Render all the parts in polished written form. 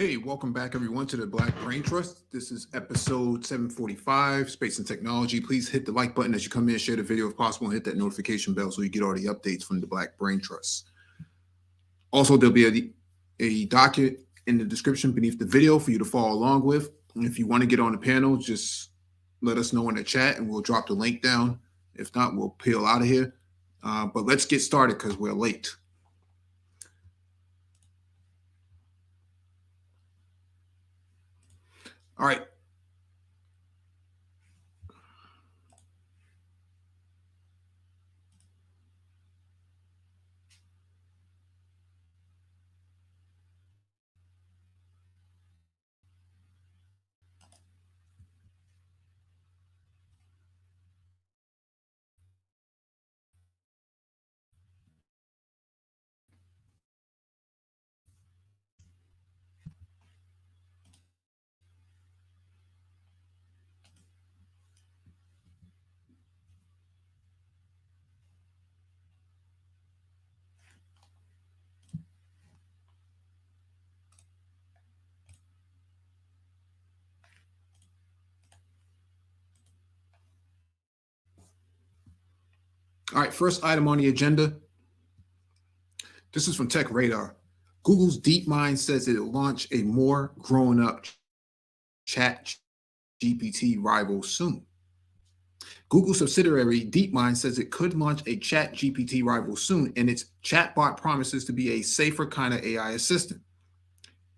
Hey, welcome back everyone to the Black Brain Trust. This is episode 745, Space and Technology. Please hit the like button as you come in, share the video if possible, and hit that notification bell so you get all the updates from the Black Brain Trust. Also, there'll be a docket in the description beneath the video for you to follow along with. And if you want to get on the panel, just let us know in the chat and we'll drop the link down. If not, we'll peel out of here. But let's get started because we're late. All right. All right, first item on the agenda. This is from Tech Radar. Google's DeepMind says it'll launch a more grown-up chat GPT rival soon. Google subsidiary DeepMind says it could launch a chat GPT rival soon, and its chatbot promises to be a safer kind of AI assistant.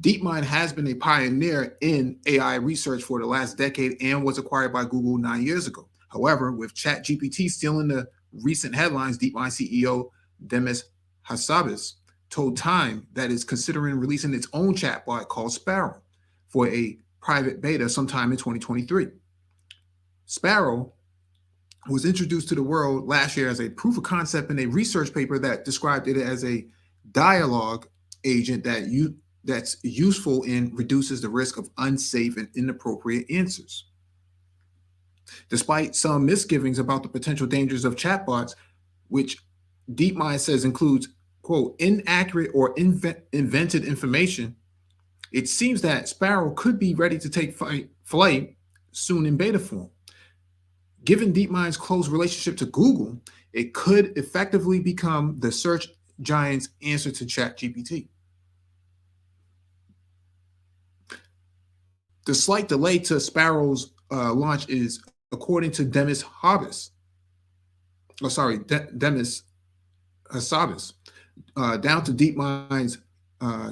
DeepMind has been a pioneer in AI research for the last decade and was acquired by Google 9 years ago. However, with ChatGPT still in the recent headlines, DeepMind CEO Demis Hassabis told Time that it's considering releasing its own chatbot called Sparrow for a private beta sometime in 2023. Sparrow was introduced to the world last year as a proof of concept in a research paper that described it as a dialogue agent that's useful and reduces the risk of unsafe and inappropriate answers. Despite some misgivings about the potential dangers of chatbots, which DeepMind says includes, quote, inaccurate or invented information, it seems that Sparrow could be ready to take flight soon in beta form. Given DeepMind's close relationship to Google, it could effectively become the search giant's answer to ChatGPT. The slight delay to Sparrow's launch is, according to Demis Hassabis, down to DeepMind's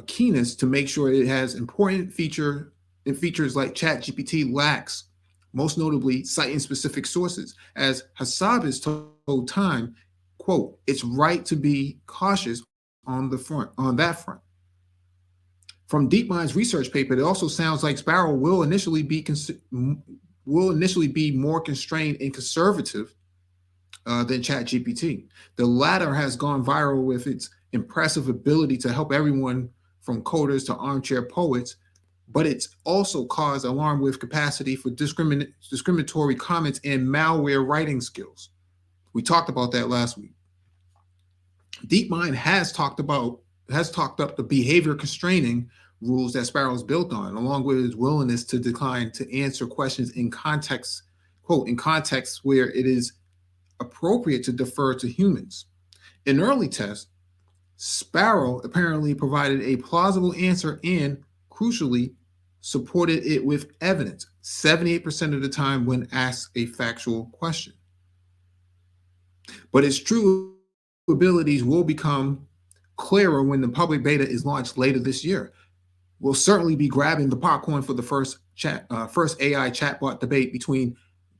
keenness to make sure it has important features like ChatGPT lacks, most notably citing specific sources. As Hassabis told Time, quote, "It's right to be cautious on that front." From DeepMind's research paper, it also sounds like Sparrow will initially be more constrained and conservative than ChatGPT. The latter has gone viral with its impressive ability to help everyone from coders to armchair poets, but it's also caused alarm with capacity for discriminatory comments and malware writing skills. We talked about that last week. DeepMind has talked up the behavior constraining rules that Sparrow is built on, along with its willingness to decline to answer questions in context, quote, in contexts where it is appropriate to defer to humans. In early tests, Sparrow apparently provided a plausible answer and, crucially, supported it with evidence 78% of the time when asked a factual question. But its true abilities will become clearer when the public beta is launched later this year. We'll certainly be grabbing the popcorn for the first AI chatbot debate between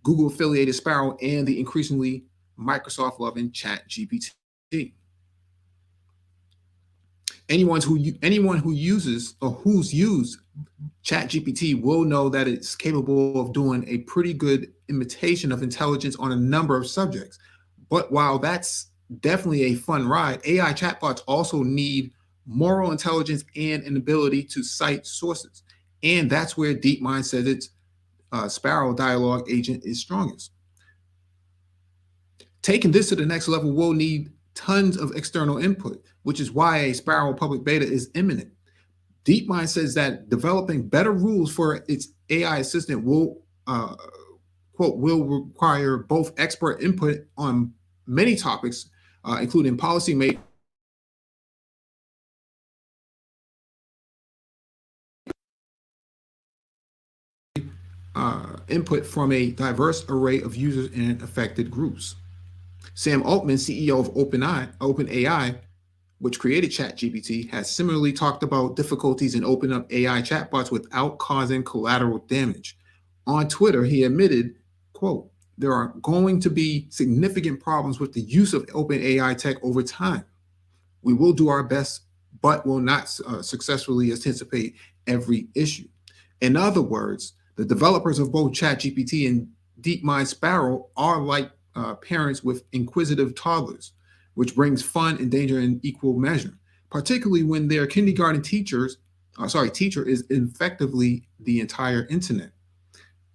Google-affiliated Sparrow and the increasingly Microsoft-loving ChatGPT. Anyone who uses or who's used ChatGPT will know that it's capable of doing a pretty good imitation of intelligence on a number of subjects. But while that's definitely a fun ride, AI chatbots also need moral intelligence and an ability to cite sources. And that's where DeepMind says its Sparrow dialogue agent is strongest. Taking this to the next level will need tons of external input, which is why a Sparrow public beta is imminent. DeepMind says that developing better rules for its AI assistant will, quote, will require both expert input on many topics, including policy input from a diverse array of users and affected groups. Sam Altman, CEO of OpenAI, which created ChatGPT, has similarly talked about difficulties in opening up AI chatbots without causing collateral damage. On Twitter, he admitted, quote, there are going to be significant problems with the use of OpenAI tech over time. We will do our best, but will not successfully anticipate every issue. In other words, the developers of both ChatGPT and DeepMind Sparrow are like parents with inquisitive toddlers, which brings fun and danger in equal measure, particularly when their kindergarten teacher is effectively the entire internet.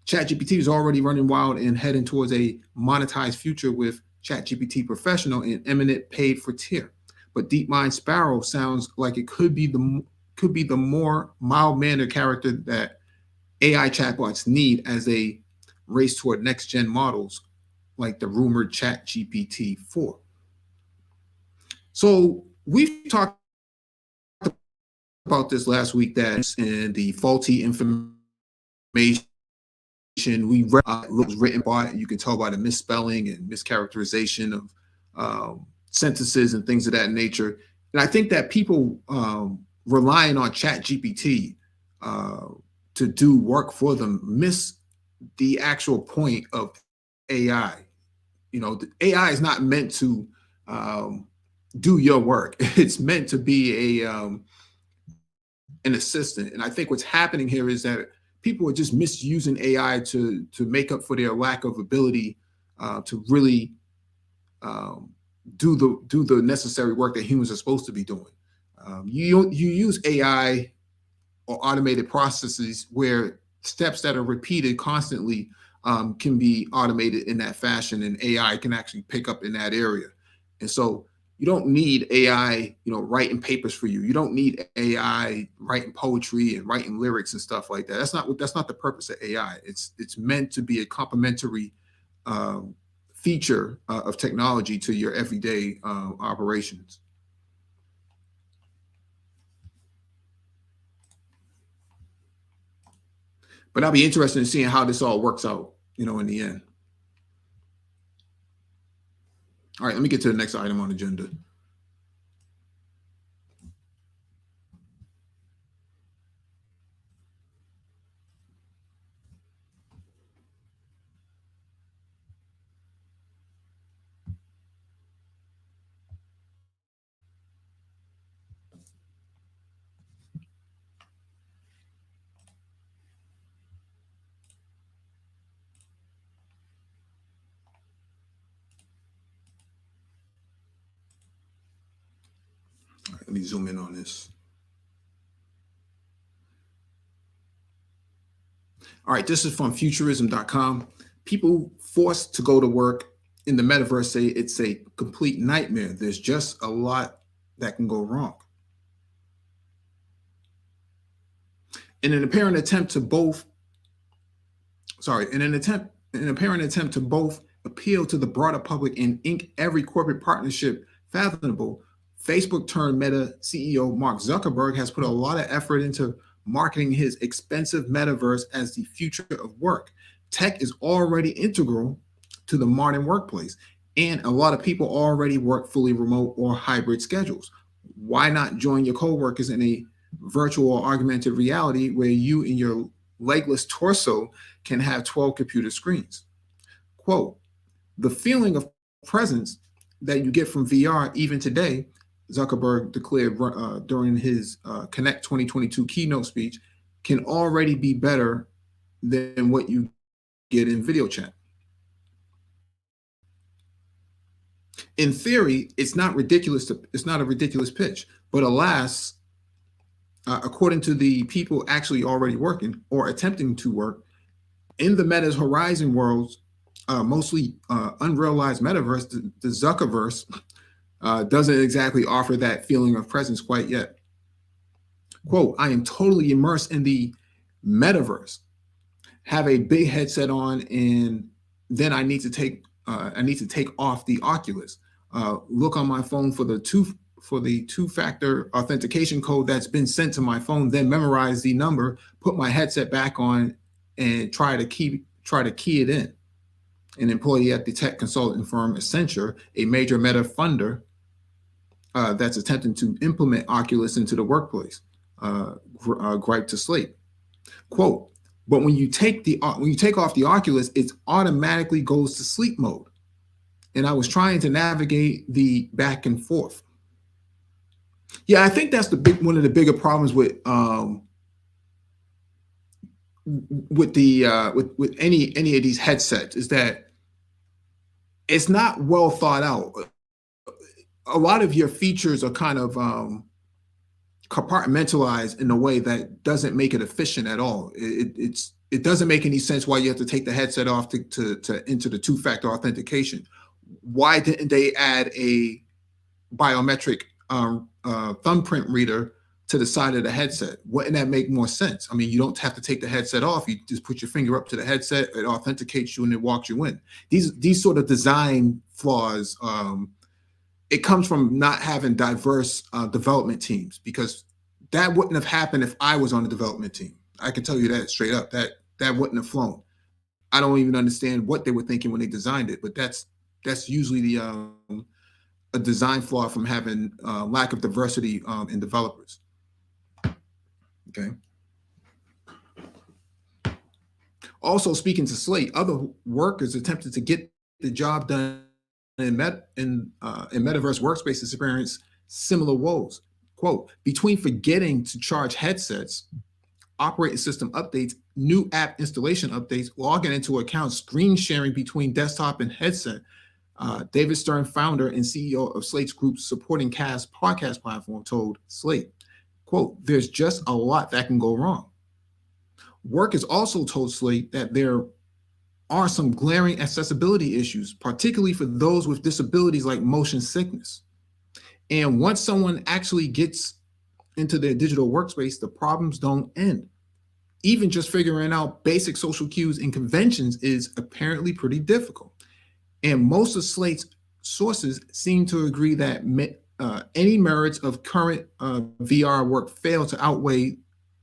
ChatGPT is already running wild and heading towards a monetized future with ChatGPT Professional and Eminent paid for tier. But DeepMind Sparrow sounds like it could be the more mild-mannered character that AI chatbots need as they race toward next-gen models like the rumored ChatGPT 4. So we've talked about this last week, that and the faulty information we read was written by, you can tell by the misspelling and mischaracterization of sentences and things of that nature. And I think that people relying on ChatGPT to do work for them miss the actual point of AI. You know, the AI is not meant to do your work. It's meant to be an assistant. And I think what's happening here is that people are just misusing AI to make up for their lack of ability to really do the necessary work that humans are supposed to be doing. You use AI or automated processes where steps that are repeated constantly can be automated in that fashion, and AI can actually pick up in that area. And so you don't need AI, writing papers for you. You don't need AI writing poetry and writing lyrics and stuff like that. That's not the purpose of AI. It's meant to be a complementary feature of technology to your everyday operations. But I'll be interested in seeing how this all works out, in the end. All right, let me get to the next item on the agenda. All right, let me zoom in on this. All right, this is from futurism.com. People forced to go to work in the metaverse say it's a complete nightmare. There's just a lot that can go wrong. In an apparent attempt to both appeal to the broader public and ink every corporate partnership fathomable, Facebook turned Meta CEO Mark Zuckerberg has put a lot of effort into marketing his expensive metaverse as the future of work. Tech is already integral to the modern workplace, and a lot of people already work fully remote or hybrid schedules. Why not join your coworkers in a virtual or augmented reality where you and your legless torso can have 12 computer screens? Quote, the feeling of presence that you get from VR even today, Zuckerberg declared during his Connect 2022 keynote speech, can already be better than what you get in video chat. In theory, it's not a ridiculous pitch, but alas, according to the people actually already working or attempting to work in the Meta's Horizon worlds, mostly unrealized metaverse, the Zuckerverse, doesn't exactly offer that feeling of presence quite yet. Quote, I am totally immersed in the metaverse, have a big headset on, and then I need to take off the Oculus. Look on my phone for the two-factor authentication code that's been sent to my phone, then memorize the number, put my headset back on, and try to key it in. An employee at the tech consulting firm Accenture, a major meta funder that's attempting to implement Oculus into the workplace, gripe to Slate. Quote, but when you take off the Oculus, it automatically goes to sleep mode. And I was trying to navigate the back and forth. Yeah, I think that's one of the bigger problems with with any of these headsets is that it's not well thought out. A lot of your features are kind of compartmentalized in a way that doesn't make it efficient at all. It doesn't make any sense why you have to take the headset off to enter the two-factor authentication. Why didn't they add a biometric thumbprint reader to the side of the headset? Wouldn't that make more sense? I mean, you don't have to take the headset off. You just put your finger up to the headset, it authenticates you, and it walks you in. These sort of design flaws, it comes from not having diverse development teams, because that wouldn't have happened if I was on the development team. I can tell you that straight up. That wouldn't have flown. I don't even understand what they were thinking when they designed it, but that's usually the a design flaw from having lack of diversity in developers. Okay. Also, speaking to Slate, other workers attempted to get the job done in Metaverse workspace experience similar woes. Quote, between forgetting to charge headsets, operating system updates, new app installation updates, logging into accounts, screen sharing between desktop and headset, David Stern, founder and CEO of Slate's group Supporting Cast podcast platform, told Slate, quote, there's just a lot that can go wrong. Workers also told Slate that there are some glaring accessibility issues, particularly for those with disabilities like motion sickness. And once someone actually gets into their digital workspace, the problems don't end. Even just figuring out basic social cues and conventions is apparently pretty difficult. And most of Slate's sources seem to agree that any merits of current VR work fail to outweigh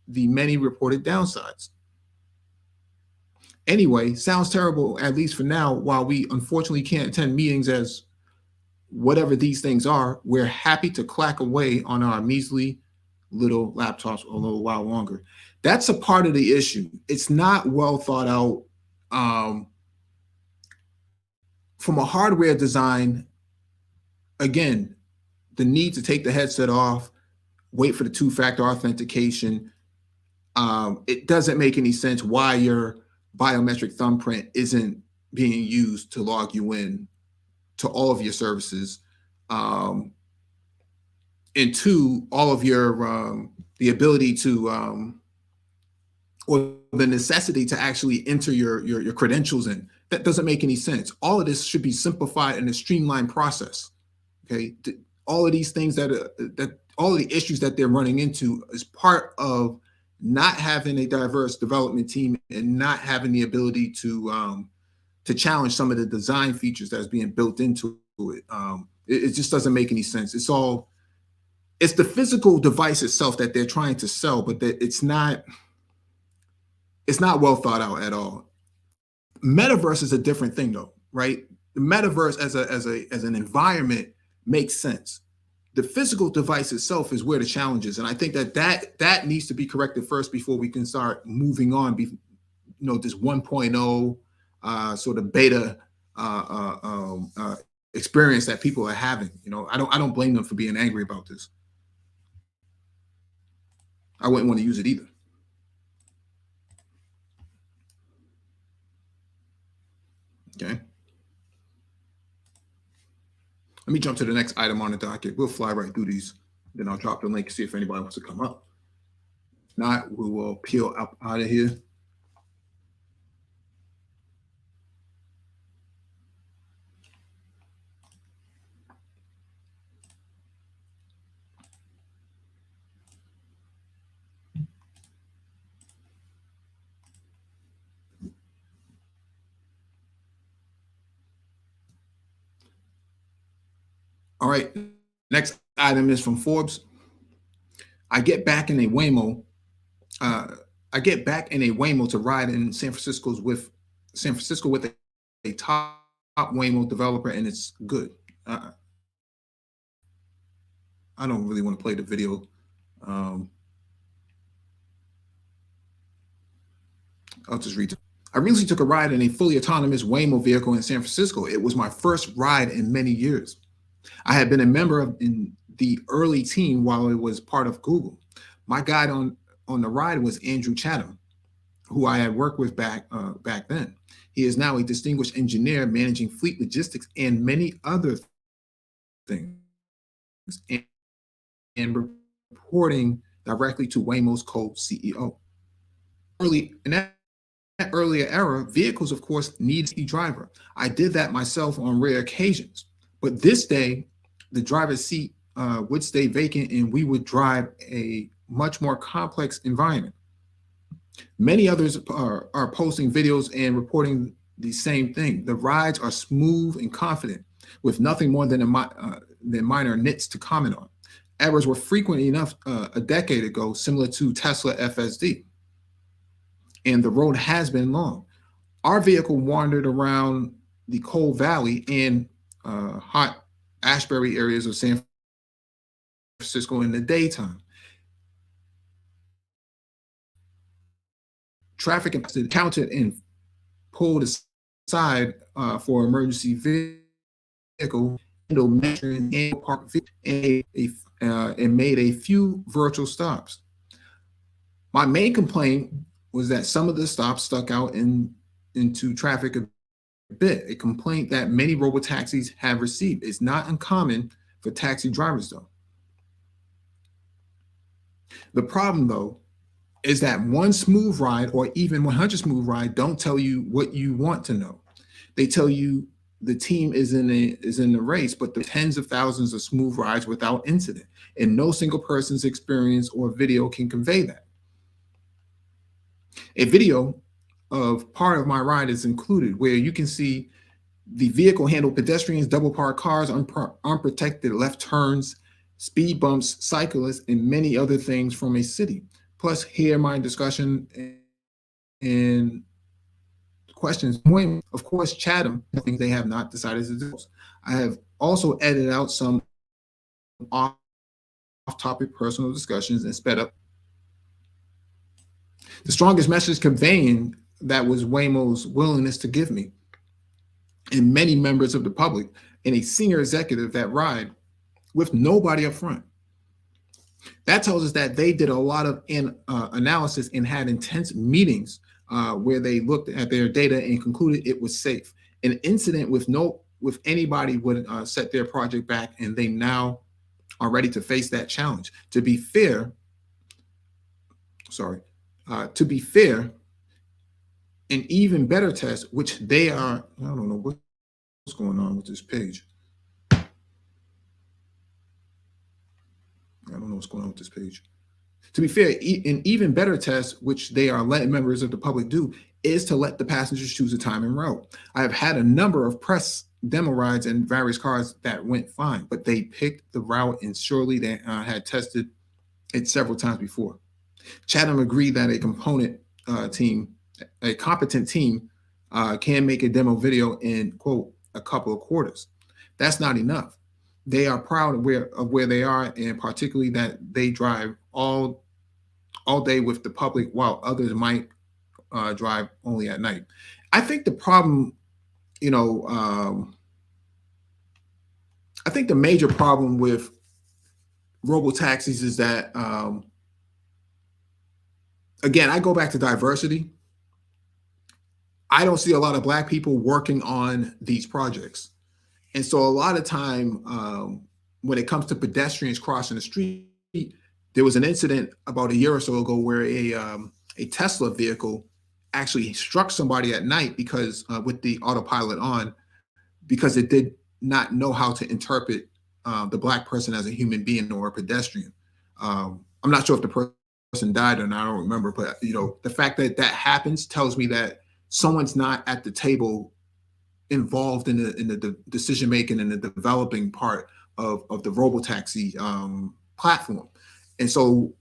the many reported downsides. Anyway, sounds terrible, at least for now. While we unfortunately can't attend meetings as whatever these things are, we're happy to clack away on our measly little laptops a little while longer. That's a part of the issue. It's not well thought out. From a hardware design, again, the need to take the headset off, wait for the two-factor authentication. It doesn't make any sense why your biometric thumbprint isn't being used to log you in to all of your services. And two, all of your, the ability to, or the necessity to actually enter your credentials in. That doesn't make any sense. All of this should be simplified in a streamlined process. Okay, all of these things that all of the issues that they're running into is part of not having a diverse development team and not having the ability to challenge some of the design features that's being built into it. It just doesn't make any sense. It's the physical device itself that they're trying to sell, but it's not well thought out at all. Metaverse is a different thing though, right? The metaverse as an environment makes sense. The physical device itself is where the challenge is. And I think that needs to be corrected first before we can start moving on, this 1.0 sort of beta experience that people are having. I don't blame them for being angry about this. I wouldn't want to use it either. Okay. Let me jump to the next item on the docket. We'll fly right through these. Then I'll drop the link, see if anybody wants to come up. If not, we will peel up out of here. All right. Next item is from Forbes. I get back in a Waymo. Uh, I get back in a Waymo to ride in San Francisco with a top Waymo developer, and it's good. Uh, I don't really want to play the video. Um, I'll just read. I recently took a ride in a fully autonomous Waymo vehicle in San Francisco. It was my first ride in many years. I had been a member of in the early team while it was part of Google. My guide on the ride was Andrew Chatham, who I had worked with back then. He is now a distinguished engineer managing fleet logistics and many other things, and, and reporting directly to Waymo's co-CEO. In that earlier era, vehicles, of course, need a driver. I did that myself on rare occasions. But this day, the driver's seat would stay vacant and we would drive a much more complex environment. Many others are posting videos and reporting the same thing. The rides are smooth and confident, with nothing more than minor nits to comment on. Errors were frequent enough a decade ago, similar to Tesla FSD. And the road has been long. Our vehicle wandered around the Coal Valley and hot Ashbury areas of San Francisco in the daytime. Traffic counted and pulled aside for emergency vehicle, and park and made a few virtual stops. My main complaint was that some of the stops stuck out into traffic a bit, a complaint that many robotaxis have received. It's not uncommon for taxi drivers, though. The problem, though, is that one smooth ride or even 100 smooth ride don't tell you what you want to know. They tell you the team is in the race, but the tens of thousands of smooth rides without incident, and no single person's experience or video can convey that. A video of part of my ride is included where you can see the vehicle handle pedestrians, double parked cars, unprotected left turns, speed bumps, cyclists, and many other things from a city. Plus, hear my discussion and questions. Of course, Chatham, things they have not decided to do. I have also edited out some off-topic personal discussions and sped up. The strongest message conveying that was Waymo's willingness to give me and many members of the public and a senior executive that ride with nobody up front. That tells us that they did a lot of analysis and had intense meetings where they looked at their data and concluded it was safe. An incident with anybody would set their project back, and they now are ready to face that challenge. To be fair, an even better test, which they are, I don't know what's going on with this page. I don't know what's going on with this page. To be fair, an even better test, which they are letting members of the public do, is to let the passengers choose a time and route. I have had a number of press demo rides in various cars that went fine, but they picked the route and surely they had tested it several times before. Chatham agreed that a competent team can make a demo video in, quote, a couple of quarters. That's not enough. They are proud of where they are, and particularly that they drive all day with the public while others might drive only at night. I think the problem, I think the major problem with robo-taxis is that, again, I go back to diversity. I don't see a lot of Black people working on these projects. And so a lot of time when it comes to pedestrians crossing the street, there was an incident about a year or so ago where a Tesla vehicle actually struck somebody at night because with the autopilot on, because it did not know how to interpret the Black person as a human being or a pedestrian. I'm not sure if the person died or not, I don't remember, but the fact that that happens tells me that someone's not at the table involved in the decision making and the developing part of the Robotaxi platform. And so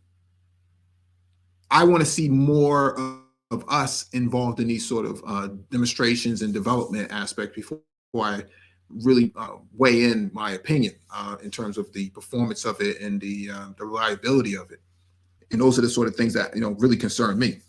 I want to see more of us involved in these sort of demonstrations and development aspect before I really weigh in my opinion in terms of the performance of it and the reliability of it. And those are the sort of things that really concern me.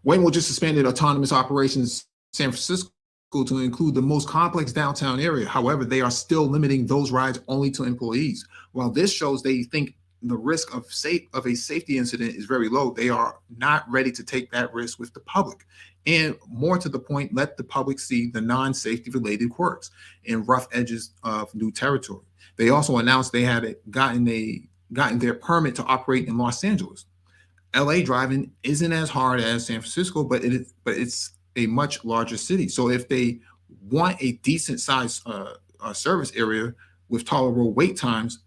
Waymo just expanded autonomous operations in San Francisco to include the most complex downtown area. However, they are still limiting those rides only to employees. While this shows they think the risk of a safety incident is very low, they are not ready to take that risk with the public. And more to the point, let the public see the non-safety related quirks and rough edges of new territory. They also announced they had gotten their permit to operate in Los Angeles. LA driving isn't as hard as San Francisco, but it's a much larger city. So if they want a decent sized service area with tolerable wait times,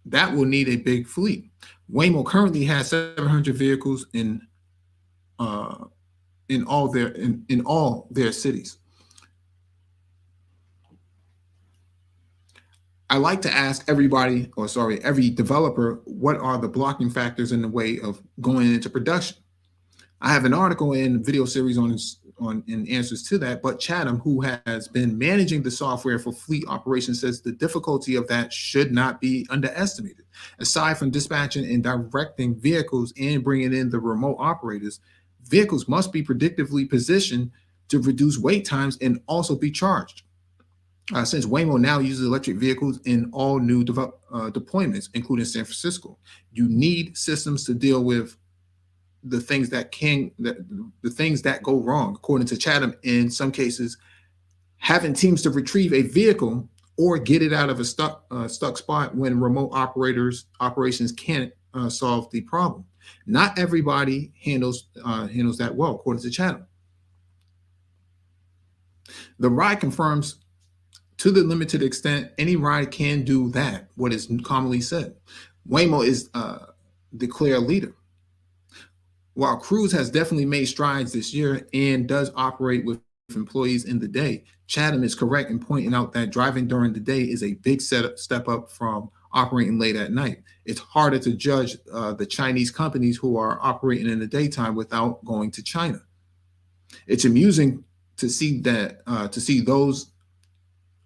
that will need a big fleet. Waymo currently has 700 vehicles in all their cities. I like to ask every developer, what are the blocking factors in the way of going into production? I have an article and video series on in answers to that, but Chatham, who has been managing the software for fleet operations, says the difficulty of that should not be underestimated. Aside from dispatching and directing vehicles and bringing in the remote operators, vehicles must be predictively positioned to reduce wait times and also be charged. Since Waymo now uses electric vehicles in all new deployments, including San Francisco, you need systems to deal with the things that go wrong. According to Chatham, in some cases, having teams to retrieve a vehicle or get it out of a stuck spot when remote operations can't solve the problem. Not everybody handles that well, according to Chatham. The ride confirms, to the limited extent any ride can do that, what is commonly said. Waymo is the clear leader. While Cruise has definitely made strides this year and does operate with employees in the day, Chatham is correct in pointing out that driving during the day is a big step up from operating late at night. It's harder to judge the Chinese companies who are operating in the daytime without going to China. It's amusing to see those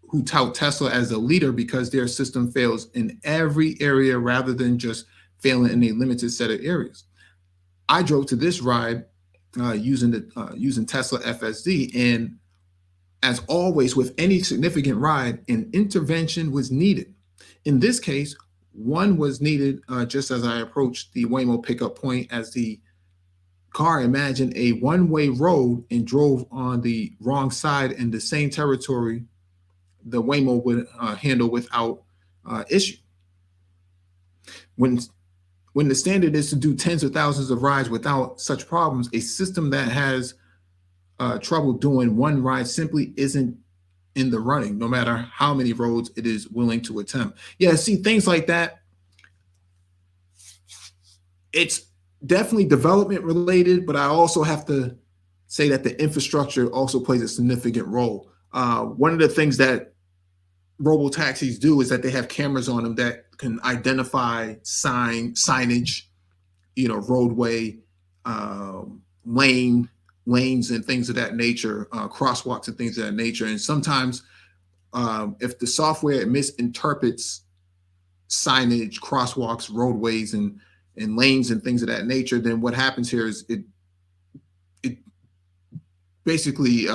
who tout Tesla as a leader because their system fails in every area rather than just failing in a limited set of areas. I drove to this ride using Tesla FSD, and as always with any significant ride, an intervention was needed. In this case, one was needed just as I approached the Waymo pickup point, as the car imagined a one-way road and drove on the wrong side in the same territory the Waymo would handle without issue. When the standard is to do tens of thousands of rides without such problems, a system that has trouble doing one ride simply isn't in the running, no matter how many roads it is willing to attempt. Yeah, see, things like that, it's definitely development related, but I also have to say that the infrastructure also plays a significant role. One of the things that robo taxis do is that they have cameras on them that can identify signage, roadway, lanes and things of that nature, crosswalks and things of that nature. And sometimes if the software misinterprets signage, crosswalks, roadways, and lanes and things of that nature, then what happens here is it basically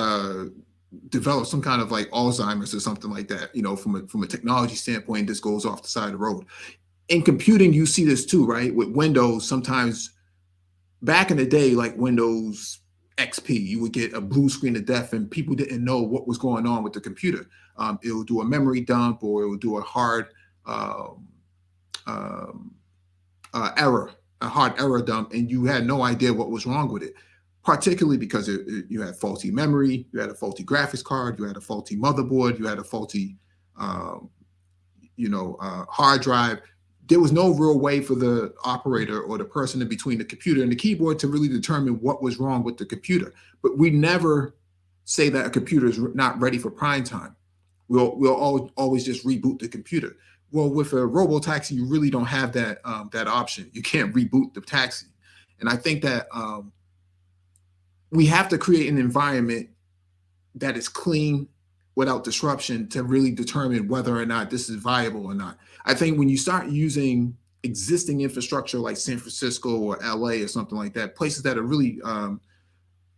develop some kind of like Alzheimer's or something like that, from a technology standpoint. This goes off the side of the road. In computing, you see this too, right? With Windows, sometimes back in the day, like Windows XP, you would get a blue screen of death and people didn't know what was going on with the computer. It would do a memory dump, or it would do a hard error dump, and you had no idea what was wrong with it. Particularly because you had faulty memory, you had a faulty graphics card, you had a faulty motherboard, you had a faulty, hard drive. There was no real way for the operator or the person in between the computer and the keyboard to really determine what was wrong with the computer. But we never say that a computer is not ready for prime time. we'll always just reboot the computer. Well, with a robo taxi, you really don't have that option. You can't reboot the taxi, and I think that we have to create an environment that is clean without disruption to really determine whether or not this is viable or not. I think when you start using existing infrastructure like San Francisco or LA or something like that, places that are really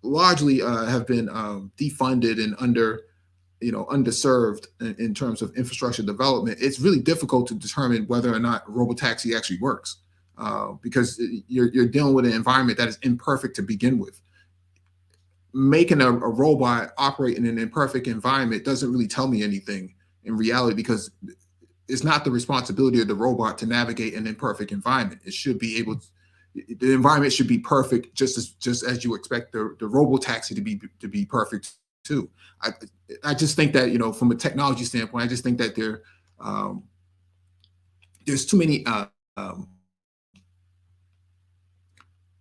largely have been defunded and underserved in terms of infrastructure development, it's really difficult to determine whether or not robotaxi actually works because you're dealing with an environment that is imperfect to begin with. Making a robot operate in an imperfect environment doesn't really tell me anything in reality, because it's not the responsibility of the robot to navigate an imperfect environment. It should be able to, the environment should be perfect, just as you expect the robo taxi to be perfect too. I just think that, from a technology standpoint, I just think that there's too many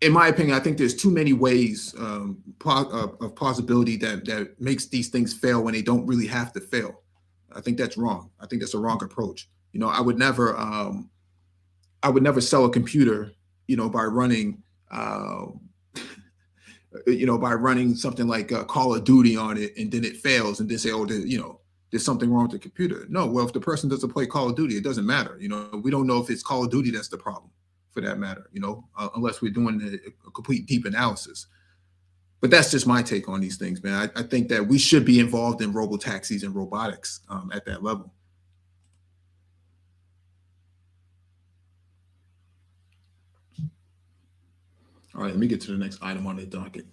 in my opinion, I think there's too many ways of plausibility that makes these things fail when they don't really have to fail. I think that's wrong. I think that's a wrong approach. I would never sell a computer, by running, by running something like Call of Duty on it, and then it fails, and then say, oh, there's something wrong with the computer. No, well, if the person doesn't play Call of Duty, it doesn't matter. We don't know if it's Call of Duty that's the problem, for that matter, unless we're doing a complete deep analysis. But that's just my take on these things, man. I think that we should be involved in robo taxis and robotics at that level. All right, let me get to the next item on the docket.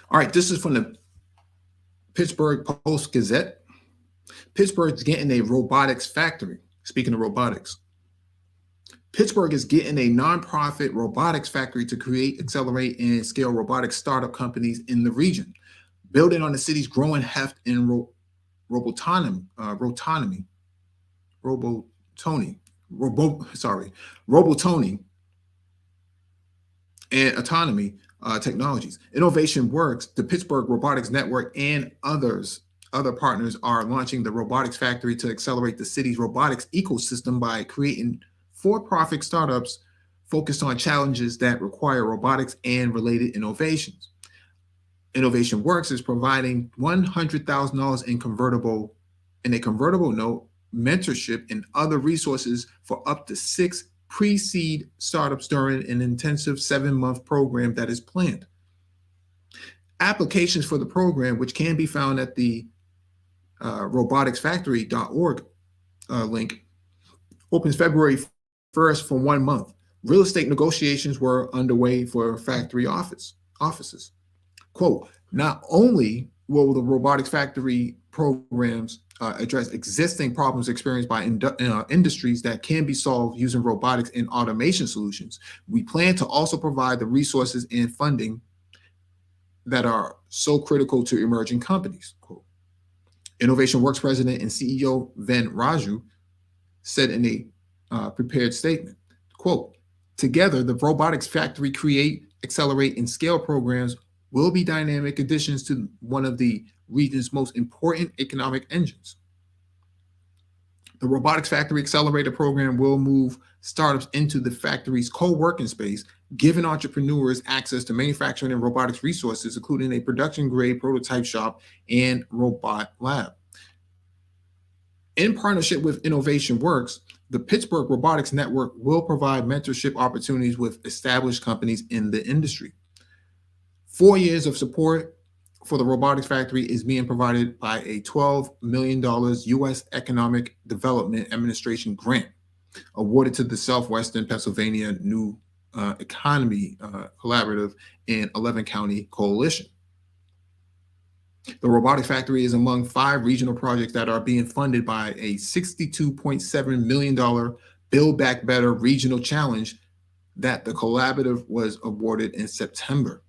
All right, this is from the Pittsburgh Post-Gazette. Pittsburgh's getting a robotics factory. Speaking of robotics, Pittsburgh is getting a nonprofit robotics factory to create, accelerate, and scale robotic startup companies in the region, building on the city's growing heft in robotomy, and autonomy technologies. Innovation Works, the Pittsburgh Robotics Network, and other partners are launching the Robotics Factory to accelerate the city's robotics ecosystem by creating for-profit startups focused on challenges that require robotics and related innovations. Innovation Works is providing $100,000 in a convertible note, mentorship, and other resources for up to 6 pre-seed startups during an intensive 7-month program that is planned. Applications for the program, which can be found at the roboticsfactory.org link, opens February 1st for 1 month. Real estate negotiations were underway for factory offices. Quote, not only will the robotics factory programs address existing problems experienced by industries that can be solved using robotics and automation solutions, we plan to also provide the resources and funding that are so critical to emerging companies. Quote. Innovation Works President and CEO Ven Raju said in a prepared statement, quote, together, the robotics factory create, accelerate, and scale programs will be dynamic additions to one of the region's most important economic engines. The Robotics Factory Accelerator program will move startups into the factory's co-working space, giving entrepreneurs access to manufacturing and robotics resources, including a production-grade prototype shop and robot lab. In partnership with Innovation Works, the Pittsburgh Robotics Network will provide mentorship opportunities with established companies in the industry. 4 years of support for the robotics factory is being provided by a $12 million U.S. Economic Development Administration grant awarded to the Southwestern Pennsylvania New Economy Collaborative and 11 County Coalition. The robotics factory is among 5 regional projects that are being funded by a $62.7 million Build Back Better regional challenge that the collaborative was awarded in September.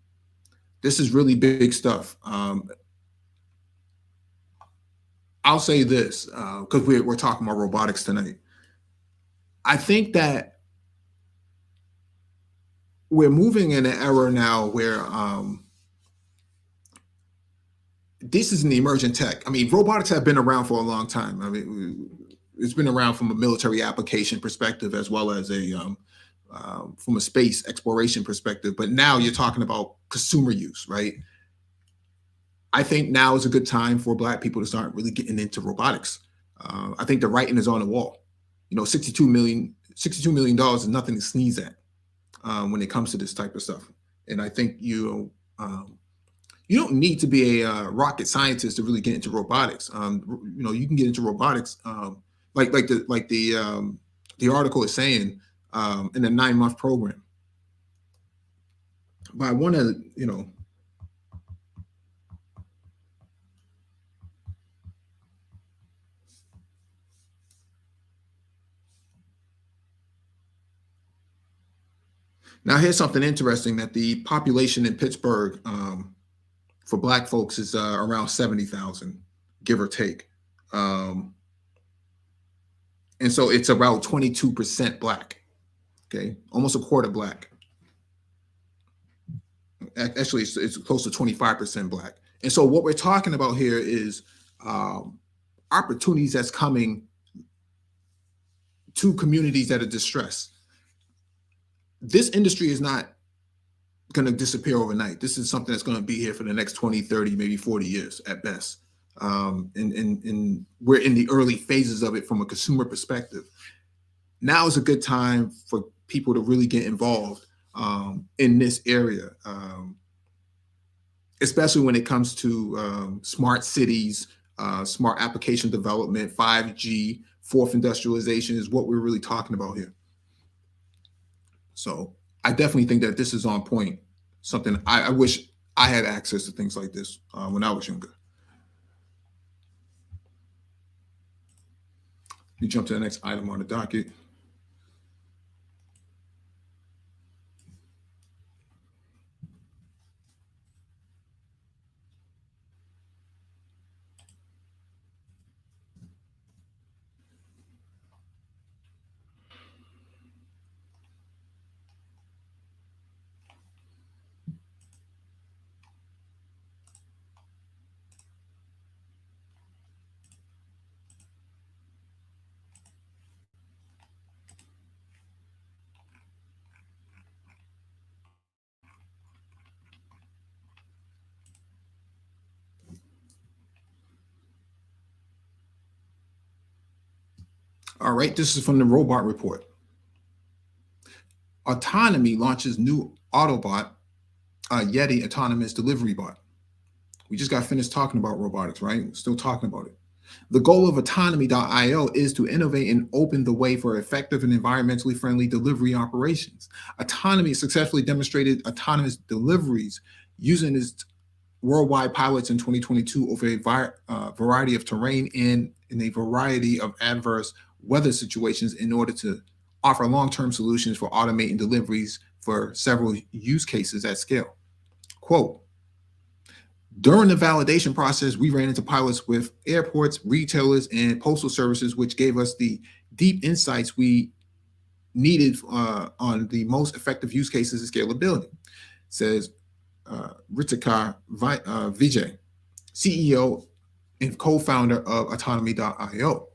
This is really big stuff. I'll say this because we're talking about robotics tonight. I think that we're moving in an era now where this is an emergent tech. I mean, robotics have been around for a long time. I mean, it's been around from a military application perspective as well as from a space exploration perspective. But now you're talking about consumer use, right? I think now is a good time for Black people to start really getting into robotics. I think the writing is on the wall. You know, $62 million is nothing to sneeze at when it comes to this type of stuff. And I think you don't need to be a rocket scientist to really get into robotics. You know, you can get into robotics like the article is saying in a 9-month program. But I want to, you know, now here's something interesting, that the population in Pittsburgh for Black folks is around 70,000, give or take. And so it's about 22% Black, okay? Almost a quarter Black. Actually, it's close to 25% Black. And so what we're talking about here is opportunities that's coming to communities that are distressed. This industry is not going to disappear overnight. This is something that's going to be here for the next 20, 30, maybe 40 years at best. And we're in the early phases of it from a consumer perspective. Now is a good time for people to really get involved in this area, especially when it comes to smart cities, smart application development, 5G, fourth industrialization is what we're really talking about here. So I definitely think that this is on point. Something I wish I had access to things like this when I was younger. We jump to the next item on the docket. All right, this is from the Robot Report. Autonomy launches new Autobot, Yeti autonomous delivery bot. We just got finished talking about robotics, right? Still talking about it. The goal of autonomy.io is to innovate and open the way for effective and environmentally friendly delivery operations. Autonomy successfully demonstrated autonomous deliveries using its worldwide pilots in 2022 over a variety of terrain and in a variety of adverse weather situations in order to offer long-term solutions for automating deliveries for several use cases at scale. Quote, during the validation process, we ran into pilots with airports, retailers, and postal services, which gave us the deep insights we needed on the most effective use cases and scalability, says Ritika Vijay, CEO and co-founder of Autonomy.io.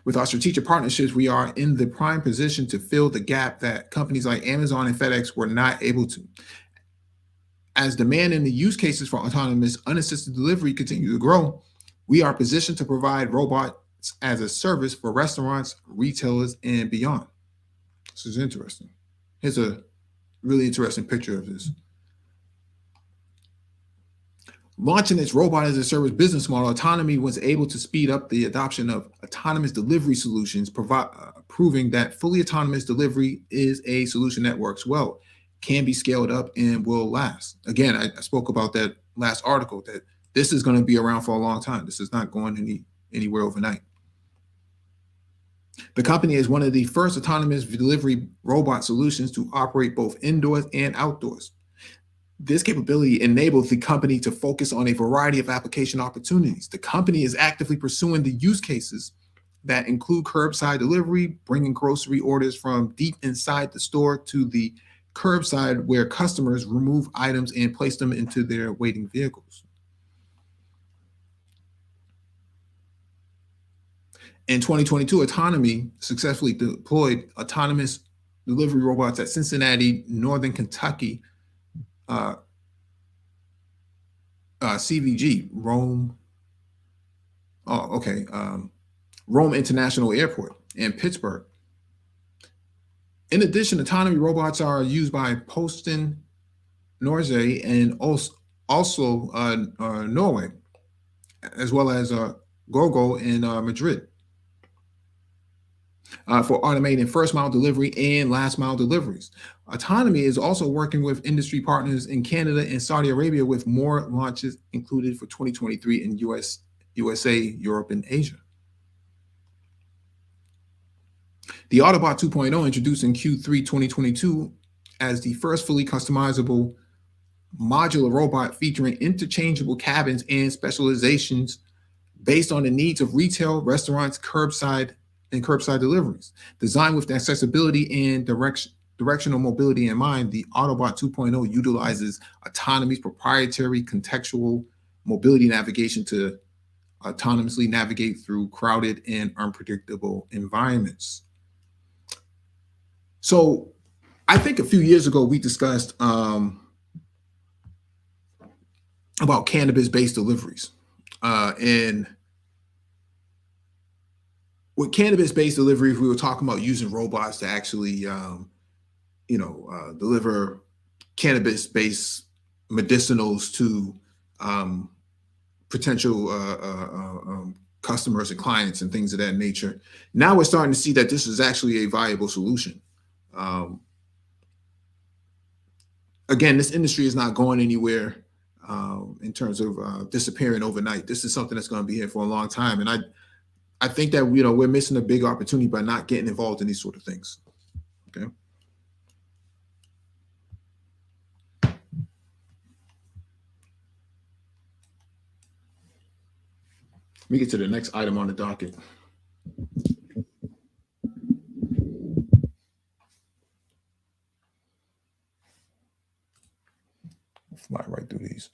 With our strategic partnerships, we are in the prime position to fill the gap that companies like Amazon and FedEx were not able to. As demand in the use cases for autonomous unassisted delivery continue to grow, we are positioned to provide robots as a service for restaurants, retailers, and beyond. This is interesting. Here's a really interesting picture of this. Launching its robot as a service business model, Autonomy was able to speed up the adoption of autonomous delivery solutions, proving that fully autonomous delivery is a solution that works well, can be scaled up, and will last. Again, I spoke about that last article, that this is going to be around for a long time. This is not going anywhere overnight. The company is one of the first autonomous delivery robot solutions to operate both indoors and outdoors. This capability enables the company to focus on a variety of application opportunities. The company is actively pursuing the use cases that include curbside delivery, bringing grocery orders from deep inside the store to the curbside, where customers remove items and place them into their waiting vehicles. In 2022, Autonomy successfully deployed autonomous delivery robots at Cincinnati, Northern Kentucky, uh, CVG, Rome. Oh, okay. Rome International Airport, and Pittsburgh. In addition, autonomy robots are used by Posten Norge and also Norway, as well as Gogo in Madrid, for automating first mile delivery and last mile deliveries. Autonomy is also working with industry partners in Canada and Saudi Arabia, with more launches included for 2023 in USA, Europe, and Asia. The Autobot 2.0, introduced in Q3 2022 as the first fully customizable modular robot featuring interchangeable cabins and specializations based on the needs of retail, restaurants, curbside deliveries. Designed with accessibility and directional mobility in mind, the Autobot 2.0 utilizes Autonomy's proprietary contextual mobility navigation to autonomously navigate through crowded and unpredictable environments. So I think a few years ago, we discussed about cannabis-based deliveries. And with cannabis-based deliveries, we were talking about using robots to actually, deliver cannabis-based medicinals to potential customers and clients and things of that nature. Now we're starting to see that this is actually a viable solution. Again, this industry is not going anywhere in terms of disappearing overnight. This is something that's going to be here for a long time, and I think that we're missing a big opportunity by not getting involved in these sort of things. Okay. Let me get to the next item on the docket. Fly right through these.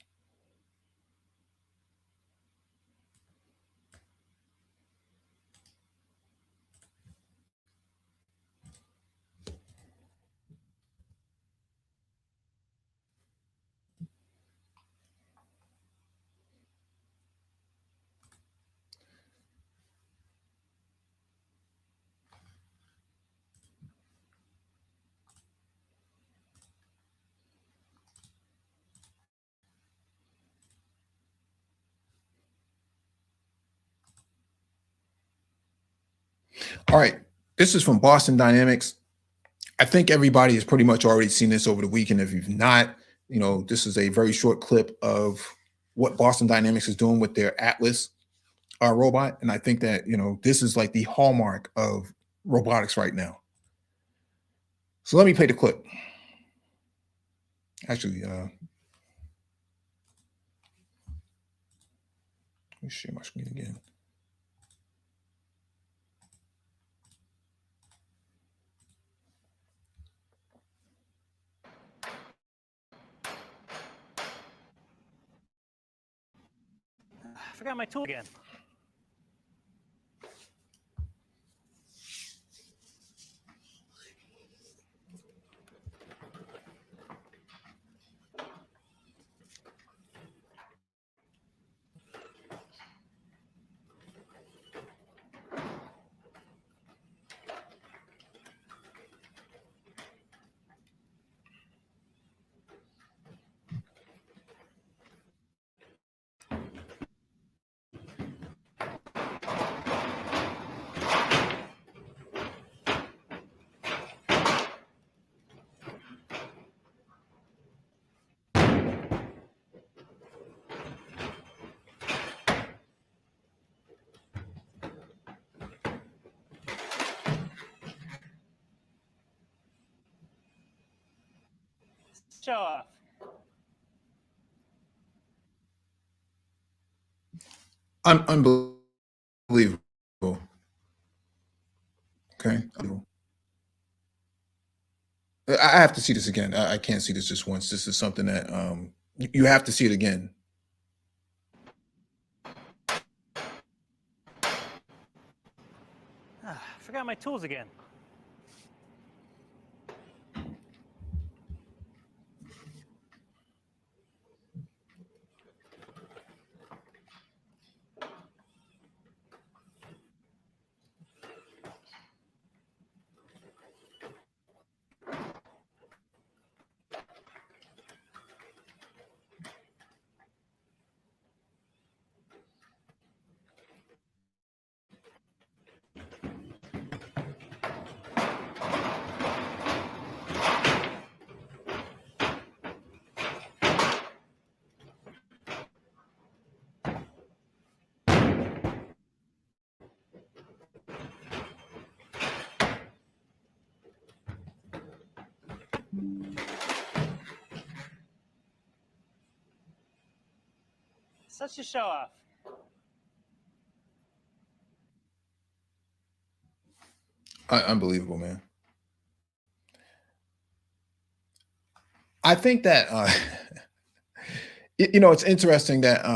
All right, this is from Boston Dynamics. I think everybody has pretty much already seen this over the weekend. If you've not, this is a very short clip of what Boston Dynamics is doing with their Atlas robot. And I think that, this is like the hallmark of robotics right now. So let me play the clip. Actually, let me share my screen again. I forgot my tool again. Show off. Unbelievable. Okay. I have to see this again. I can't see this just once. This is something that you have to see it again. Forgot my tools again. Such a show off. Unbelievable, man. I think that it's interesting that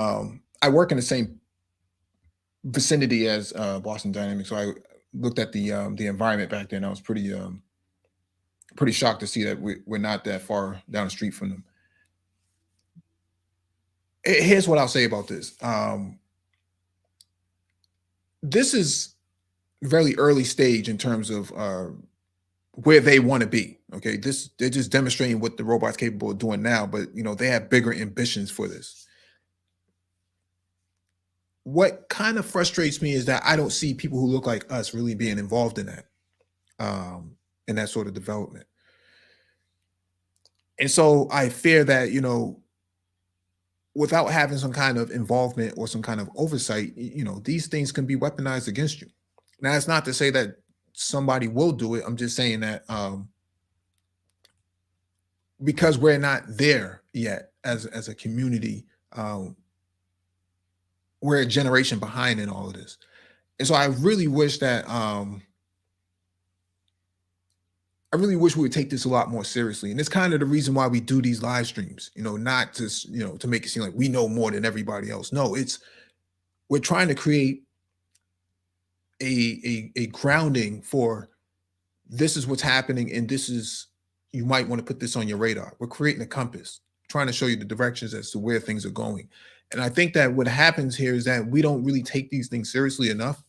I work in the same vicinity as Boston Dynamics, so I looked at the environment back then. I was pretty shocked to see that we're not that far down the street from them. Here's what I'll say about this. This is very early stage in terms of where they want to be. Okay, they're just demonstrating what the robot's capable of doing now, but they have bigger ambitions for this. What kind of frustrates me is that I don't see people who look like us really being involved in that sort of development. And so I fear that, without having some kind of involvement or some kind of oversight, these things can be weaponized against you. Now, it's not to say that somebody will do it. I'm just saying that because we're not there yet as a community, we're a generation behind in all of this. And so I really wish that I really wish we would take this a lot more seriously. And it's kind of the reason why we do these live streams, not just, to make it seem like we know more than everybody else. No, we're trying to create a grounding for this is what's happening, and you might want to put this on your radar. We're creating a compass, trying to show you the directions as to where things are going. And I think that what happens here is that we don't really take these things seriously enough.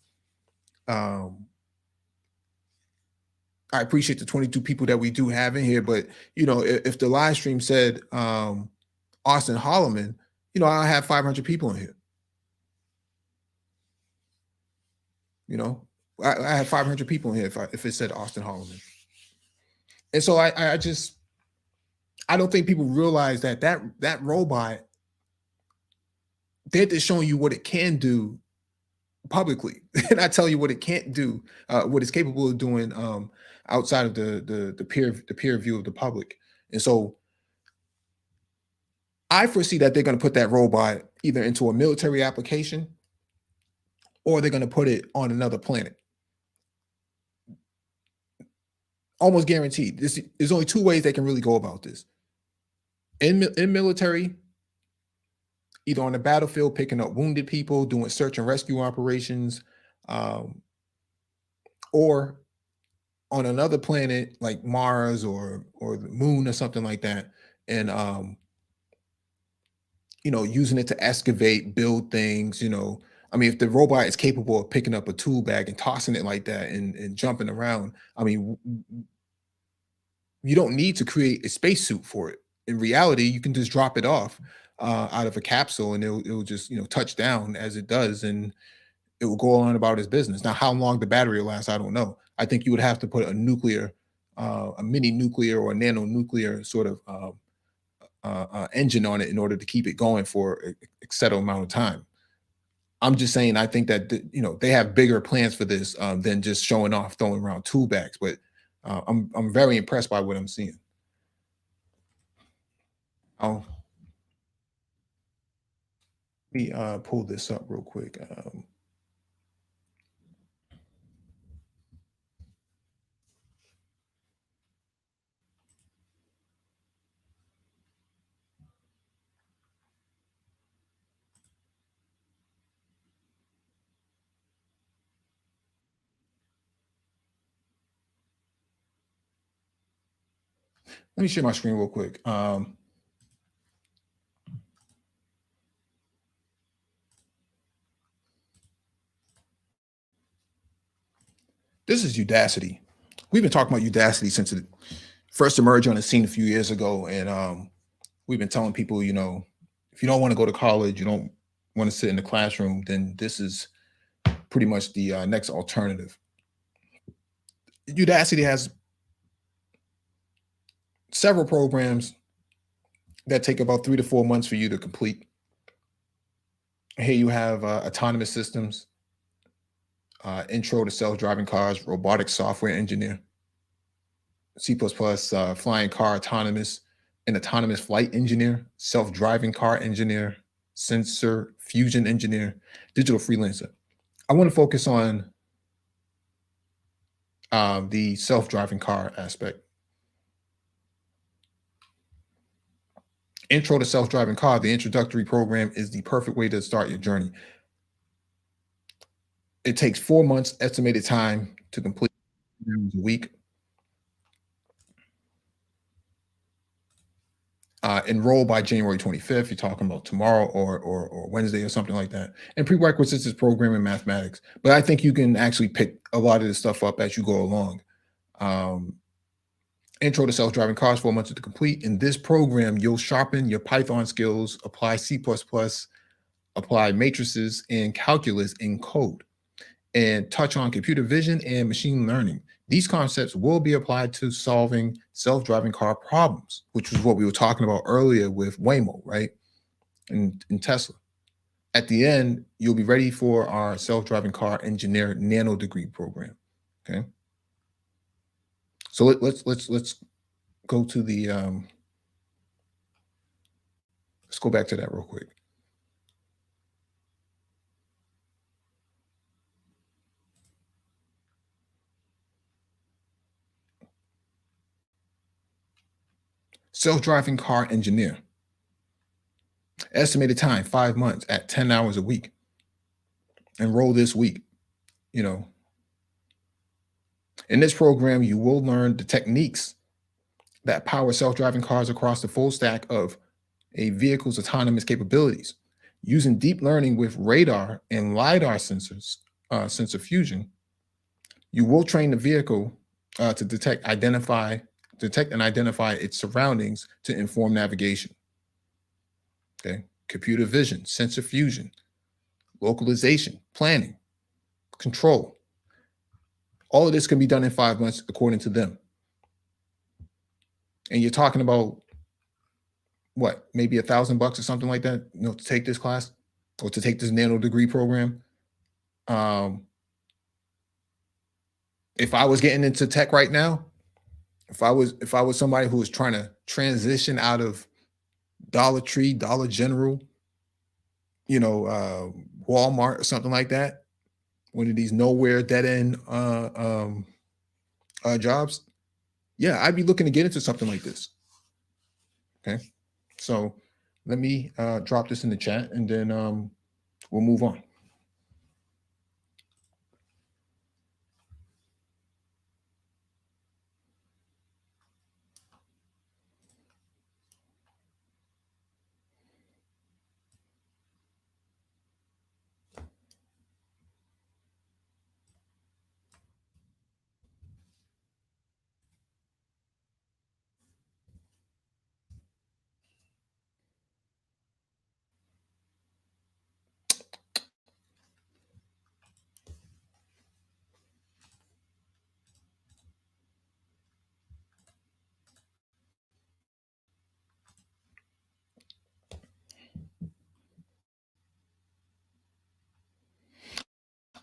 I appreciate the 22 people that we do have in here, but if the live stream said Austin Holloman, I have 500 people in here. I have 500 people in here if it said Austin Holloman. And so I don't think people realize that robot, they're just showing you what it can do publicly, and I tell you what it can't do, what it's capable of doing outside of the peer view of the public. And so I foresee that they're going to put that robot either into a military application or they're going to put it on another planet. Almost guaranteed. There's only two ways they can really go about this. In military, either on the battlefield, picking up wounded people, doing search and rescue operations, or on another planet like Mars or the moon or something like that, and using it to excavate, build things. If the robot is capable of picking up a tool bag and tossing it like that and jumping around, you don't need to create a spacesuit for it. In reality, you can just drop it off out of a capsule, and it'll just touch down as it does, and it will go on about its business. Now, how long the battery will last, I don't know. I think you would have to put a mini nuclear or a nano nuclear sort of engine on it in order to keep it going for a set amount of time. I'm just saying, I think that they have bigger plans for this than just showing off, throwing around tool bags. But I'm very impressed by what I'm seeing. I'll let me pull this up real quick. Let me share my screen real quick. This is Udacity. We've been talking about Udacity since it first emerged on the scene a few years ago. And we've been telling people, you know, if you don't want to go to college, you don't want to sit in the classroom, then this is pretty much the next alternative. Udacity has several programs that take about 3 to 4 months for you to complete. Here you have autonomous systems, intro to self-driving cars, robotics software engineer, C++, flying car autonomous, an autonomous flight engineer, self-driving car engineer, sensor fusion engineer, digital freelancer. I want to focus on the self-driving car aspect. Intro to self-driving car, the introductory program, is the perfect way to start your journey. It takes 4 months estimated time to complete a week. Enroll by January 25th. You're talking about tomorrow or Wednesday or something like that. And prerequisites is programming, mathematics. But I think you can actually pick a lot of this stuff up as you go along. Intro to self-driving cars, 4 months to complete. In this program, you'll sharpen your Python skills, apply C++, apply matrices and calculus in code, and touch on computer vision and machine learning. These concepts will be applied to solving self-driving car problems, which was what we were talking about earlier with Waymo, right? And Tesla. At the end, you'll be ready for our self-driving car engineer nano degree program. Okay. So let's go to the let's go back to that real quick. Self-driving car engineer. Estimated time, 5 months at 10 hours a week. Enroll this week. You know, in this program, you will learn the techniques that power self-driving cars across the full stack of a vehicle's autonomous capabilities. Using deep learning with radar and LiDAR sensors, sensor fusion, you will train the vehicle to detect and identify its surroundings to inform navigation. Okay, computer vision, sensor fusion, localization, planning, control. All of this can be done in 5 months according to them. And you're talking about what, maybe $1,000 or something like that, you know, to take this class or to take this nano degree program. If I was getting into tech right now, if I was somebody who was trying to transition out of Dollar Tree, Dollar General, you know, Walmart or something like that, one of these nowhere dead end jobs, yeah, I'd be looking to get into something like this. Okay, so let me drop this in the chat and then we'll move on.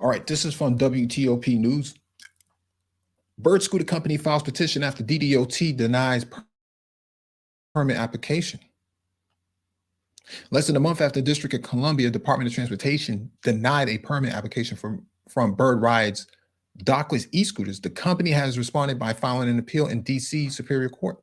All right, this is from WTOP News. Bird Scooter Company files petition after DDOT denies permit application. Less than a month after the District of Columbia Department of Transportation denied a permit application from Bird Ride's dockless e-scooters, the company has responded by filing an appeal in DC Superior Court.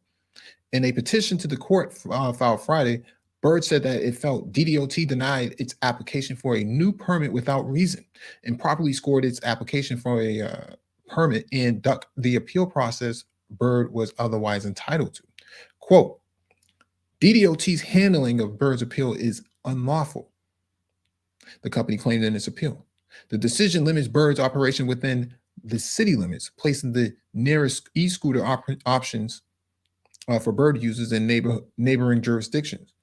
In a petition to the court filed Friday, Bird said that it felt DDOT denied its application for a new permit without reason, improperly scored its application for a permit, and ducked the appeal process Bird was otherwise entitled to. Quote, DDOT's handling of Bird's appeal is unlawful, the company claimed in its appeal. The decision limits Bird's operation within the city limits, placing the nearest e-scooter options for Bird users in neighboring jurisdictions.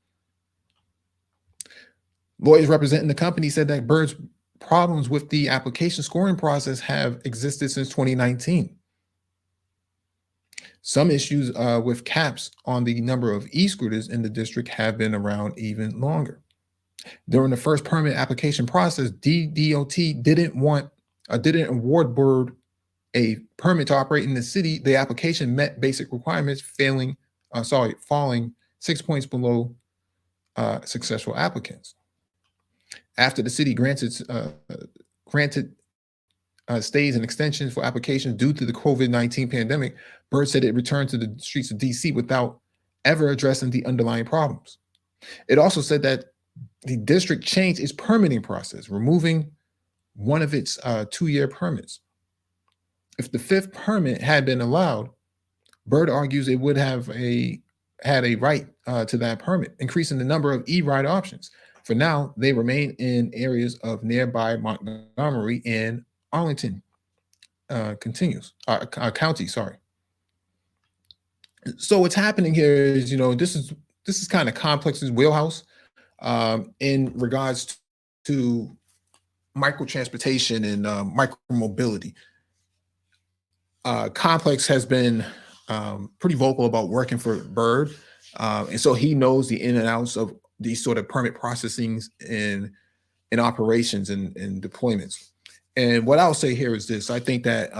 Lawyers representing the company said that Bird's problems with the application scoring process have existed since 2019. Some issues with caps on the number of e-scooters in the district have been around even longer. During the first permit application process, DDOT didn't award Bird a permit to operate in the city. The application met basic requirements, falling 6 points below successful applicants. After the city granted stays and extensions for applications due to the COVID-19 pandemic, Bird said it returned to the streets of DC without ever addressing the underlying problems. It also said that the district changed its permitting process, removing one of its 2-year permits. If the 5th permit had been allowed, Bird argues it would have had a right to that permit, increasing the number of e-ride options. For now, they remain in areas of nearby Montgomery and Arlington county. Sorry. So what's happening here is, this is kind of Complex's wheelhouse in regards to micro transportation and micro mobility. Complex has been pretty vocal about working for Bird, and so he knows the in and outs of these sort of permit processings and operations and deployments. And what I'll say here is this: I think that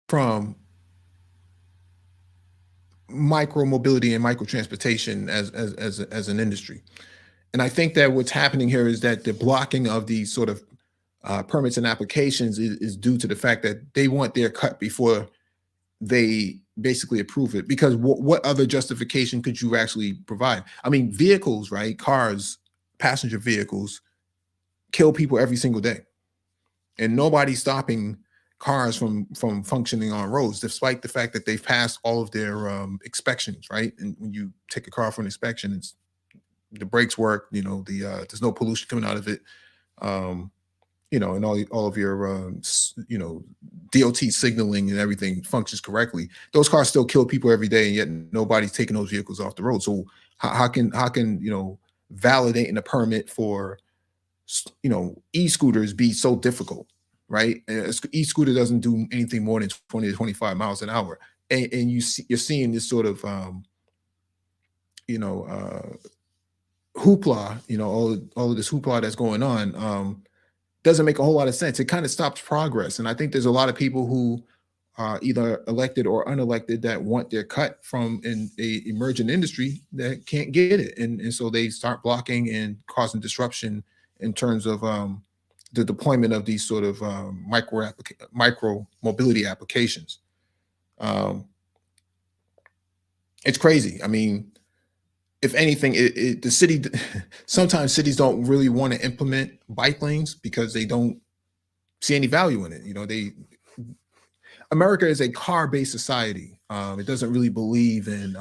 from micro mobility and micro transportation as an industry. And I think that what's happening here is that the blocking of these sort of permits and applications is due to the fact that they want their cut before they basically approve it. Because what other justification could you actually provide? I mean, vehicles, right? Cars, passenger vehicles kill people every single day. And nobody's stopping cars from functioning on roads, despite the fact that they've passed all of their inspections, right? And when you take a car for an inspection, the brakes work, there's no pollution coming out of it, and all of your DOT signaling and everything functions correctly. Those cars still kill people every day, and yet nobody's taking those vehicles off the road. So how can validating a permit for e-scooters be so difficult, right? E-scooter doesn't do anything more than 20 to 25 miles an hour, and you're seeing this sort of hoopla, all of this hoopla that's going on doesn't make a whole lot of sense. It kind of stops progress. And I think there's a lot of people who are either elected or unelected that want their cut from an emerging industry that can't get it. And so they start blocking and causing disruption in terms of the deployment of these sort of micro mobility applications. It's crazy. I mean, if anything, the city, sometimes cities don't really want to implement bike lanes because they don't see any value in it. America is a car-based society. It doesn't really believe in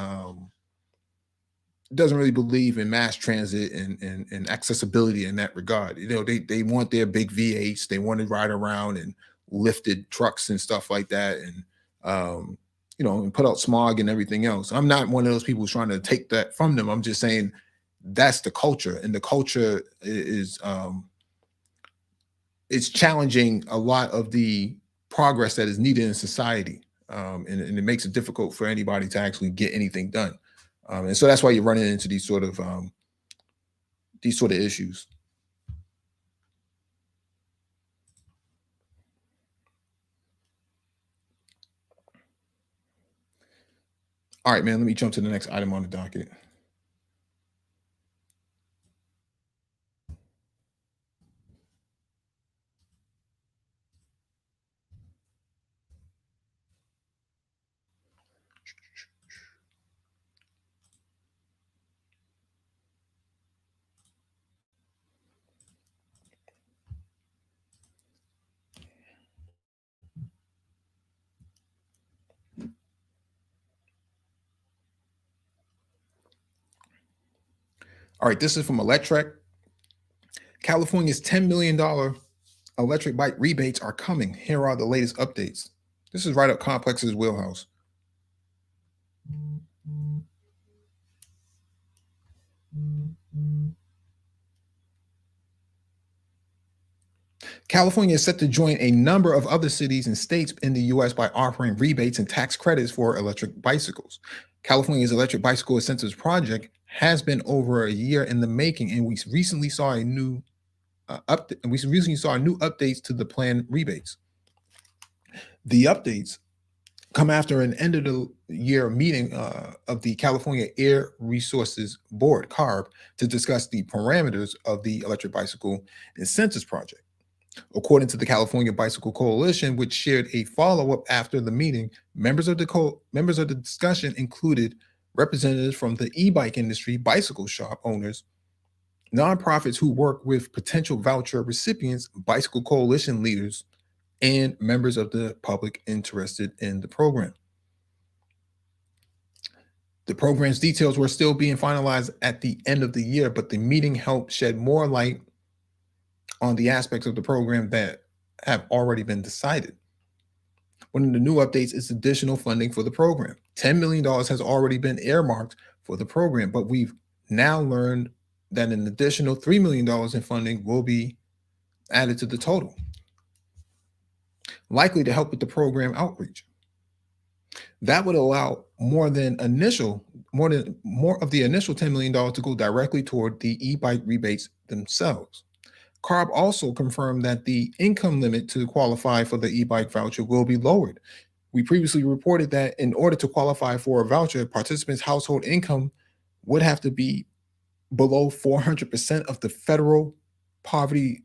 mass transit and accessibility in that regard. They want their big V8s. They want to ride around in lifted trucks and stuff like that, and and put out smog and everything else. I'm not one of those people who's trying to take that from them. I'm just saying that's the culture, and the culture is it's challenging a lot of the progress that is needed in society, and it makes it difficult for anybody to actually get anything done. And so that's why you're running into these sort of issues. All right, man, let me jump to the next item on the docket. All right, this is from Electrek. California's $10 million electric bike rebates are coming. Here are the latest updates. This is right up Complex's wheelhouse. California is set to join a number of other cities and states in the US by offering rebates and tax credits for electric bicycles. California's electric bicycle incentives project has been over a year in the making, and we recently saw new updates to the planned rebates. The updates come after an end of the year meeting of the California Air Resources Board, CARB, to discuss the parameters of the electric bicycle incentives project. According to the California Bicycle Coalition, which shared a follow-up after the meeting, members of the discussion included representatives from the e-bike industry, bicycle shop owners, nonprofits who work with potential voucher recipients, bicycle coalition leaders, and members of the public interested in the program. The program's details were still being finalized at the end of the year, but the meeting helped shed more light on the aspects of the program that have already been decided. One of the new updates is additional funding for the program. $10 million has already been earmarked for the program, but we've now learned that an additional $3 million in funding will be added to the total, likely to help with the program outreach. That would allow more of the initial $10 million to go directly toward the e-bike rebates themselves. CARB also confirmed that the income limit to qualify for the e-bike voucher will be lowered. We previously reported that in order to qualify for a voucher, participants' household income would have to be below 400% of the federal poverty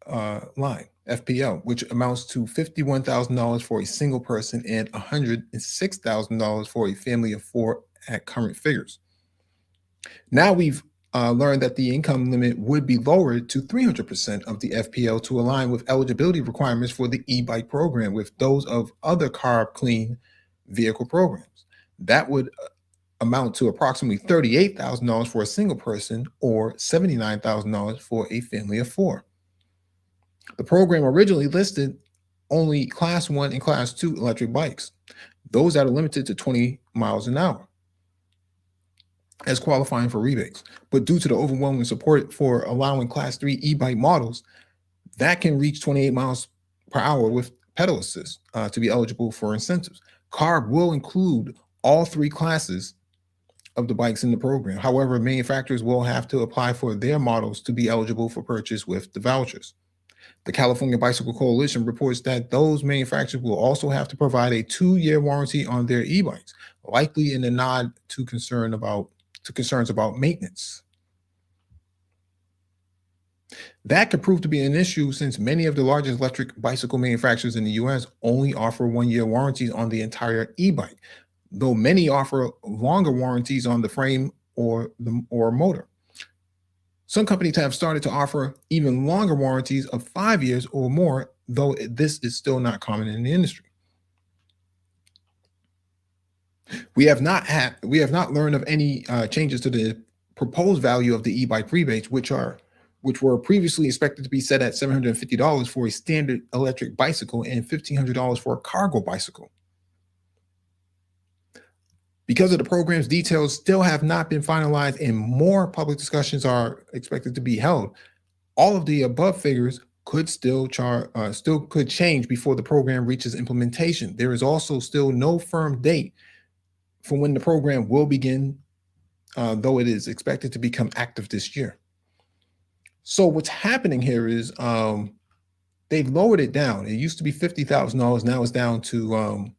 line, FPL, which amounts to $51,000 for a single person and $106,000 for a family of four at current figures. Now we've learned that the income limit would be lowered to 300% of the FPL to align with eligibility requirements for the e-bike program with those of other CARB clean vehicle programs. That would amount to approximately $38,000 for a single person or $79,000 for a family of four. The program originally listed only Class 1 and Class 2 electric bikes, those that are limited to 20 miles an hour, as qualifying for rebates. But due to the overwhelming support for allowing Class 3 e-bike models, that can reach 28 miles per hour with pedal assist to be eligible for incentives. CARB will include all three classes of the bikes in the program. However, manufacturers will have to apply for their models to be eligible for purchase with the vouchers. The California Bicycle Coalition reports that those manufacturers will also have to provide a 2-year warranty on their e-bikes, likely in a nod to concerns about maintenance. That could prove to be an issue since many of the largest electric bicycle manufacturers in the US only offer 1-year warranties on the entire e-bike, though many offer longer warranties on the frame or motor. Some companies have started to offer even longer warranties of 5 years or more, though this is still not common in the industry. We have not learned of any changes to the proposed value of the e-bike rebates, which were previously expected to be set at $750 for a standard electric bicycle and $1,500 for a cargo bicycle. Because of the program's details still have not been finalized and more public discussions are expected to be held, all of the above figures could still change before the program reaches implementation. There is also still no firm date for when the program will begin, though it is expected to become active this year. So what's happening here is they've lowered it down. It used to be $50,000. Now it's down to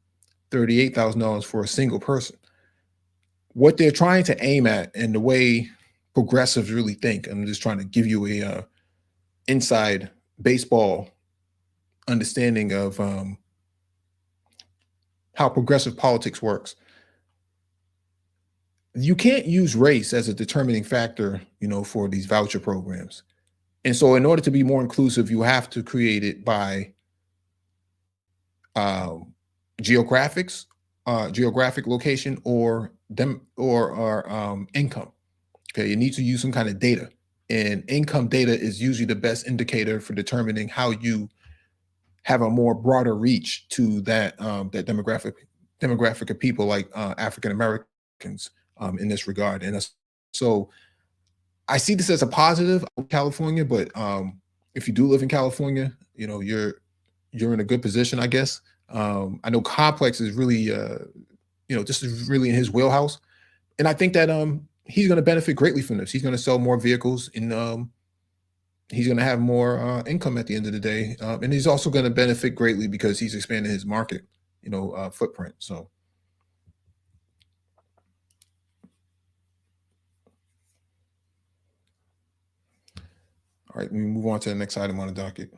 $38,000 for a single person. what they're trying to aim at and the way progressives really think. I'm just trying to give you a inside baseball understanding of how progressive politics works. You can't use race as a determining factor, for these voucher programs. And so, in order to be more inclusive, you have to create it by um, geographics, geographic location, or them or income. Okay, you need to use some kind of data, and income data is usually the best indicator for determining how you have a more broader reach to that demographic of people like African Americans in this regard. And so I see this as a positive of California, but if you do live in California, you're in a good position, I guess. I know Complex is really, this is really in his wheelhouse, and I think that he's going to benefit greatly from this. He's going to sell more vehicles, and he's going to have more income at the end of the day, and he's also going to benefit greatly because he's expanding his market, footprint. So. All right, we move on to the next item on the docket.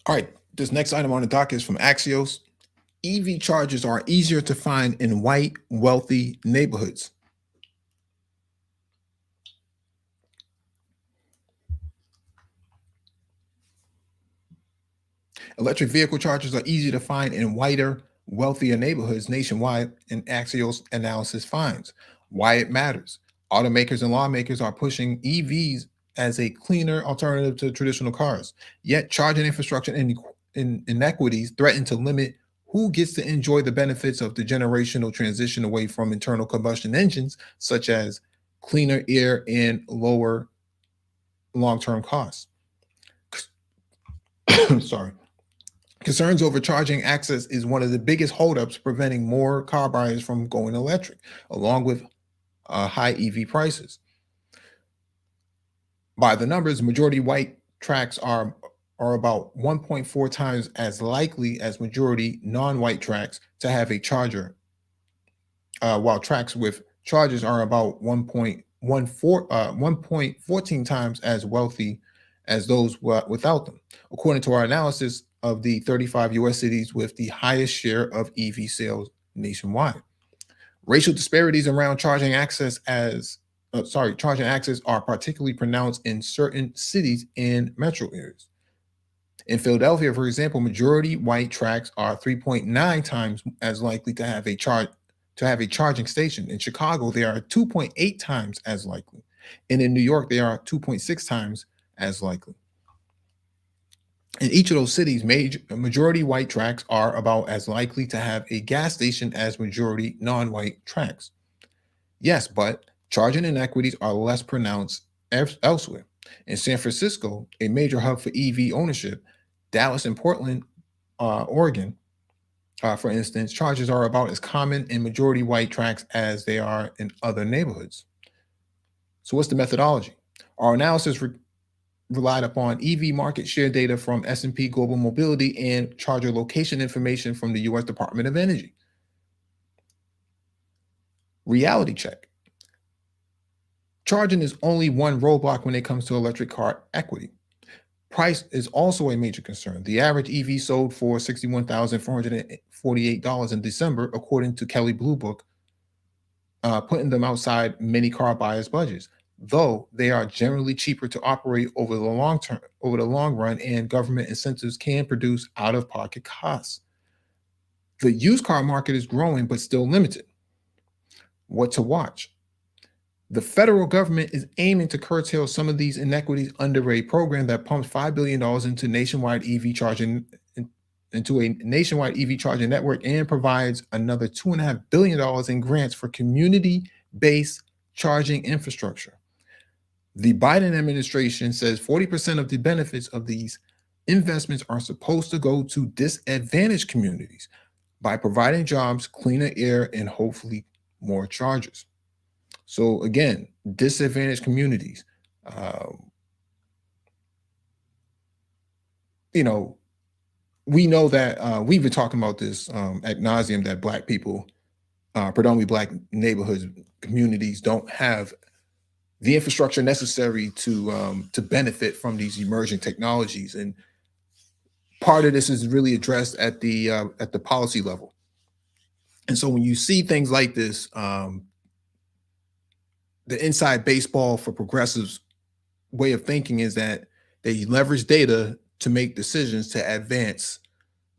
All right, this next item on the docket is from Axios. EV chargers are easier to find in white, wealthy neighborhoods. Electric vehicle chargers are easy to find in whiter, wealthier neighborhoods nationwide, and Axios analysis finds. Why it matters. Automakers and lawmakers are pushing EVs as a cleaner alternative to traditional cars. Yet charging infrastructure inequities threaten to limit who gets to enjoy the benefits of the generational transition away from internal combustion engines, such as cleaner air and lower long-term costs. Sorry. Concerns over charging access is one of the biggest holdups preventing more car buyers from going electric, along with high EV prices. By the numbers, majority white tracks are about 1.4 times as likely as majority non-white tracks to have a charger, while tracks with chargers are about 1.14 times as wealthy as those without them, according to our analysis of the 35 US cities with the highest share of EV sales nationwide. Racial disparities around charging access are particularly pronounced in certain cities and metro areas. In Philadelphia, for example, majority white tracks are 3.9 times as likely to have a charging station. In Chicago, they are 2.8 times as likely. And in New York, they are 2.6 times as likely. In each of those cities, majority white tracks are about as likely to have a gas station as majority non-white tracks. Yes, but charging inequities are less pronounced elsewhere. In San Francisco, a major hub for EV ownership, Dallas and Portland, Oregon, for instance, charges are about as common in majority white tracks as they are in other neighborhoods. So what's the methodology? Our analysis relied upon EV market share data from S&P Global Mobility and charger location information from the US Department of Energy. Reality check. Charging is only one roadblock when it comes to electric car equity. Price is also a major concern. The average EV sold for $61,448 in December, according to Kelley Blue Book, putting them outside many car buyers' budgets, though they are generally cheaper to operate over the long run, and government incentives can produce out-of-pocket costs. The used car market is growing, but still limited. what to watch. The federal government is aiming to curtail some of these inequities under a program that pumps $5 billion into a nationwide EV charging network and provides another $2.5 billion in grants for community-based charging infrastructure. The Biden administration says 40% of the benefits of these investments are supposed to go to disadvantaged communities by providing jobs, cleaner air, and hopefully more chargers. So again, disadvantaged communities. You know, we know that we've been talking about this ad nauseum, that Black people, predominantly Black neighborhoods, communities, don't have the infrastructure necessary to benefit from these emerging technologies. And part of this is really addressed at the policy level. And so when you see things like this, the inside baseball for progressives way of thinking is that they leverage data to make decisions to advance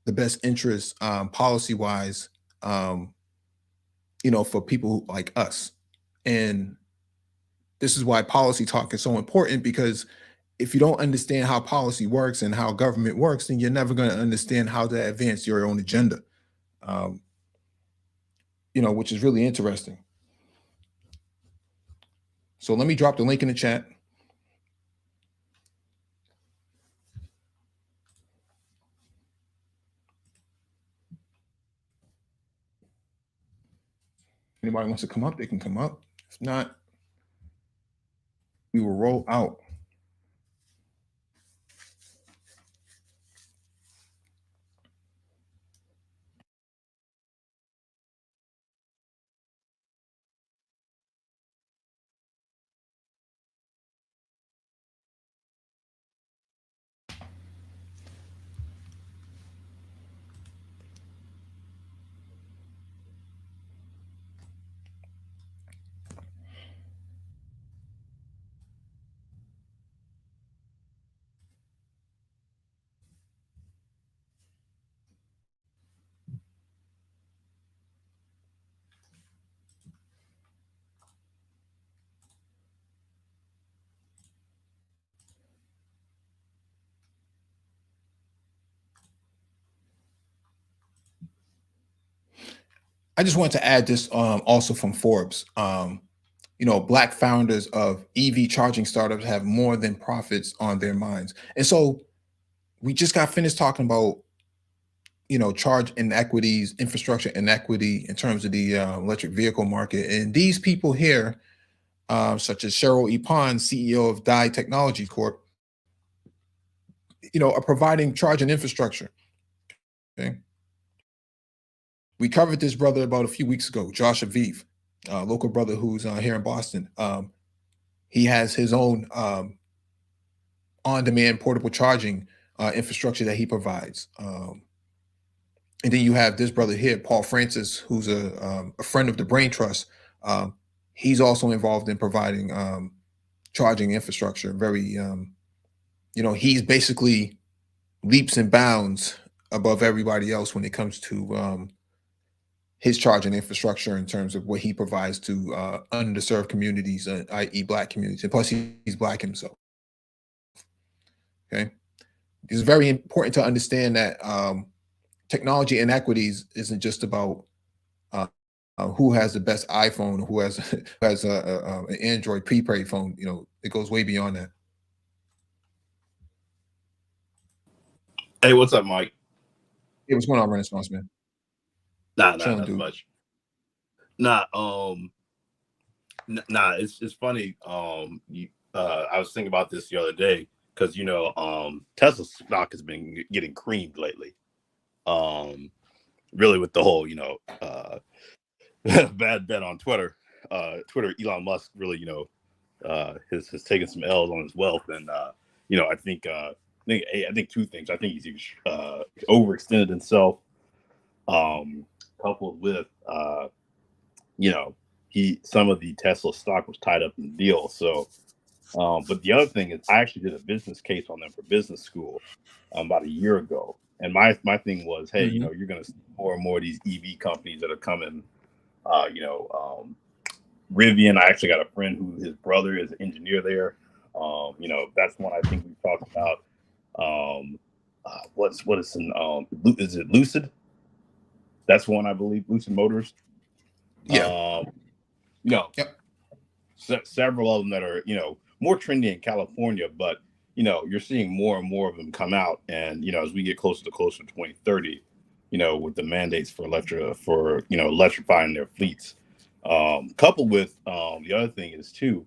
the best interests policy wise, for people like us. And this is why policy talk is so important, because if you don't understand how policy works and how government works, then you're never going to understand how to advance your own agenda, which is really interesting. So let me drop the link in the chat. Anybody wants to come up, they can come up. If not, we will roll out. I just want to add this also from Forbes. Black founders of EV charging startups have more than profits on their minds. And so we just got finished talking about, charge inequities, infrastructure inequity in terms of the electric vehicle market. And these people here, such as Cheryl Epon, CEO of Dye Technology Corp, are providing charging infrastructure. Okay. We covered this brother about a few weeks ago, Josh Aviv, local brother who's here in Boston. He has his own on-demand portable charging infrastructure that he provides. And then you have this brother here, Paul Francis, who's a friend of the Brain Trust. He's also involved in providing charging infrastructure. Very, he's basically leaps and bounds above everybody else when it comes to his charging infrastructure in terms of what he provides to underserved communities, i.e. Black communities. And plus, he's Black himself. Okay. It's very important to understand that technology inequities isn't just about who has the best iPhone or who has an Android prepaid phone. It goes way beyond that. Hey, what's up, Mike? Hey, what's going on, Renaissance man? Not much. It's funny. I was thinking about this the other day because Tesla stock has been getting creamed lately. Really with the whole bad bet on Twitter. Elon Musk really has taken some L's on his wealth, and I think two things. I think he's overextended himself, coupled with some of the Tesla stock was tied up in the deal. So, but the other thing is, I actually did a business case on them for business school about a year ago, and my thing was, hey, you're going to see more and more of these EV companies that are coming, Rivian. I actually got a friend who his brother is an engineer there. You know, that's one I think we talked about. What is in is it Lucid? That's one I believe, Lucid Motors. Yeah. You know, Yep. several of them that are, you know, more trendy in California, but you know, you're seeing more and more of them come out. And you know, as we get closer to 2030, you know, with the mandates for electrifying their fleets, coupled with the other thing is too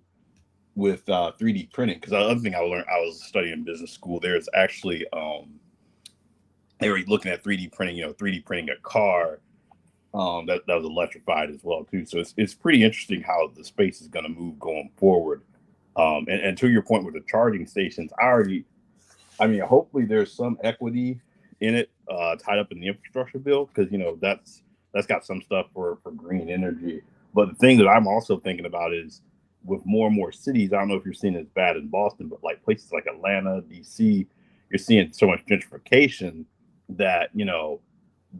with 3D printing. Because the other thing I learned, I was studying in business school. There's actually they were looking at 3D printing. You know, 3D printing a car that was electrified as well too. So it's pretty interesting how the space is going to move going forward. And to your point with the charging stations, I mean, hopefully there's some equity in it tied up in the infrastructure bill, because you know that's got some stuff for green energy. But the thing that I'm also thinking about is with more and more cities. I don't know if you're seeing it as bad in Boston, but like places like Atlanta, DC, you're seeing so much gentrification that you know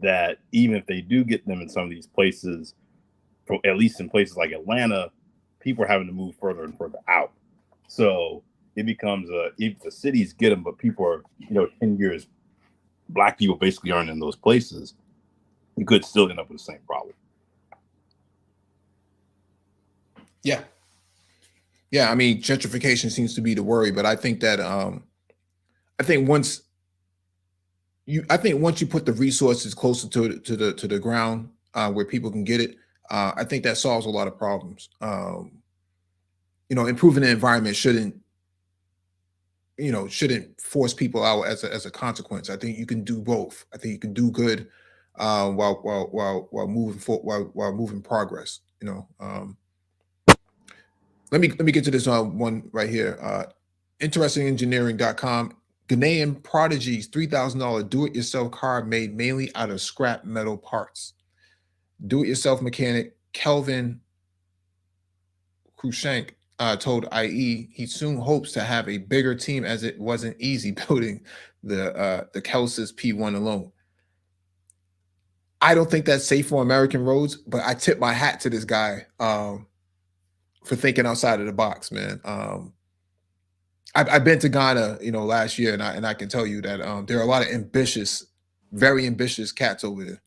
that even if they do get them in some of these places, at least in places like Atlanta, people are having to move further and further out. So it becomes if the cities get them, but people are, you know, 10 years, Black people basically aren't in those places, you could still end up with the same problem. Yeah. Yeah. I mean, gentrification seems to be the worry, but I think that I think once you put the resources closer to the ground where people can get it, I think that solves a lot of problems. You know, improving the environment shouldn't force people out as a consequence. I think you can do both. I think you can do good while moving while moving progress. You know, let me get to this one right here. Interestingengineering.com. Ghanaian Prodigy's $3,000 do-it-yourself car made mainly out of scrap metal parts. Do-it-yourself mechanic Kelvin Krushank told IE he soon hopes to have a bigger team, as it wasn't easy building the Kelsis P1 alone. I don't think that's safe for American roads, but I tip my hat to this guy for thinking outside of the box, man. I've been to Ghana, you know, last year, and I can tell you that there are a lot of very ambitious cats over there.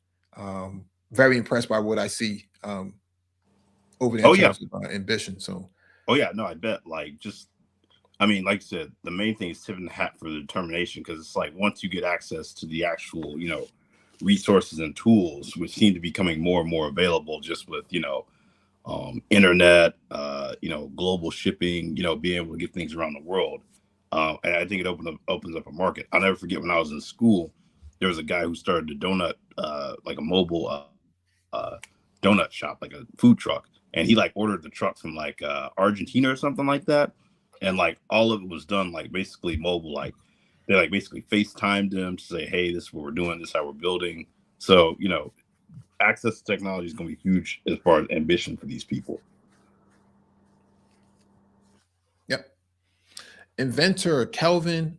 Very impressed by what I see over there in Oh yeah, terms of ambition. So, oh yeah, no, I bet. Like, just, I mean, like I said, the main thing is tipping the hat for the determination, because it's like once you get access to the actual, you know, resources and tools, which seem to be becoming more and more available, just with you know, internet, you know, global shipping, you know, being able to get things around the world. And I think it opens up a market. I'll never forget when I was in school, there was a guy who started a donut, like a mobile donut shop, like a food truck, and he like ordered the truck from like Argentina or something like that, and like all of it was done like basically mobile. Like they like basically FaceTimed him to say, "Hey, this is what we're doing. This is how we're building." So you know, access to technology is going to be huge as far as ambition for these people. yep. Inventor Kelvin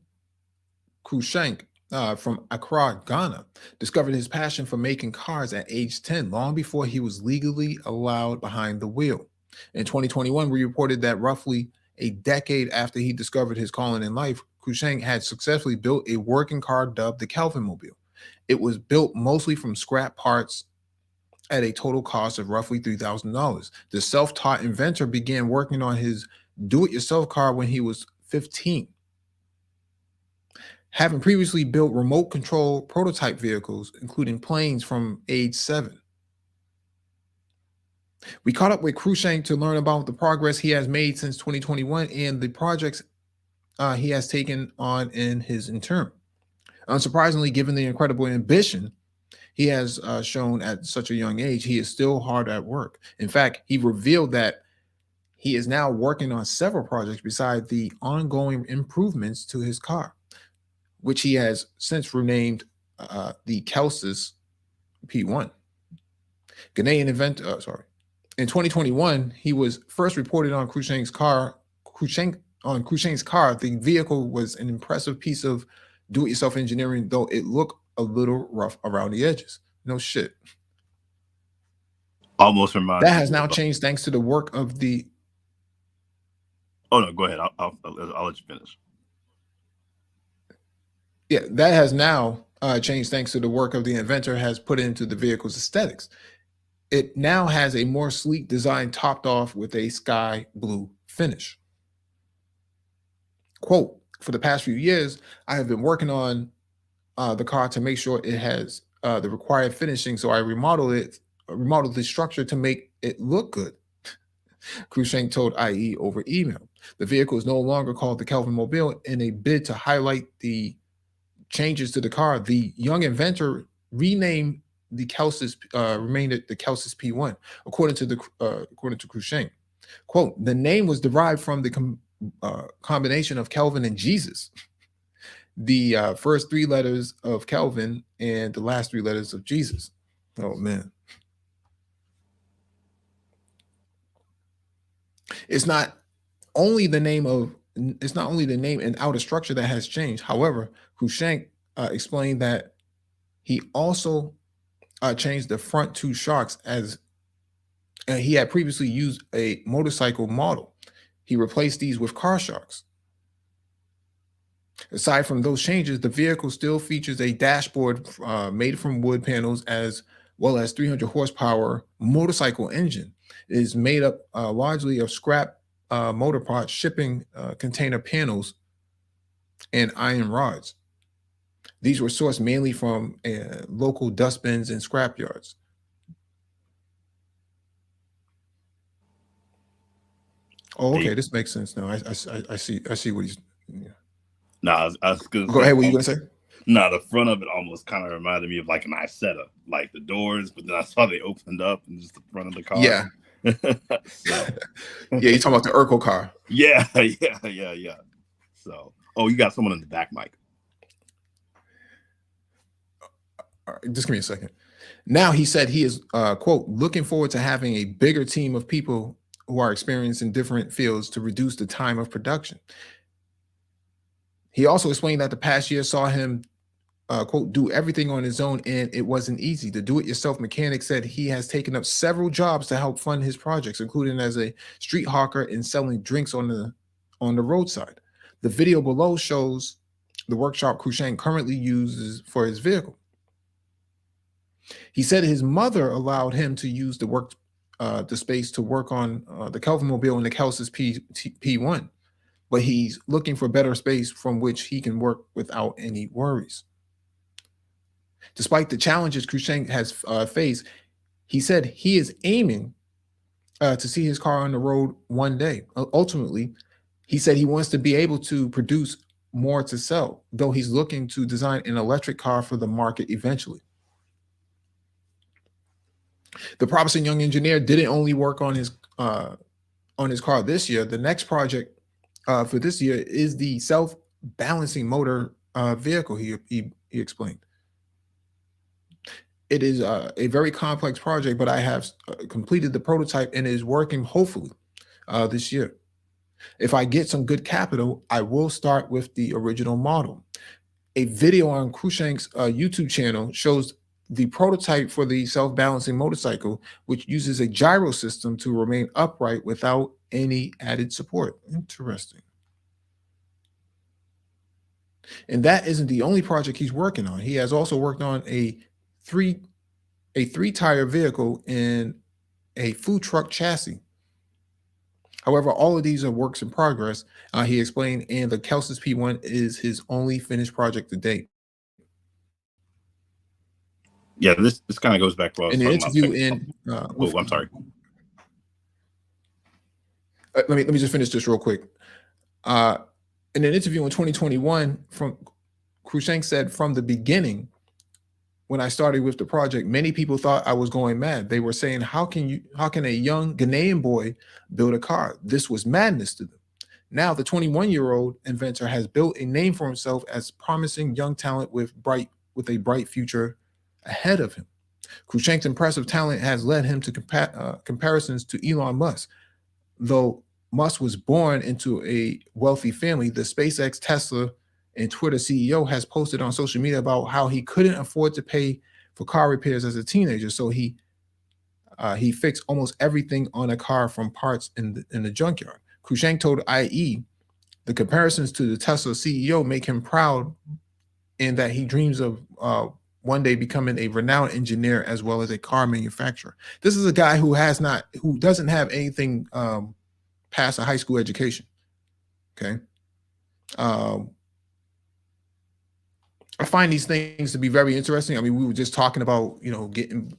Krushank from Accra, Ghana, discovered his passion for making cars at age 10, long before he was legally allowed behind the wheel. In 2021, we reported that roughly a decade after he discovered his calling in life, Krushank had successfully built a working car dubbed the Kelvin Mobile. It was built mostly from scrap parts at a total cost of roughly $3,000. The self-taught inventor began working on his do-it-yourself car when he was 15, having previously built remote control prototype vehicles, including planes, from age 7. We caught up with Krushank to learn about the progress he has made since 2021 and the projects he has taken on in his intern. Unsurprisingly, given the incredible ambition he has shown at such a young age, he is still hard at work. In fact, he revealed that he is now working on several projects besides the ongoing improvements to his car, which he has since renamed the Kelsis P1. Ghanaian sorry. In 2021, he was first reported on Krushank's car. Krushank's car, the vehicle was an impressive piece of do-it-yourself engineering, though it looked a little rough around the edges. No shit. Almost reminds That has me now of, changed thanks to the work of the oh no, go ahead. I'll let you finish. yeah, that has now changed thanks to the work of the inventor has put into the vehicle's aesthetics. It now has a more sleek design topped off with a sky blue finish. Quote, for the past few years, I have been working on the car to make sure it has the required finishing. So I remodeled the structure to make it look good. Cruikshank told IE over email. The vehicle is no longer called the Kelvin Mobile in a bid to highlight the changes to the car. The young inventor renamed the Kelsis, remained it the Kelsis P1, according to Cruikshank. Quote, the name was derived from the combination of Kelvin and Jesus. The first three letters of Kelvin and the last three letters of Jesus. Oh man. It's not only the name and outer structure that has changed. However, Cruikshank explained that he also changed the front two shocks as he had previously used a motorcycle model. He replaced these with car shocks. Aside from those changes, the vehicle still features a dashboard made from wood panels as well as 300 horsepower motorcycle engine. It is made up largely of scrap motor parts, shipping container panels, and iron rods. These were sourced mainly from local dustbins and scrap yards. Oh, okay, this makes sense now. I see what he's. Yeah. Nah, I was gonna Go say, ahead. What you gonna say? nah, the front of it almost kind of reminded me of like an Isetta, like the doors, but then I saw they opened up and just the front of the car. Yeah. So, Yeah, you're talking about the Urkel car. yeah. So, oh, you got someone in the back, Mike. All right, just give me a second. Now he said he is, quote, looking forward to having a bigger team of people who are experienced in different fields to reduce the time of production. He also explained that the past year saw him, quote, do everything on his own, and it wasn't easy. The do-it-yourself mechanic said he has taken up several jobs to help fund his projects, including as a street hawker and selling drinks on the roadside. The video below shows the workshop Cruikshank currently uses for his vehicle. He said his mother allowed him to use the space to work on the Kelvin Mobile and the Kelsis P1, but he's looking for better space from which he can work without any worries. Despite the challenges Cruikshank has faced, he said he is aiming to see his car on the road one day. Ultimately, he said he wants to be able to produce more to sell, though he's looking to design an electric car for the market eventually. The promising young engineer didn't only work on his car this year. The next project for this year is the self-balancing motor vehicle. He explained. It is a very complex project, but I have completed the prototype and is working hopefully this year. If I get some good capital, I will start with the original model. A video on Cruikshank's YouTube channel shows the prototype for the self-balancing motorcycle, which uses a gyro system to remain upright without any added support. Interesting. And that isn't the only project he's working on. He has also worked on a three-tire vehicle and a food truck chassis. However, all of these are works in progress, he explained, and the Kelsis P1 is his only finished project to date. Yeah, this kind of goes back to what I was In the talking interview about. I'm sorry. Let me just finish this real quick. In an interview in 2021, from Cruikshank said, from the beginning, when I started with the project, many people thought I was going mad. They were saying, how can a young Ghanaian boy build a car? This was madness to them. Now the 21-year-old inventor has built a name for himself as promising young talent with a bright future ahead of him. Cruikshank's impressive talent has led him to comparisons to Elon Musk. Though Musk was born into a wealthy family, the SpaceX, Tesla, and Twitter CEO has posted on social media about how he couldn't afford to pay for car repairs as a teenager. So he He fixed almost everything on a car from parts in the junkyard. Cruikshank told IE the comparisons to the Tesla CEO make him proud in that he dreams of one day becoming a renowned engineer as well as a car manufacturer. This is a guy who doesn't have anything past a high school education. Okay. I find these things to be very interesting. I mean, we were just talking about, getting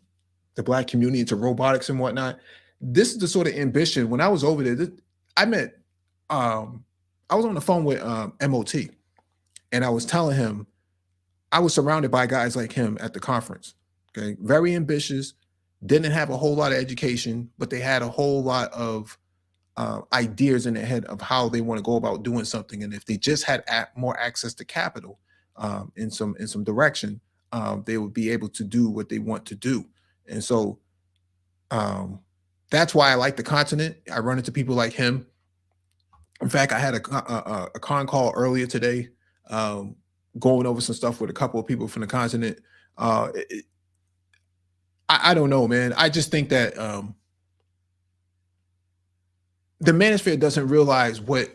the Black community into robotics and whatnot. This is the sort of ambition. When I was over there, I met, I was on the phone with MOT, and I was telling him I was surrounded by guys like him at the conference. Okay. Very ambitious, didn't have a whole lot of education, but they had a whole lot of ideas in their head of how they want to go about doing something. And if they just had more access to capital in some direction, they would be able to do what they want to do. And so that's why I like the continent. I run into people like him. In fact, I had a con call earlier today, going over some stuff with a couple of people from the continent. I don't know, man. I just think that the manosphere doesn't realize what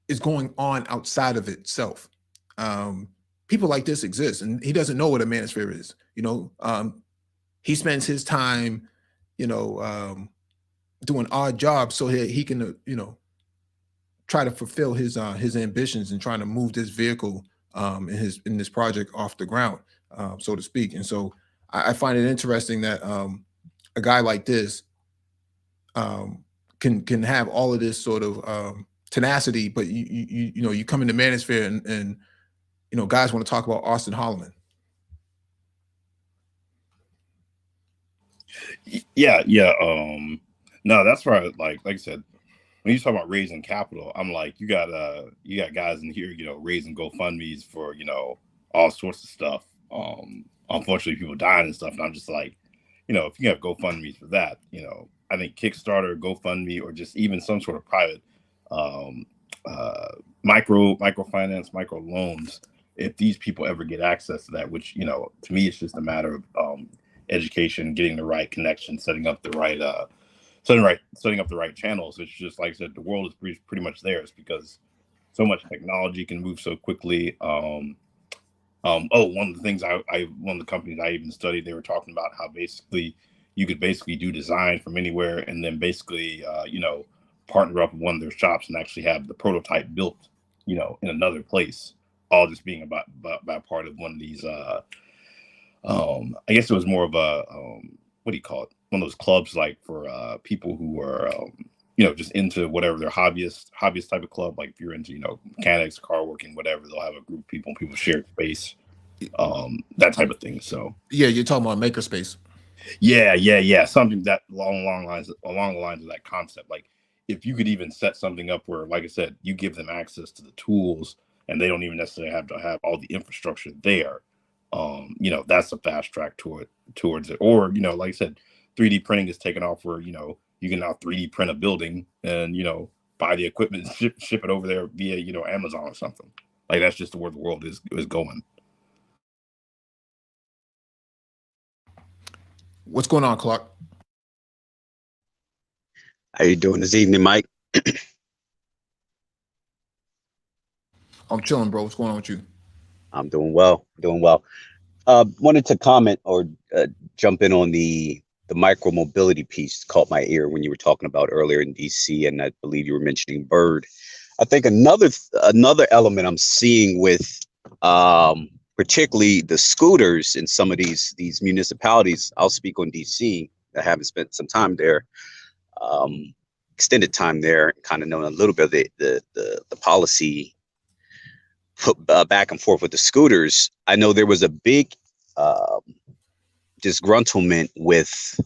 is going on outside of itself. People like this exist, and he doesn't know what a manosphere is. He spends his time, doing odd jobs so he can, try to fulfill his ambitions and trying to move this vehicle in this project off the ground, so to speak. And so I find it interesting that a guy like this can have all of this sort of tenacity, but you come into manosphere and guys want to talk about Austin Holloman. Yeah. No, that's right. Like I said, when you talk about raising capital, I'm like, you got guys in here, raising GoFundMe's for, all sorts of stuff. Unfortunately, people dying and stuff. And I'm just like, if you have GoFundMe's for that, I think Kickstarter, GoFundMe, or just even some sort of private microfinance, micro loans, if these people ever get access to that, which, to me, it's just a matter of education, getting the right connection, setting up the right channels. It's just like I said, the world is pretty much theirs because so much technology can move so quickly. One of the things one of the companies I even studied, they were talking about how basically you could basically do design from anywhere and then basically partner up with one of their shops and actually have the prototype built in another place, all just being about part of one of these I guess it was more of a what do you call it, one of those clubs like for people who are just into whatever their hobbyist type of club. Like if you're into mechanics, car working, whatever, they'll have a group of people share space, that type of thing. So yeah, you're talking about makerspace. Yeah, something that along the lines of that concept. Like if you could even set something up where, like I said, you give them access to the tools and they don't even necessarily have to have all the infrastructure there. That's a fast track towards it. Or, like I said, 3D printing is taken off where, you can now 3D print a building and, buy the equipment and ship it over there via, Amazon or something. Like that's just where the world is going. What's going on, Clark? How you doing this evening, Mike? I'm chilling, bro. What's going on with you? I'm doing well. Wanted to comment or jump in on the micro mobility piece. Caught my ear when you were talking about earlier in DC, and I believe you were mentioning Bird. I think another element I'm seeing with particularly the scooters in some of these municipalities. I'll speak on DC. I haven't spent some time there, extended time there, kind of knowing a little bit of the policy back and forth with the scooters. I know there was a big disgruntlement with,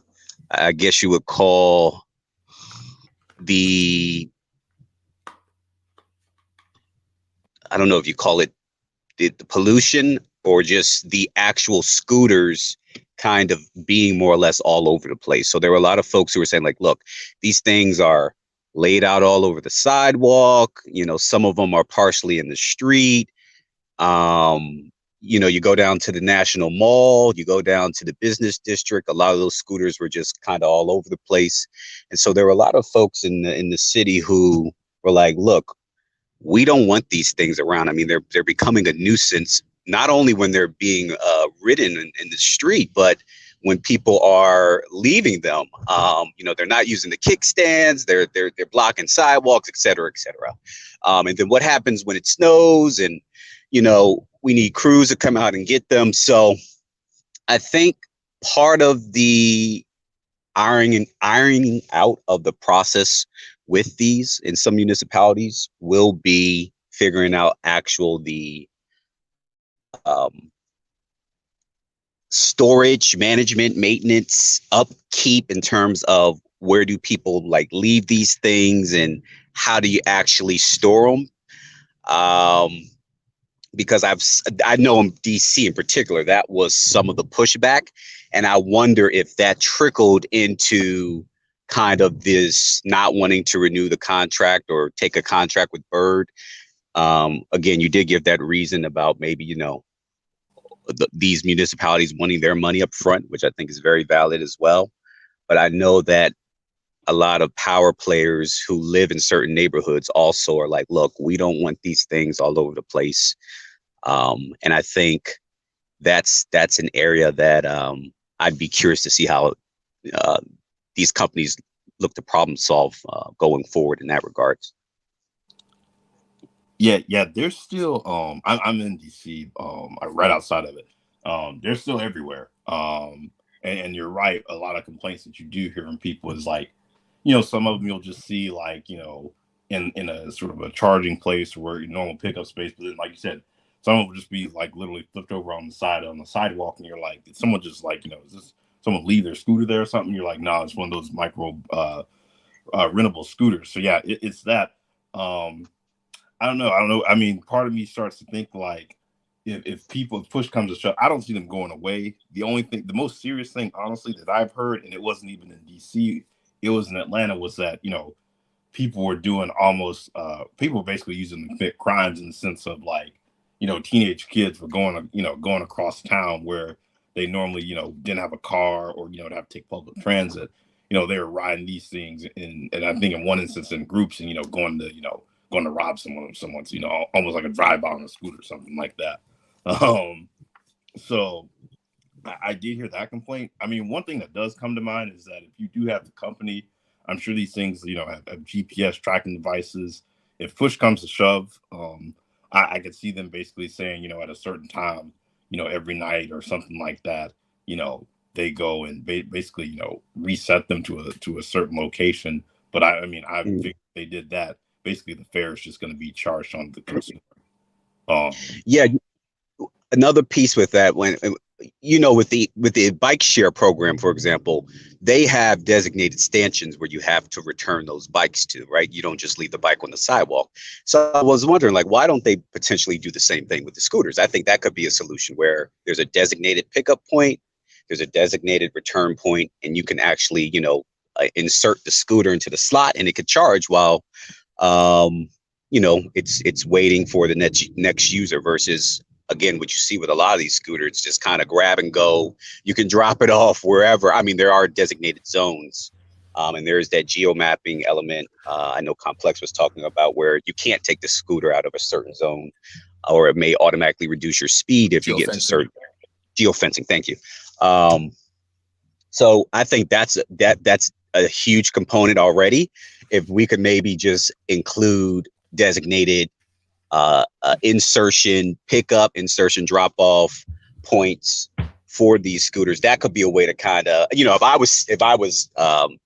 I guess you would call I don't know if you call it the pollution or just the actual scooters kind of being more or less all over the place. So there were a lot of folks who were saying like, look, these things are laid out all over the sidewalk. Some of them are partially in the street. you go down to the National Mall, you go down to the business district. A lot of those scooters were just kind of all over the place. And so there were a lot of folks in the city who were like, look, we don't want these things around. I mean, they're becoming a nuisance, not only when they're being ridden in the street, but when people are leaving them. They're not using the kickstands, they're blocking sidewalks, et cetera, et cetera. And then what happens when it snows and, we need crews to come out and get them. So I think part of the ironing out of the process with these in some municipalities will be figuring out the storage, management, maintenance, upkeep in terms of where do people like leave these things and how do you actually store them? Because I know in DC in particular, that was some of the pushback. And I wonder if that trickled into kind of this not wanting to renew the contract or take a contract with Bird. Again, you did give that reason about maybe, these municipalities wanting their money up front, which I think is very valid as well. But I know that a lot of power players who live in certain neighborhoods also are like, look, we don't want these things all over the place. And I think that's an area that I'd be curious to see how these companies look to problem solve going forward in that regards. Yeah, they're still I'm in DC, right outside of it. They're still everywhere. And you're right, a lot of complaints that you do hear from people is like, some of them you'll just see like, in a sort of a charging place where your normal pickup space, but then like you said, some of them will just be like literally flipped over on the sidewalk, and you're like, did someone just like, is this someone leave their scooter there or something? You're like, no, it's one of those micro rentable scooters. So yeah, it's that. I don't know. I mean, part of me starts to think like, if push comes to shove, I don't see them going away. The most serious thing, honestly, that I've heard, and it wasn't even in DC, it was in Atlanta, was that, people were doing almost, people were basically using them to commit crimes in the sense of like, teenage kids were going across town where they normally, didn't have a car or, to have to take public transit. They were riding these things and I think in one instance in groups and, going to rob someone's, almost like a drive-by on a scooter or something like that. So I did hear that complaint. I mean, one thing that does come to mind is that if you do have the company, I'm sure these things, have GPS tracking devices. If push comes to shove, I could see them basically saying, at a certain time, every night or something like that, they go and basically, reset them to a certain location. But I think they did that. Basically, the fare is just going to be charged on the customer. Yeah, another piece with that, when with the bike share program, for example, they have designated stanchions where you have to return those bikes to, right? You don't just leave the bike on the sidewalk. So I was wondering, like, why don't they potentially do the same thing with the scooters? I think that could be a solution where there's a designated pickup point, there's a designated return point, and you can actually, insert the scooter into the slot and it could charge while it's waiting for the next user versus, again, what you see with a lot of these scooters, it's just kind of grab and go. You can drop it off wherever. I mean, there are designated zones, and there's that geo mapping element. I know Complex was talking about where you can't take the scooter out of a certain zone, or it may automatically reduce your speed if you get to certain geofencing. Thank you. So I think that's a huge component already. If we could maybe just include designated insertion, pickup, insertion, drop off points for these scooters, that could be a way to kind of, if I was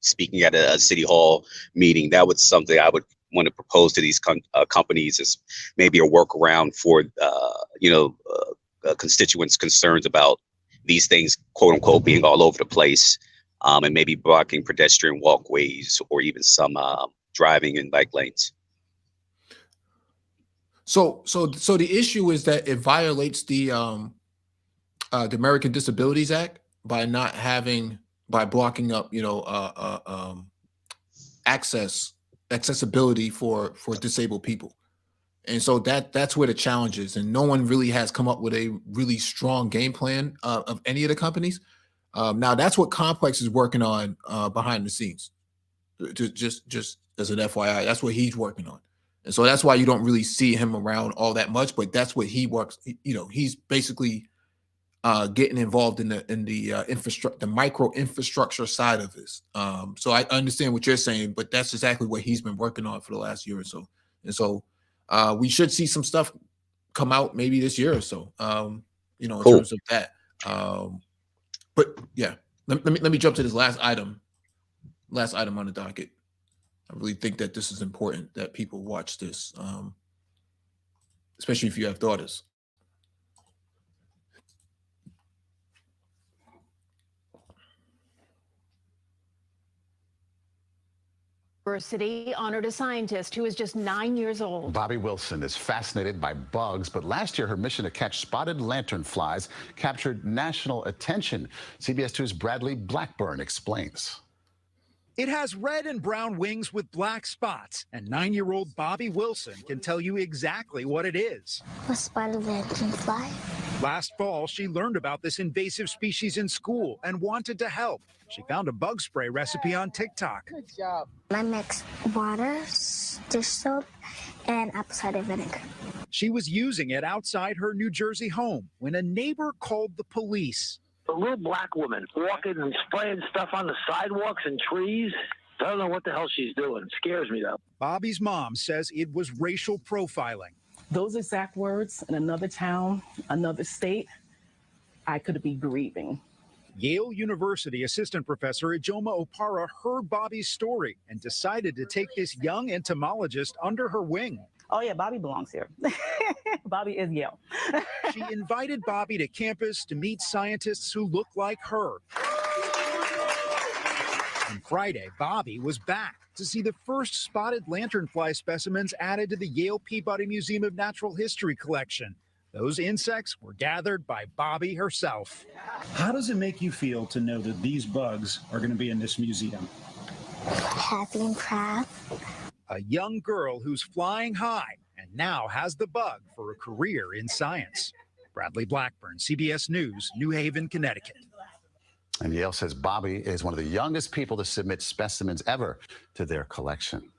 speaking at a city hall meeting, that was something I would want to propose to these companies as maybe a workaround for, constituents' concerns about these things, quote unquote, being all over the place, and maybe blocking pedestrian walkways or even some driving in bike lanes. So the issue is that it violates the American Disabilities Act by blocking up, accessibility for disabled people. And so that's where the challenge is. And no one really has come up with a really strong game plan of any of the companies. Now that's what Complex is working on behind the scenes. Just as an FYI, that's what he's working on. And so that's why you don't really see him around all that much, but that's what he works. You know, he's basically getting involved in the infrastructure, the micro infrastructure side of this. So I understand what you're saying, but that's exactly what he's been working on for the last year or so. And so we should see some stuff come out maybe this year or so. You know, in terms of that. But yeah, let me jump to this last item on the docket. I really think that this is important that people watch this, especially if you have daughters. University honored a scientist who is just 9 years old. Bobby Wilson is fascinated by bugs, but last year her mission to catch spotted lanternflies captured national attention. CBS 2's Bradley Blackburn explains. It has red and brown wings with black spots, and 9-year-old Bobby Wilson can tell you exactly what it is. A spotted lanternfly. Last fall, she learned about this invasive species in school and wanted to help. She found a bug spray recipe on TikTok. Good job. I mixed water, dish soap, and apple cider vinegar. She was using it outside her New Jersey home when a neighbor called the police. A little black woman walking and spraying stuff on the sidewalks and trees. I don't know what the hell she's doing. It scares me, though. Bobby's mom says it was racial profiling. Those exact words in another town, another state, I could be grieving. Yale University assistant professor Ijoma Opara heard Bobby's story and decided to take this young entomologist under her wing. Oh, yeah, Bobby belongs here. Bobby is Yale. She invited Bobby to campus to meet scientists who look like her. On Friday, Bobby was back to see the first spotted lanternfly specimens added to the Yale Peabody Museum of Natural History collection. Those insects were gathered by Bobby herself. How does it make you feel to know that these bugs are going to be in this museum? Happy and proud. A young girl who's flying high and now has the bug for a career in science. Bradley Blackburn, CBS News, New Haven, Connecticut. And Yale says Bobby is one of the youngest people to submit specimens ever to their collection.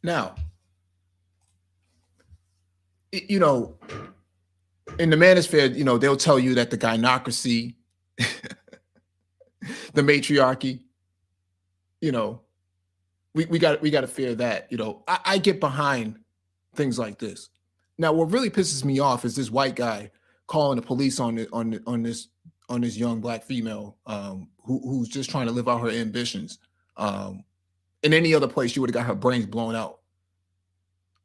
Now, you know, in the manosphere, you know, they'll tell you that the gynocracy, the matriarchy, you know, we got to fear that. You know, I get behind things like this. Now, what really pisses me off is this white guy calling the police on this young black female who's just trying to live out her ambitions. In any other place, she would have got her brains blown out.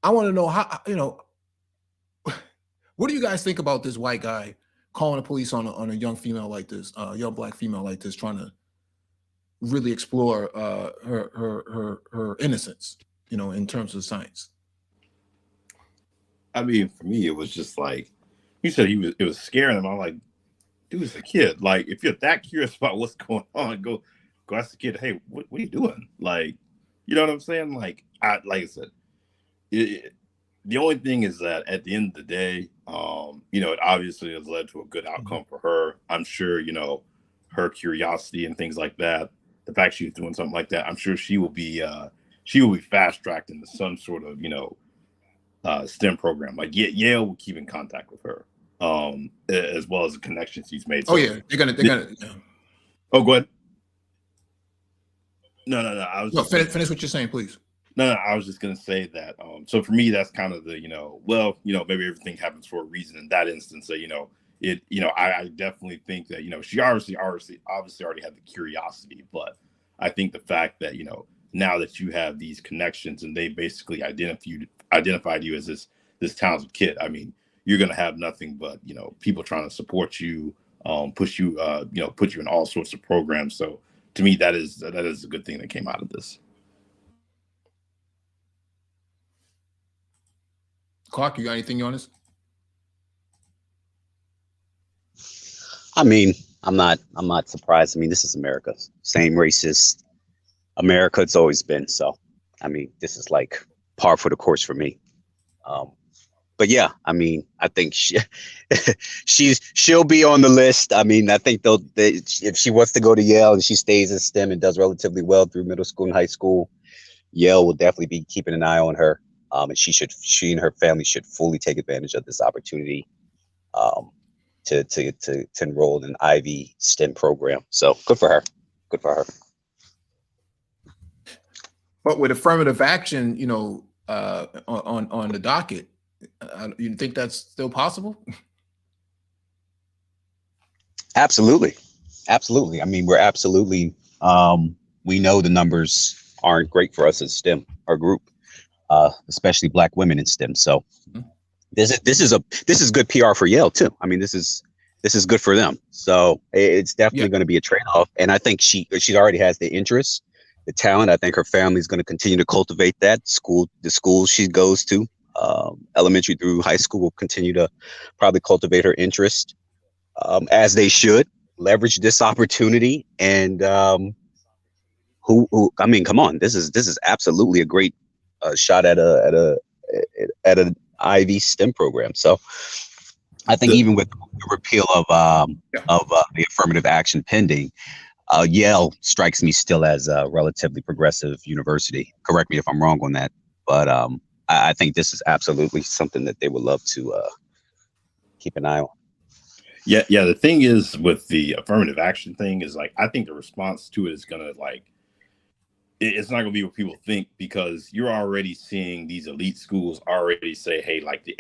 I want to know how, you know, what do you guys think about this white guy calling the police on a young female like this, young black female like this, trying to really explore her innocence, you know, in terms of science? I mean, for me, it was just like you said. It was scaring him. I'm like, dude, it's a kid. Like, if you're that curious about what's going on, go ask the kid. Hey, what are you doing? Like, you know what I'm saying? Like I said, the only thing is that at the end of the day, you know, it obviously has led to a good outcome for her. I'm sure, you know, her curiosity and things like that, the fact she was doing something like that, I'm sure she will be fast tracked into some sort of, you know, STEM program. Like Yale will keep in contact with her, as well as the connections he's made. So, oh yeah, they're gonna. Yeah. Oh, go ahead. No. I was finish what you're saying, please. No, I was just gonna say that. So for me, that's kind of the, you know, well, you know, maybe everything happens for a reason in that instance. So, you know, I definitely think that, you know, she obviously already had the curiosity, but I think the fact that, you know, now that you have these connections and they basically identified you as this talented kid, I mean, you're gonna have nothing but, you know, people trying to support you, push you, you know, put you in all sorts of programs. So to me, that is a good thing that came out of this. Clark, you got anything on this? I mean, I'm not surprised. I mean, this is America. Same racist America it's always been. So I mean, this is like par for the course for me. But yeah, I mean, I think she'll be on the list. I mean, I think if she wants to go to Yale and she stays in STEM and does relatively well through middle school and high school, Yale will definitely be keeping an eye on her. And she and her family should fully take advantage of this opportunity to enroll in an Ivy STEM program. So good for her. Good for her. But with affirmative action, you know, on the docket, you think that's still possible? Absolutely. Absolutely. I mean, we're absolutely, we know the numbers aren't great for us as STEM, our group, especially Black women in STEM. So this is good PR for Yale too. I mean, this is good for them. So it's definitely going to be a trade-off. And I think she already has the interest, the talent. I think her family is going to continue to cultivate that. The school she goes to, elementary through high school, will continue to probably cultivate her interest, as they should. Leverage this opportunity. And I mean, come on, this is absolutely a great shot at an Ivy STEM program. So I think even with the repeal of the affirmative action pending, Yale strikes me still as a relatively progressive university. Correct me if I'm wrong on that, but I think this is absolutely something that they would love to keep an eye on. Yeah. The thing is with the affirmative action thing is like, I think the response to it is gonna like, it's not gonna be what people think, because you're already seeing these elite schools already say, hey, like the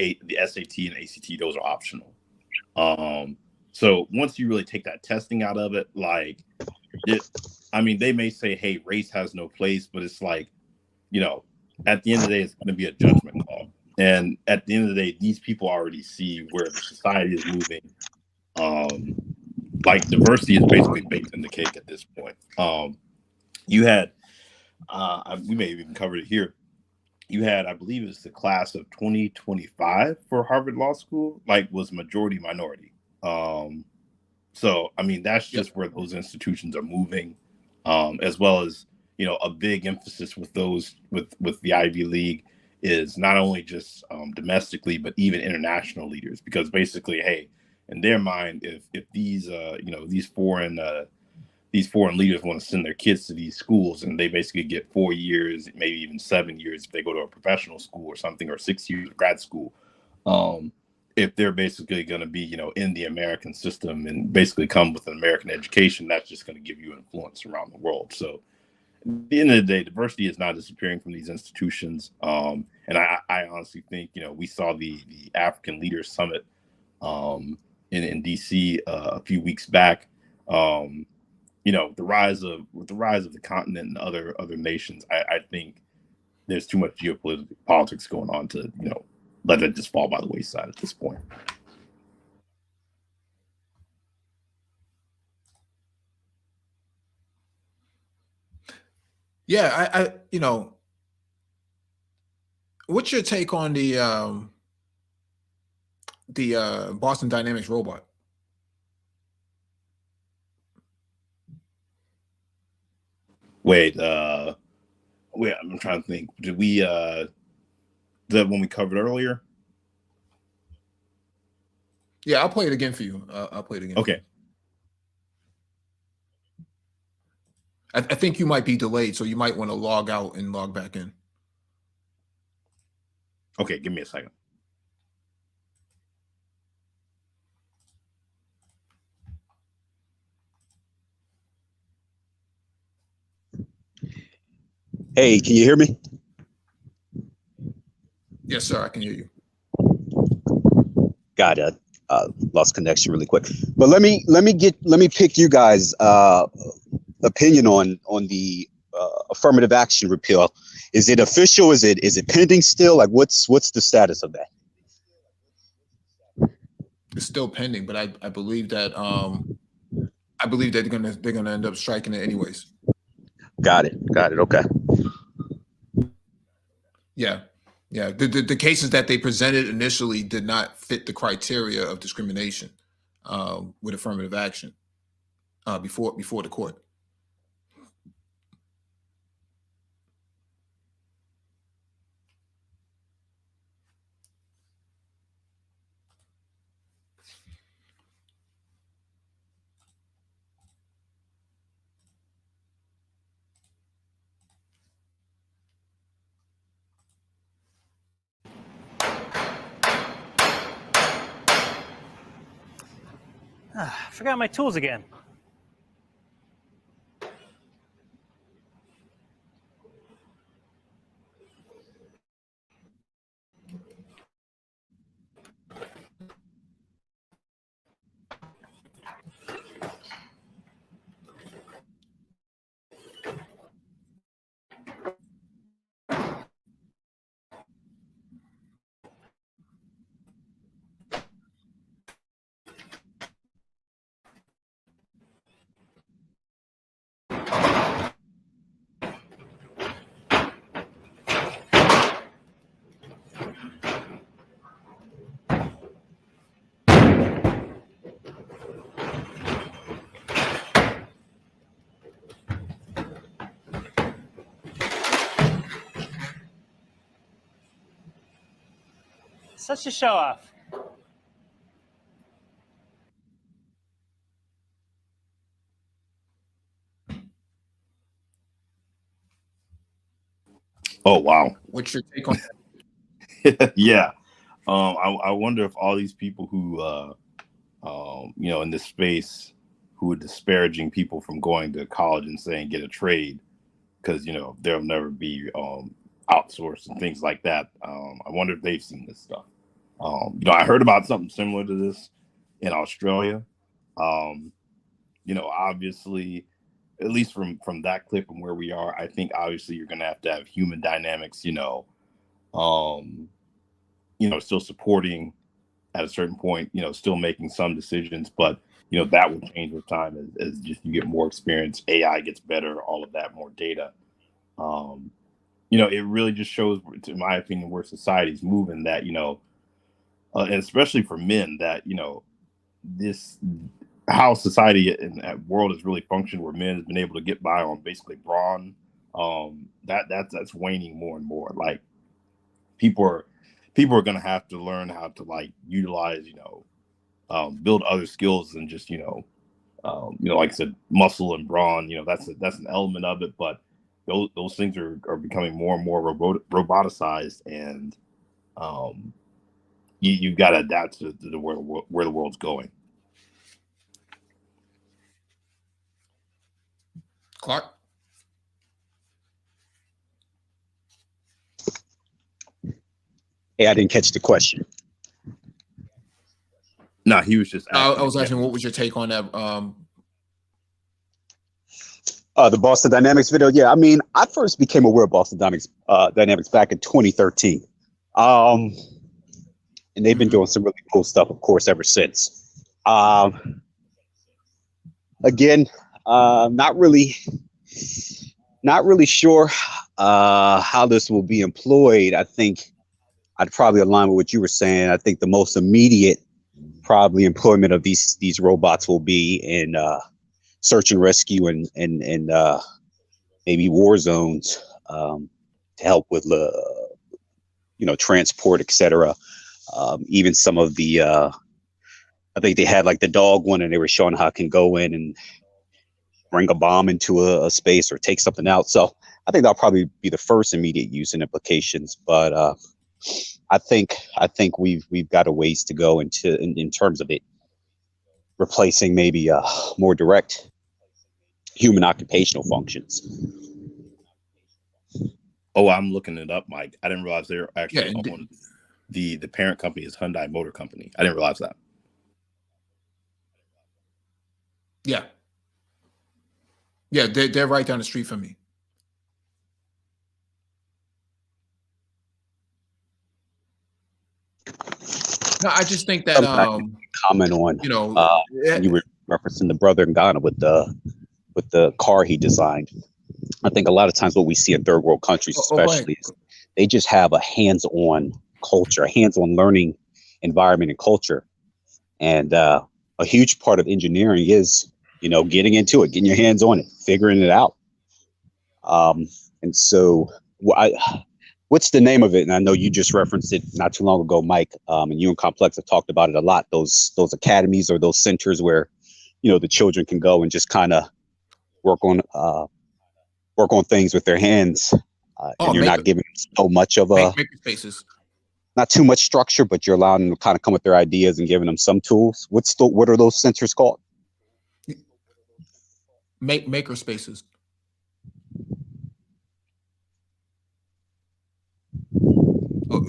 SAT and ACT, those are optional. So once you really take that testing out of it, like I mean, they may say, hey, race has no place, but it's like, you know, at the end of the day, it's going to be a judgment call. And at the end of the day, these people already see where the society is moving. Like diversity is basically baked in the cake at this point. You had, we may have even covered it here. You had, I believe it's the class of 2025 for Harvard Law School, like was majority minority. So, I mean, that's just where those institutions are moving, as well as, you know, a big emphasis with those with the Ivy League is not only just domestically, but even international leaders, because basically, hey, in their mind, if these you know, these foreign leaders want to send their kids to these schools, and they basically get 4 years, maybe even 7 years if they go to a professional school or something, or 6 years of grad school. If they're basically going to be, you know, in the American system and basically come with an American education, that's just going to give you influence around the world. So at the end of the day, diversity is not disappearing from these institutions. And I honestly think, you know, we saw the African Leaders Summit in DC a few weeks back. You know, the rise of the continent and other nations, I think there's too much geopolitics going on to, you know, let it just fall by the wayside at this point. Yeah, I you know, what's your take on the Boston Dynamics robot? Wait, I'm trying to think. Did we that one we covered earlier? Yeah, I'll play it again for you. I'll play it again. Okay. I think you might be delayed, so you might want to log out and log back in. Okay, give me a second. Hey, can you hear me? Yes, sir, I can hear you. Got it. Lost connection really quick. But let me pick you guys' opinion on the affirmative action repeal. Is it official? Is it pending still? Like, what's the status of that? It's still pending, but I believe that they're gonna end up striking it anyways. Got it. Okay. Yeah. The cases that they presented initially did not fit the criteria of discrimination with affirmative action before the court. I forgot my tools again. Such a show off. Oh wow. What's your take on Yeah. I wonder if all these people who in this space who are disparaging people from going to college and saying get a trade because they'll never be outsourced and things like that. I wonder if they've seen this stuff. I heard about something similar to this in Australia. Obviously, at least from that clip and where we are, I think obviously you're going to have human dynamics. Still supporting at a certain point. Still making some decisions, but that will change with time as just you get more experience. AI gets better, all of that, more data. It really just shows, in my opinion, where society's moving. That and especially for men, that this how society and that world has really functioned, where men has been able to get by on basically brawn. That's waning more and more. Like people are going to have to learn how to utilize, build other skills than just like I said, muscle and brawn. That's an element of it, but those things are becoming more and more roboticized, and you've got to adapt to where the world's going. Clark? Hey, I didn't catch the question. No, he was just I was asking, what was your take on that? The Boston Dynamics video. Yeah, I mean, I first became aware of Boston Dynamics back in 2013. And they've been doing some really cool stuff, of course, ever since. Again, not really sure how this will be employed. I think I'd probably align with what you were saying. I think the most immediate probably employment of these robots will be in search and rescue and maybe war zones to help with transport, etc. Even some of the I think they had like the dog one, and they were showing how it can go in and bring a bomb into a space or take something out. So I think that'll probably be the first immediate use and implications. But I think we've got a ways to go in terms of it replacing maybe more direct human occupational functions. Oh, I'm looking it up, Mike. I didn't realize they're actually Yeah, on the parent company is Hyundai Motor Company. I didn't realize that. Yeah. Yeah, they're right down the street from me. No, I just think that comment on you were referencing the brother in Ghana with the car he designed. I think a lot of times what we see in third world countries, especially, is they just have a hands-on culture, a hands-on learning environment and culture. And a huge part of engineering is, getting into it, getting your hands on it, figuring it out. And so what's the name of it? And I know you just referenced it not too long ago, Mike, and you and Complex have talked about it a lot. Those academies or those centers where, the children can go and just kind of work on things with their hands. And you're not giving so much of a maker spaces. not too much structure, but you're allowing them to kind of come with their ideas and giving them some tools. What are those sensors called? Maker spaces. Oh,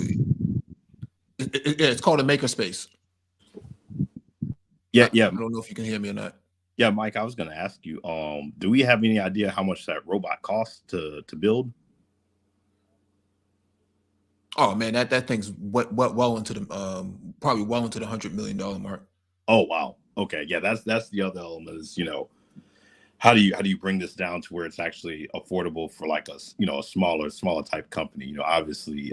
it's called a maker space. Yeah. I don't know if you can hear me or not. Yeah, Mike, I was going to ask you, do we have any idea how much that robot costs to build? Oh man, that thing's well into the probably well into the $100 million mark. Oh wow. Okay. Yeah, that's the other element is, how do you bring this down to where it's actually affordable for like a smaller type company, obviously.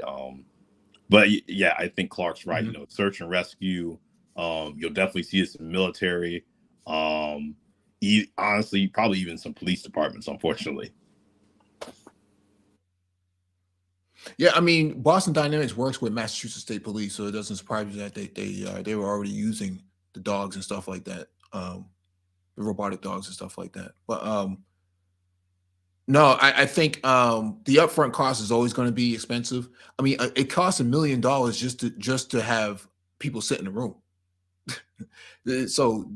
But yeah, I think Clark's right. Mm-hmm. Search and rescue. You'll definitely see this in military. Honestly, probably even some police departments, unfortunately. Yeah, I mean, Boston Dynamics works with Massachusetts State Police, so it doesn't surprise me that they were already using the dogs and stuff like that, the robotic dogs and stuff like that. But no, I think the upfront cost is always going to be expensive. I mean, it costs $1 million just to have people sit in the room. So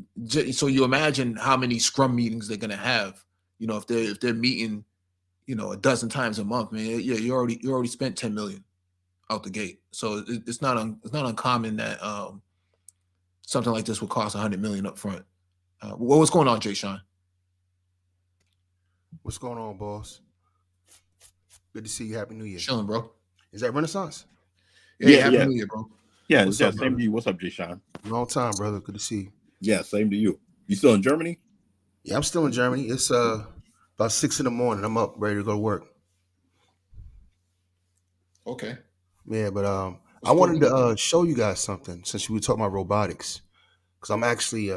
you imagine how many scrum meetings they're going to have. If they're meeting, a dozen times a month, man. Yeah, you already spent 10 million out the gate. So it's not uncommon that something like this would cost 100 million up front. What's going on, Jay Sean? What's going on, boss? Good to see you. Happy New Year. Chilling, bro. Is that Renaissance? Yeah, Happy New Year, bro. Yeah, What's up, same to you. What's up, Jay Sean? Long time, brother. Good to see you. Yeah, same to you. You still in Germany? Yeah, I'm still in Germany. It's about 6 a.m. I'm up, ready to go to work. Okay. Yeah, but I wanted to show you guys something since we were talking about robotics, because I'm actually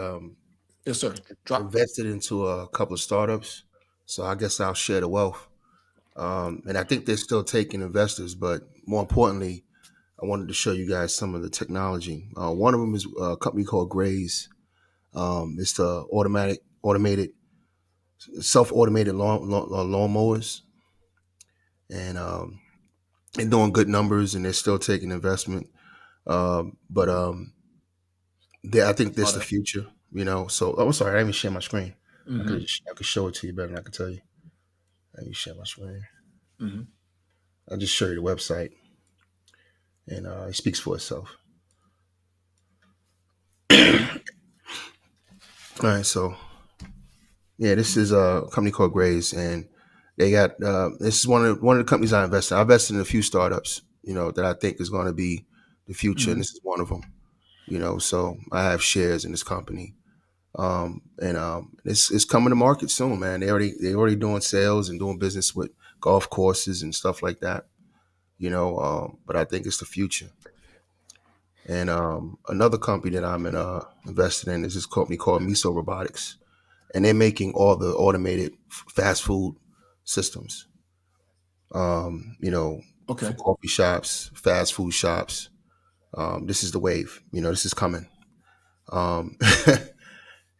yes, sir. Invested into a couple of startups. So I guess I'll share the wealth. And I think they're still taking investors, but more importantly, I wanted to show you guys some of the technology. One of them is a company called Graze. It's the automated, self-automated lawnmowers, and they're doing good numbers, and they're still taking investment. I think that's the future. So I'm sorry, I didn't even share my screen. Mm-hmm. I could show it to you better than I can tell you. Let me share my screen. Mm-hmm. I'll just show you the website, and it speaks for itself. All right, so yeah, this is a company called Graze, and they got this is one of the companies I invested in. I invested in a few startups, that I think is going to be the future, and this is one of them. So I have shares in this company, and it's coming to market soon, man. They already doing sales and doing business with golf courses and stuff like that. But I think it's the future. And another company that I'm invested in is this company called Robotics, and they're making all the automated fast food systems. For coffee shops, fast food shops. This is the wave. This is coming.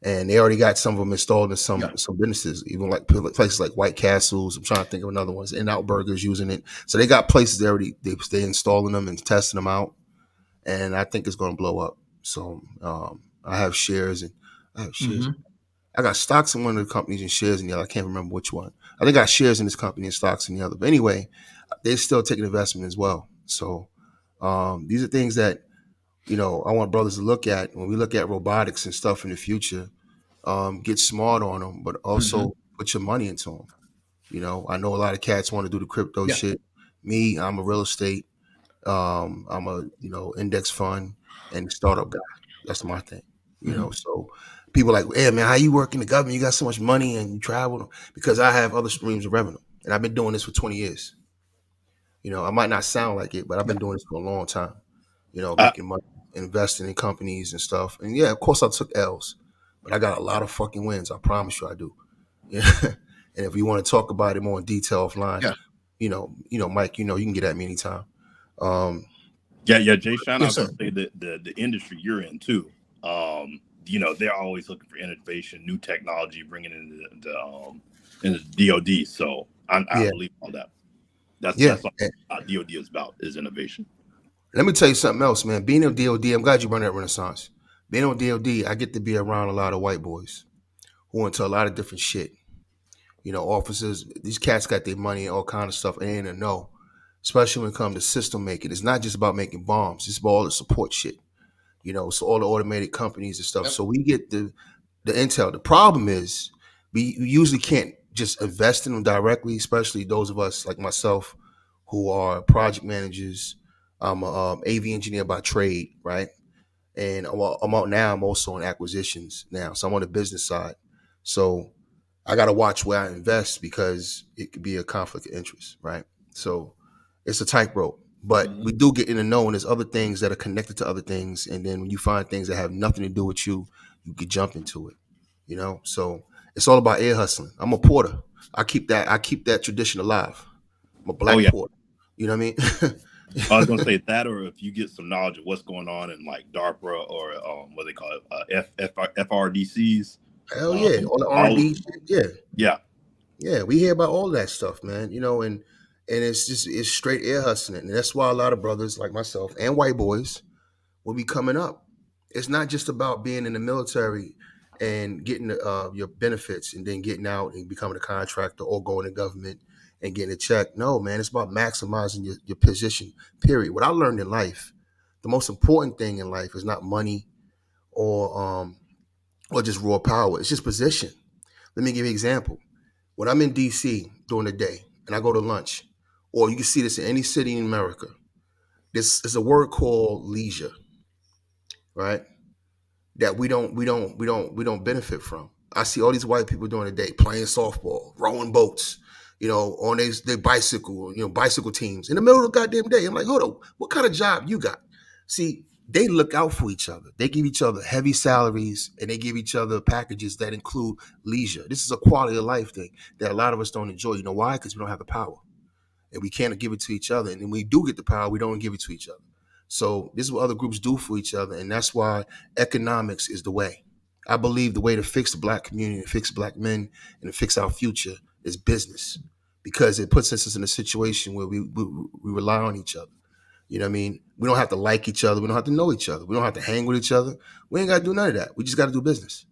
And they already got some of them installed in some businesses, even like places like White Castles. I'm trying to think of another one. In-N-Out Burgers using it. So they got places they're installing them and testing them out. And I think it's going to blow up. So I have shares, and I have shares. Mm-hmm. I got stocks in one of the companies and shares in the other. I can't remember which one. I think I got shares in this company and stocks in the other. But anyway, they're still taking investment as well. So these are things that, I want brothers to look at when we look at robotics and stuff in the future. Get smart on them, but also put your money into them. I know a lot of cats want to do the crypto shit. Me, I'm a real estate. I'm a index fund and startup guy. That's my thing. So people are like, hey man, how you work in the government? You got so much money and you travel. Because I have other streams of revenue, and I've been doing this for 20 years. I might not sound like it, but I've been doing this for a long time. Making money, investing in companies and stuff. And yeah, of course I took L's, but I got a lot of fucking wins. I promise you I do. Yeah. And if you want to talk about it more in detail offline, Mike, you can get at me anytime. Jay Sean, I was gonna say the industry you're in too. They're always looking for innovation, new technology, bringing it into DoD. So I believe all that. That's what DoD is about, is innovation. Let me tell you something else, man. Being on DOD, I'm glad you brought that Renaissance. Being on DOD, I get to be around a lot of white boys who into a lot of different shit. You know, officers, these cats got their money and all kind of stuff, and they didn't know. Especially when it comes to system making. It's not just about making bombs, it's about all the support shit. You know, so all the automated companies and stuff. Yep. So we get the intel. The problem is we usually can't just invest in them directly, especially those of us like myself who are project managers. I'm a AV engineer by trade, right? And I'm out now. I'm also in acquisitions now, so I'm on the business side. So I got to watch where I invest because it could be a conflict of interest, right? So it's a tightrope. But we do get in the know, and there's other things that are connected to other things. And then when you find things that have nothing to do with you, you could jump into it. You know, so it's all about air hustling. I'm a porter. I keep that tradition alive. I'm a black porter. You know what I mean? I was gonna say that, or if you get some knowledge of what's going on in like DARPA or what they call it, FRDCs. Hell yeah, all the R&D shit. Yeah. We hear about all that stuff, man. You know, and it's straight air hustling, and that's why a lot of brothers like myself and white boys will be coming up. It's not just about being in the military and getting your benefits and then getting out and becoming a contractor or going to government and getting a check. No, man, it's about maximizing your position, period. What I learned in life, the most important thing in life is not money or just raw power. It's just position. Let me give you an example. When I'm in DC during the day and I go to lunch, or you can see this in any city in America, this is a word called leisure, right? That we don't benefit from. I see all these white people during the day playing softball, rowing boats, you know, on their bicycle, you know, bicycle teams in the middle of the goddamn day. I'm like, hold on, what kind of job you got? See, they look out for each other. They give each other heavy salaries and they give each other packages that include leisure. This is a quality of life thing that a lot of us don't enjoy. You know why? Because we don't have the power and we can't give it to each other. And then when we do get the power, we don't give it to each other. So this is what other groups do for each other. And that's why economics is the way. I believe the way to fix the black community, to fix black men, and to fix our future is business, because it puts us in a situation where we rely on each other. You know what I mean? We don't have to like each other. We don't have to know each other. We don't have to hang with each other. We ain't got to do none of that. We just got to do business.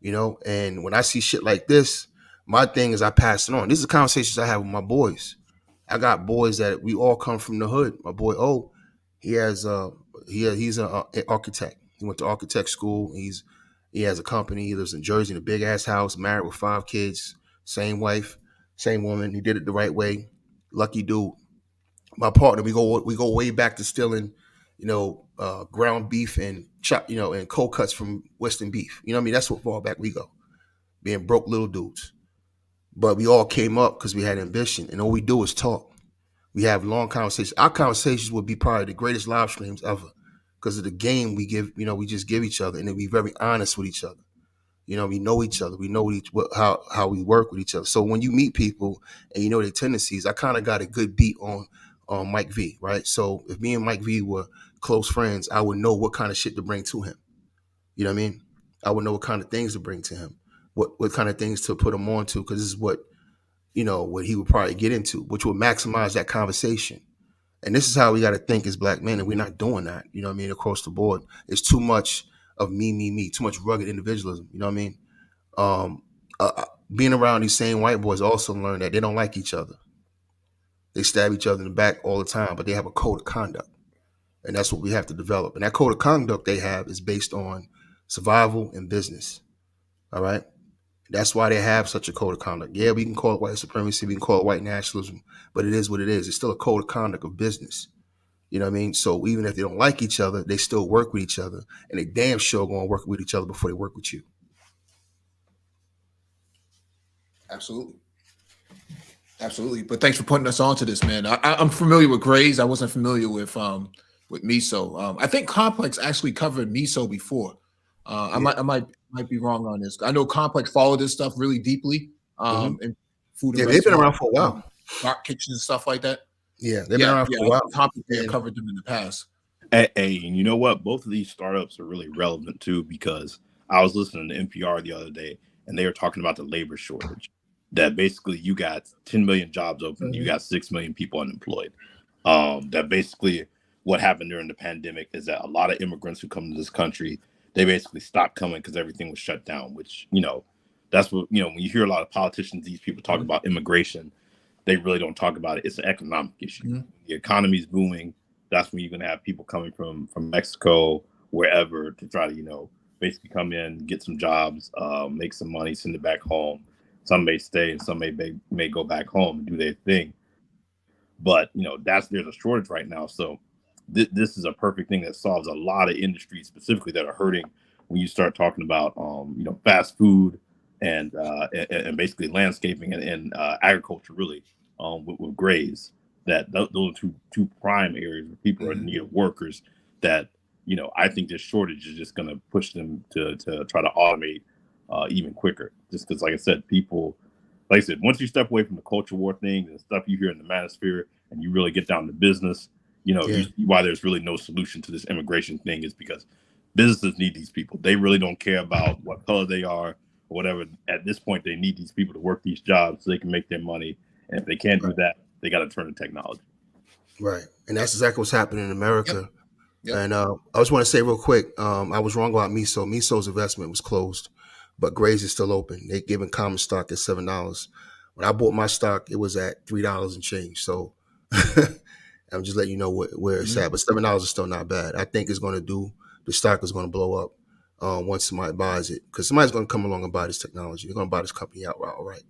You know, and when I see shit like this, my thing is I pass it on. These are conversations I have with my boys. I got boys that we all come from the hood. My boy he's an architect. He went to architect school. He has a company. He lives in Jersey in a big ass house, married with 5 kids, same wife, same woman. He did it the right way. Lucky dude. My partner, we go way back to stealing, you know, ground beef and and cold cuts from Western Beef. You know what I mean? That's what far back we go. Being broke little dudes. But we all came up because we had ambition, and all we do is talk. We have long conversations. Our conversations would be probably the greatest live streams ever because of the game we give. You know, we just give each other, and then we very honest with each other. You know, we know each other. We know how we work with each other. So when you meet people and you know their tendencies, I kind of got a good beat on Mike V, right? So if me and Mike V were close friends, I would know what kind of shit to bring to him. You know what I mean? I would know what kind of things to bring to him, what kind of things to put him on to, because this is what he would probably get into, which would maximize that conversation. And this is how we got to think as black men, and we're not doing that. You know what I mean? Across the board, it's too much of me, too much rugged individualism. You know what I mean? Being around these same white boys also learn that they don't like each other. They stab each other in the back all the time, but they have a code of conduct. And that's what we have to develop. And that code of conduct they have is based on survival and business. All right? That's why they have such a code of conduct. Yeah, we can call it white supremacy, we can call it white nationalism, but it is what it is. It's still a code of conduct of business. You know what I mean? So even if they don't like each other, they still work with each other, and they damn sure going to work with each other before they work with you. Absolutely. But thanks for putting us on to this, man. I'm familiar with Grays. I wasn't familiar with Miso. I think Complex actually covered Miso before. I might be wrong on this. I know Complex followed this stuff really deeply. And food. Yeah, they've been around for a while. Dark kitchens and stuff like that. Yeah, they've been around for a while. Complex covered them in the past. Hey, and you know what? Both of these startups are really relevant too, because I was listening to NPR the other day, and they were talking about the labor shortage. That basically you got 10 million jobs open, you got 6 million people unemployed. That basically what happened during the pandemic is that a lot of immigrants who come to this country, they basically stopped coming because everything was shut down, which, that's what, when you hear a lot of politicians, these people talk about immigration, they really don't talk about it. It's an economic issue. The economy's booming. That's when you're going to have people coming from Mexico, wherever, to try to, basically come in, get some jobs, make some money, send it back home. Some may stay and some may go back home and do their thing. But, there's a shortage right now. So this is a perfect thing that solves a lot of industries specifically that are hurting when you start talking about, fast food and basically landscaping and agriculture, really, with graze. Those are two prime areas where people are in need of workers that, I think this shortage is just going to push them to try to automate even quicker. Just because, like I said, once you step away from the culture war thing and stuff you hear in the manosphere and you really get down to business, why there's really no solution to this immigration thing is because businesses need these people. They really don't care about what color they are or whatever. At this point, they need these people to work these jobs so they can make their money. And if they can't do that, they got to turn to technology. Right. And that's exactly what's happening in America. Yep. And I just want to say real quick, I was wrong about Miso. Miso's investment was closed, but Graze is still open. They're giving common stock at $7. When I bought my stock, it was at $3 and change. So I'm just letting you know where it's at. But $7 is still not bad. I think the stock is going to blow up once somebody buys it, because somebody's going to come along and buy this technology. They're going to buy this company outright.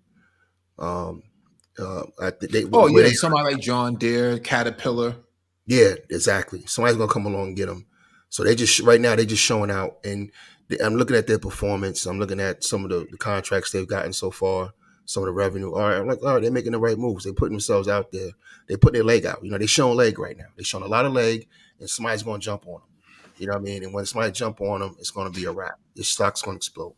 Somebody like John Deere, Caterpillar. Yeah, exactly. Somebody's gonna come along and get them. So right now they're just showing out, and I'm looking at their performance. I'm looking at some of the contracts they've gotten so far, some of the revenue. All right, I'm like, all right, they're making the right moves. They're putting themselves out there. They put their leg out. They're showing leg right now. They're showing a lot of leg, and somebody's gonna jump on them. You know what I mean? And when somebody jump on them, it's gonna be a wrap. This stock's gonna explode.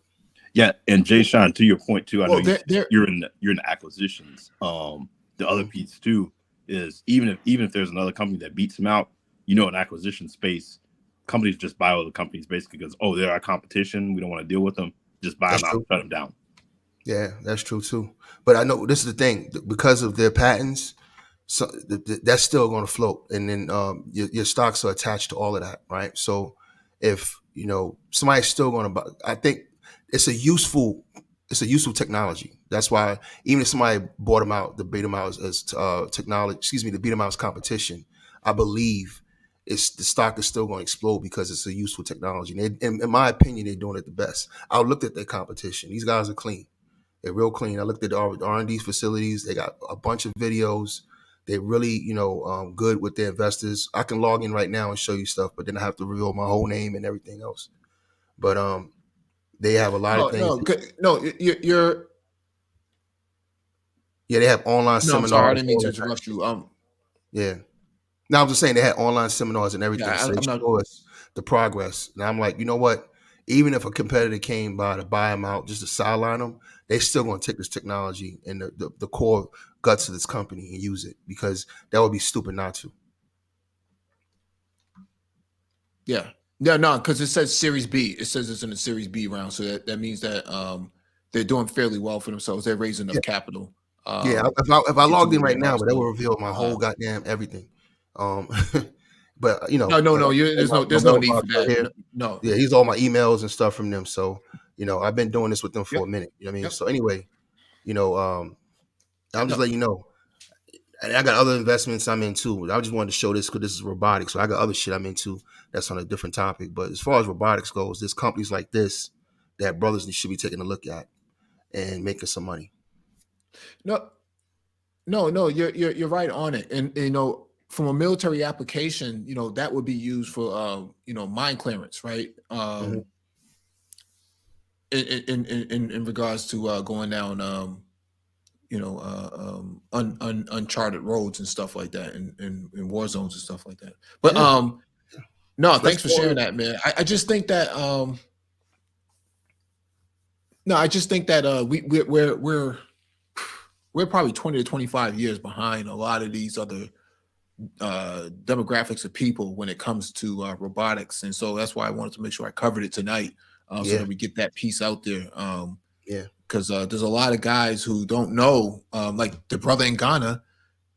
Yeah, and Jay Sean, to your point too, I know you're in acquisitions. The other piece too is even if there's another company that beats them out, in acquisition space, companies just buy other companies basically because they're our competition. We don't want to deal with them. Just buy them out and shut them down. Yeah, that's true too. But I know this is the thing, because of their patents, so that's still going to float, and then your stocks are attached to all of that, right? So if somebody's still going to buy, I think it's a useful technology. That's why even if somebody bought them out, to beat them out as technology, to beat them out as competition, I believe the stock is still going to explode because it's a useful technology. And in my opinion, they're doing it the best. I looked at their competition. These guys are clean. They're real clean. I looked at the R&D facilities. They got a bunch of videos. They're really, good with their investors. I can log in right now and show you stuff, but then I have to reveal my whole name and everything else. But they have a lot of things. Yeah, they have online seminars. I'm sorry, I didn't mean to interrupt you. Yeah. No, I was just saying they had online seminars and everything. So they show us the progress. And I'm like, you know what? Even if a competitor came by to buy them out, just to sideline them, they still going to take this technology and the core guts of this company and use it, because that would be stupid not to. Yeah. No, because it says Series B. It says it's in the Series B round. So that means that they're doing fairly well for themselves. They're raising enough capital. If I logged in right now, but that will reveal my whole goddamn everything. But no. There's no need for that. No. Yeah, he's all my emails and stuff from them. So I've been doing this with them for a minute. You know what I mean? So anyway, I'm just letting you know. And I got other investments I'm into. I just wanted to show this because this is robotics. So I got other shit I'm into that's on a different topic. But as far as robotics goes, there's companies like this that brothers should be taking a look at and making some money. No, you're right on it. And from a military application, that would be used for mine clearance, right? In regards to going down uncharted roads and stuff like that, in war zones and stuff like that. But thanks for sharing that, man. I just think that we're probably 20 to 25 years behind a lot of these other demographics of people when it comes to robotics, and so that's why I wanted to make sure I covered it tonight, so that we get that piece out there. Because there's a lot of guys who don't know, like the brother in Ghana,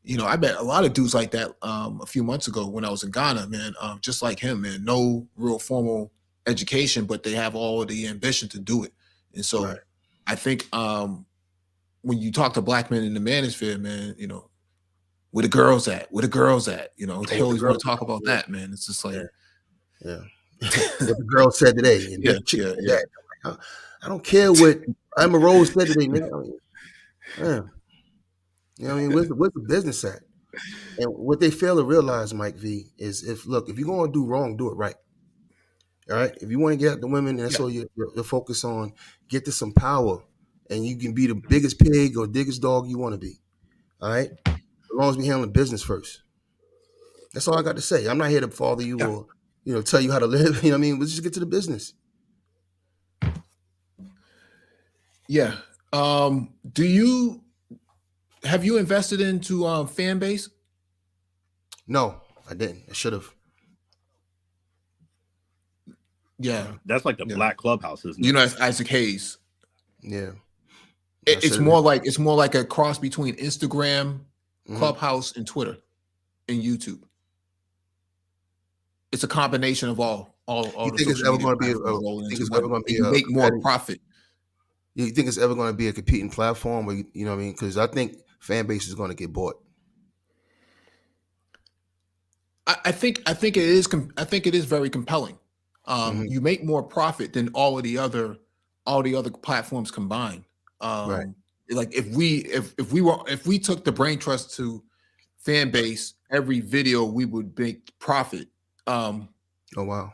You know, I met a lot of dudes like that a few months ago when I was in Ghana, man. Just like him, man. No real formal education, but they have all the ambition to do it. And so Right. I think when you talk to black men in the manosphere, man, you know, where the girls at? Where the girls at? You know, they What the always want girl, to talk about yeah, that, man. It's just like, yeah. What the girl said today, and yeah, this chick yeah, said yeah. that. I don't care what Emma Rose said today, nigga. I mean, man, you know what I mean? Where's the business at? And what they fail to realize, Mike V, is if you're going to do wrong, do it right. All right. If you want to get at the women, and that's Yeah. all you're focused on, get to some power, and you can be the biggest pig or biggest dog you want to be. All right. As long as we handle business first. That's all I got to say. I'm not here to father you Yeah. or tell you how to live. You know what I mean? Let's just get to the business. Yeah. Have you invested into fan base? No, I didn't. I should have. Yeah. That's like the Yeah. Black Clubhouse, isn't it? You know, it's Isaac Hayes. Yeah. It's more like a cross between Instagram, Mhm. Clubhouse, and Twitter, and YouTube. It's a combination of all You the think it's social ever media going to be? platforms rolling Think into it's one, ever going to and be you a make more profit. You think it's ever going to be a competing platform, or you know what I mean? Because I think fan base is going to get bought. I think it is. I think it is very compelling. Mhm. You make more profit than all the other platforms combined. Right. Like if we took the brain trust to fan base, every video we would make profit. Oh wow.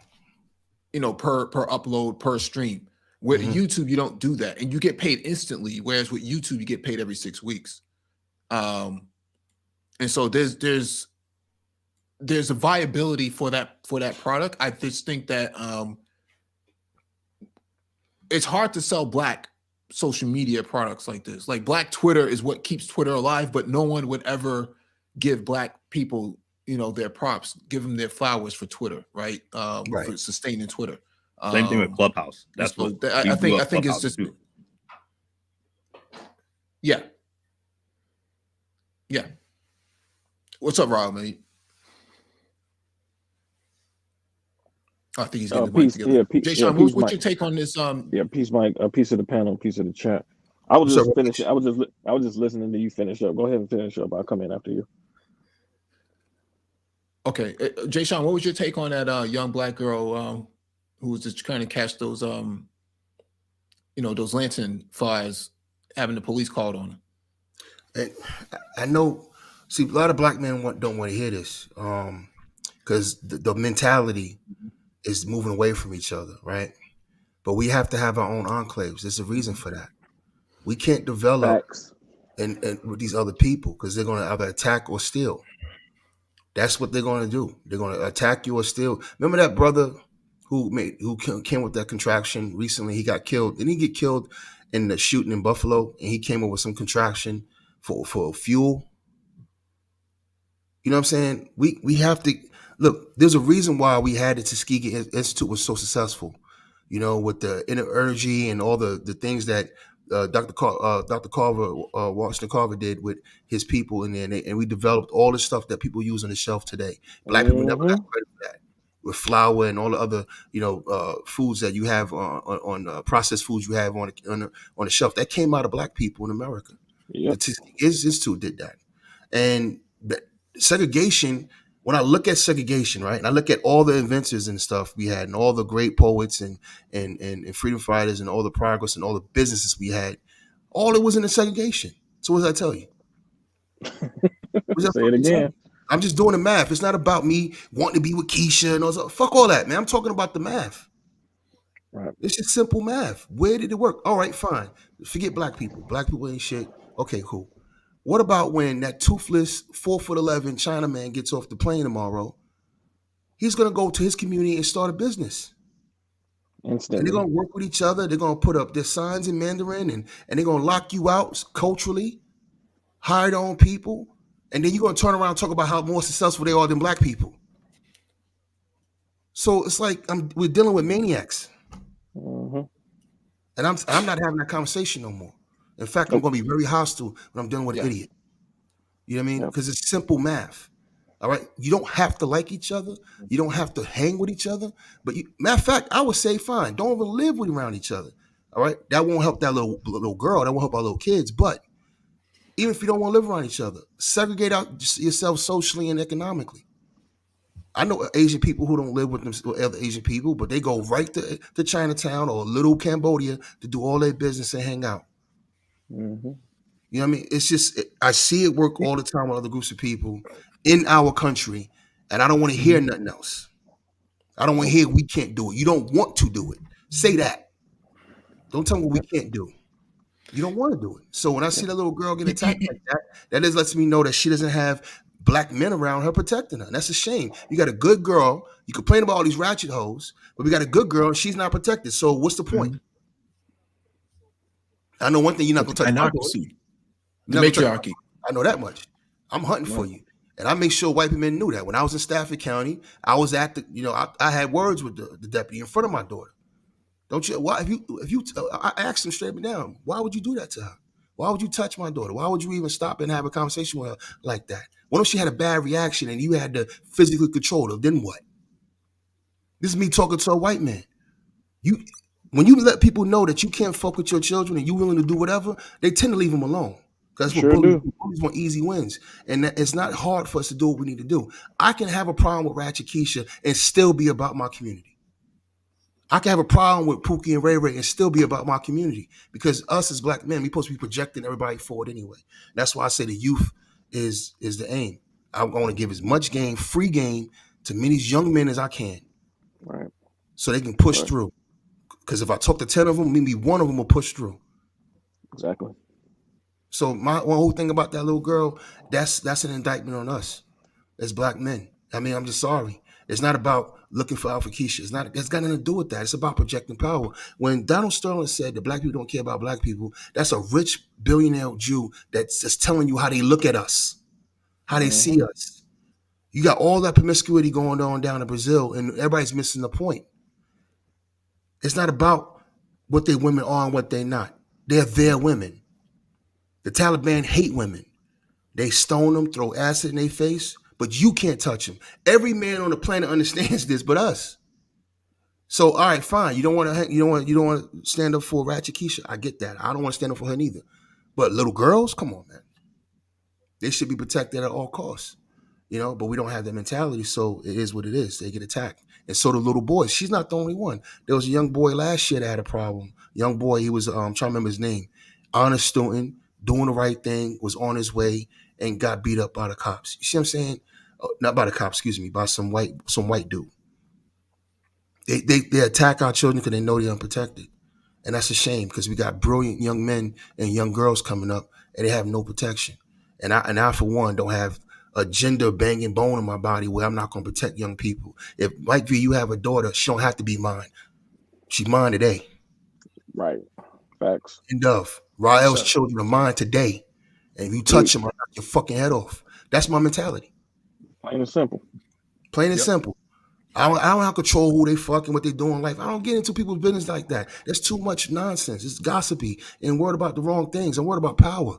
You know, per upload, per stream. With Mhm. YouTube, you don't do that, and you get paid instantly. Whereas with YouTube, you get paid every 6 weeks. And so there's a viability for that product. I just think that it's hard to sell black social media products like this. Like black Twitter is what keeps Twitter alive, but no one would ever give black people, you know, their props, give them their flowers for Twitter, right? Right. For sustaining Twitter. Same thing with Clubhouse. That's so what I think it's Clubhouse just too. yeah. Yeah. What's up, Rob, man? I think he's getting the mic Peace, together. yeah, Jay yeah, Sean, peace, what's Mike. your take on this? Yeah, peace, Mike. A piece of the panel, piece of the chat. I was What's just up, finishing. I was just listening to you finish up. Go ahead and finish up. I'll come in after you. Okay, Jay Sean, what was your take on that young black girl who was just trying to catch those those lantern fires, having the police called on her? And I know. See, a lot of black men don't want to hear this, because the mentality is moving away from each other, right? But we have to have our own enclaves. There's a reason for that. We can't develop Facts. and with these other people because they're going to either attack or steal. That's what they're going to do. They're going to attack you or steal. Remember that brother who came with that contraction recently? He got killed. Didn't he get killed in the shooting in Buffalo? And he came up with some contraction for fuel. You know what I'm saying? We have to look. There's a reason why we had the Tuskegee Institute was so successful. You know, with the inner energy and all the things that Dr. Carver, Washington Carver did with his people in there, and we developed all the stuff that people use on the shelf today. Black people never got credit for that. With flour and all the other, foods that you have on processed foods you have on the shelf, that came out of black people in America. Yep. The Tuskegee Institute did that, and segregation. When I look at segregation, right, and I look at all the inventors and stuff we had, and all the great poets and freedom fighters, and all the progress and all the businesses we had, all it was in the segregation. So what does that tell you? Say it again. I'm just doing the math. It's not about me wanting to be with Keisha and all that. Fuck all that, man. I'm talking about the math. Right. It's just simple math. Where did it work? All right, fine. Forget black people. Black people ain't shit. Okay, cool. What about when that toothless 4'11" Chinaman gets off the plane tomorrow? He's gonna go to his community and start a business. Instantly. And they're gonna work with each other. They're gonna put up their signs in Mandarin and they're gonna lock you out culturally, hire their own people, and then you're gonna turn around and talk about how more successful they are than black people. So it's like we're dealing with maniacs. Mm-hmm. And I'm not having that conversation no more. In fact, I'm gonna be very hostile when I'm dealing with an idiot. You know what I mean? Because it's simple math. All right. You don't have to like each other. You don't have to hang with each other. But matter of fact, I would say fine. Don't even live with around each other. All right. That won't help that little girl. That won't help our little kids. But even if you don't want to live around each other, segregate out yourself socially and economically. I know Asian people who don't live with other Asian people, but they go right to Chinatown or little Cambodia to do all their business and hang out. Mm-hmm. You know what I mean? It's just, I see it work all the time with other groups of people in our country, and I don't want to hear nothing else. I don't want to hear we can't do it. You don't want to do it. Say that. Don't tell me what we can't do. You don't want to do it. So when I see that little girl get attacked like that just lets me know that she doesn't have black men around her protecting her. And that's a shame. You got a good girl. You complain about all these ratchet hoes, but we got a good girl and she's not protected. So what's the point? I know one thing, you're not going to touch my daughter. The matriarchy. I know that much. I'm hunting for you. And I make sure white men knew that. When I was in Stafford County, I was at I had words with the deputy in front of my daughter. Don't you? Why? If you, I asked him straight down. Why would you do that to her? Why would you touch my daughter? Why would you even stop and have a conversation with her like that? What if she had a bad reaction and you had to physically control her? Then what? This is me talking to a white man. When you let people know that you can't fuck with your children and you're willing to do whatever, they tend to leave them alone. That's what bullies want, easy wins. And it's not hard for us to do what we need to do. I can have a problem with Ratchet Keisha and still be about my community. I can have a problem with Pookie and Ray Ray and still be about my community, because us as black men, we're supposed to be projecting everybody forward anyway. That's why I say the youth is the aim. I want to give as much game, free game, to many young men as I can, right? So they can push through. Because if I talk to 10 of them, maybe one of them will push through. Exactly. So my whole thing about that little girl, that's an indictment on us as black men. I mean, I'm just sorry. It's not about looking for Alpha Keisha. It's got nothing to do with that. It's about projecting power. When Donald Sterling said that black people don't care about black people, that's a rich billionaire Jew that's just telling you how they look at us, how they see us. You got all that promiscuity going on down in Brazil, and everybody's missing the point. It's not about what they women are and what they're not. They're their women. The Taliban hate women. They stone them, throw acid in their face, but you can't touch them. Every man on the planet understands this, but us. So, all right, fine. You don't want to stand up for Ratchet Keisha. I get that. I don't want to stand up for her neither. But little girls, come on, man. They should be protected at all costs. But we don't have that mentality, so it is what it is. They get attacked. And so the little boys, she's not the only one. There was a young boy last year that had a problem. Young boy, he was, trying to remember his name, honest student, doing the right thing, was on his way, and got beat up by the cops. You see what I'm saying? Not by the cops, excuse me, by some white dude. They attack our children because they know they're unprotected. And that's a shame, because we got brilliant young men and young girls coming up, and they have no protection. And I for one, don't have a gender banging bone in my body where I'm not going to protect young people. If Mike V, you have a daughter, she don't have to be mine. She's mine today. Right. Facts. End of. Rael's children are mine today. And if you touch them, I'll knock your fucking head off. That's my mentality. Plain and simple. Plain and simple. I don't have control who they fucking, what they do in life. I don't get into people's business like that. There's too much nonsense. It's gossipy and worried about the wrong things. I'm worried about power.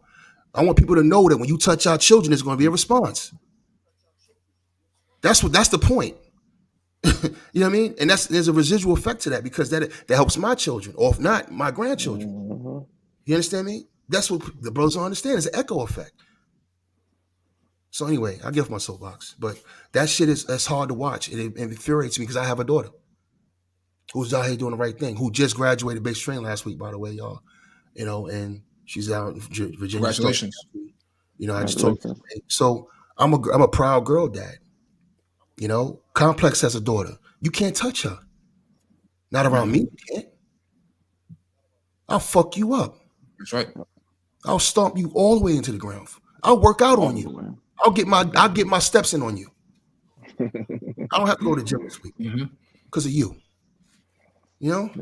I want people to know that when you touch our children, there's going to be a response. That's the point. You know what I mean? And there's a residual effect to that, because that helps my children, or if not, my grandchildren. Mm-hmm. You understand me? That's what the brothers don't understand. It's an echo effect. So anyway, I give my soapbox, but that shit that's hard to watch. It infuriates me, because I have a daughter who's out here doing the right thing, who just graduated base training last week, by the way, y'all. And she's out in Virginia. Congratulations. I just told her. So I'm a proud girl dad. Complex has a daughter. You can't touch her. Not around me, you can't. I'll fuck you up. That's right. I'll stomp you all the way into the ground. I'll work out on you. I'll get my steps in on you. I don't have to go to the gym this week because of you. Yep.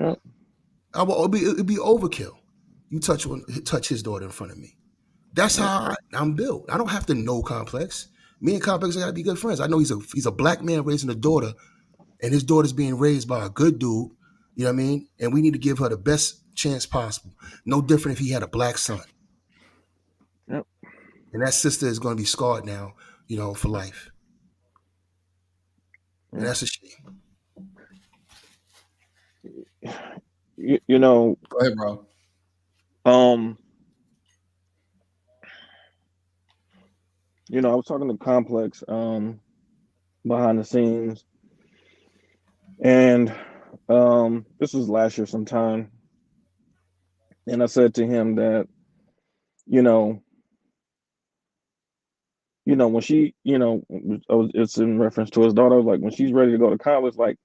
It'll be overkill. You touch his daughter in front of me. That's how I'm built. I don't have to know Complex. Me and Complex gotta be good friends. I know he's a black man raising a daughter, and his daughter's being raised by a good dude. You know what I mean? And we need to give her the best chance possible. No different if he had a black son. Yep. And that sister is going to be scarred now, for life. And that's a shame. You know, Go ahead, bro. I was talking to Complex behind the scenes, and this was last year sometime, and I said to him that, when she, it's in reference to his daughter, like when she's ready to go to college, like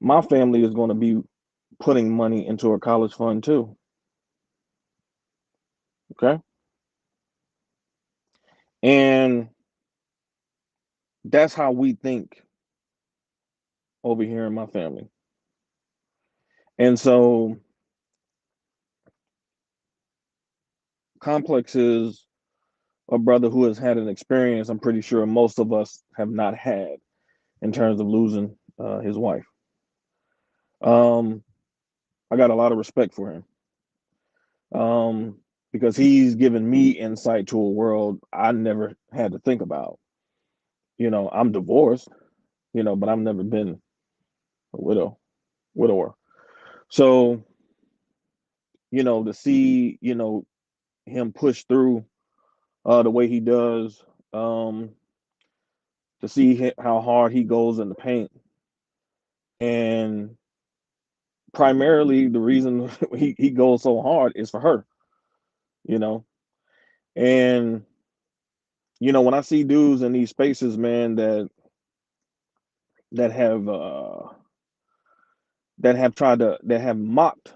my family is going to be putting money into a college fund too. Okay. And that's how we think over here in my family. And so Complex is a brother who has had an experience I'm pretty sure most of us have not had in terms of losing his wife. I got a lot of respect for him because he's given me insight to a world I never had to think about. I'm divorced, but I've never been a widower. So, to see, him push through the way he does, to see how hard he goes in the paint. And primarily the reason he goes so hard is for her, And, when I see dudes in these spaces, man, that have mocked,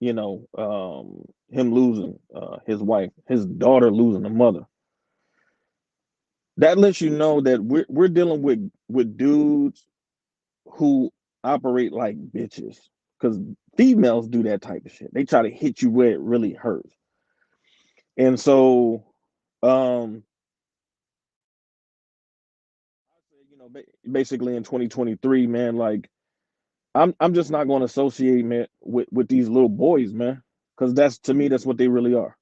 him losing his wife, his daughter losing a mother. That lets you know that we're dealing with dudes who operate like bitches, because females do that type of shit. They try to hit you where it really hurts. And so, basically in 2023, man, like I'm just not going to associate, man, with these little boys, man, because to me that's what they really are.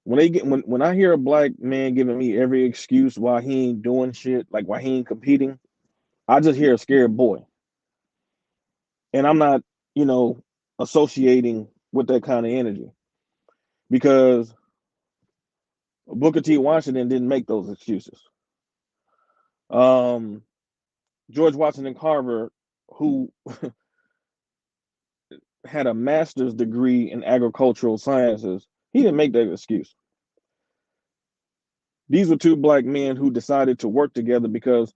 When I hear a black man giving me every excuse why he ain't doing shit, like why he ain't competing, I just hear a scared boy. And I'm not, associating with that kind of energy, because Booker T. Washington didn't make those excuses. George Washington Carver, who had a master's degree in agricultural sciences, he didn't make that excuse. These were two black men who decided to work together because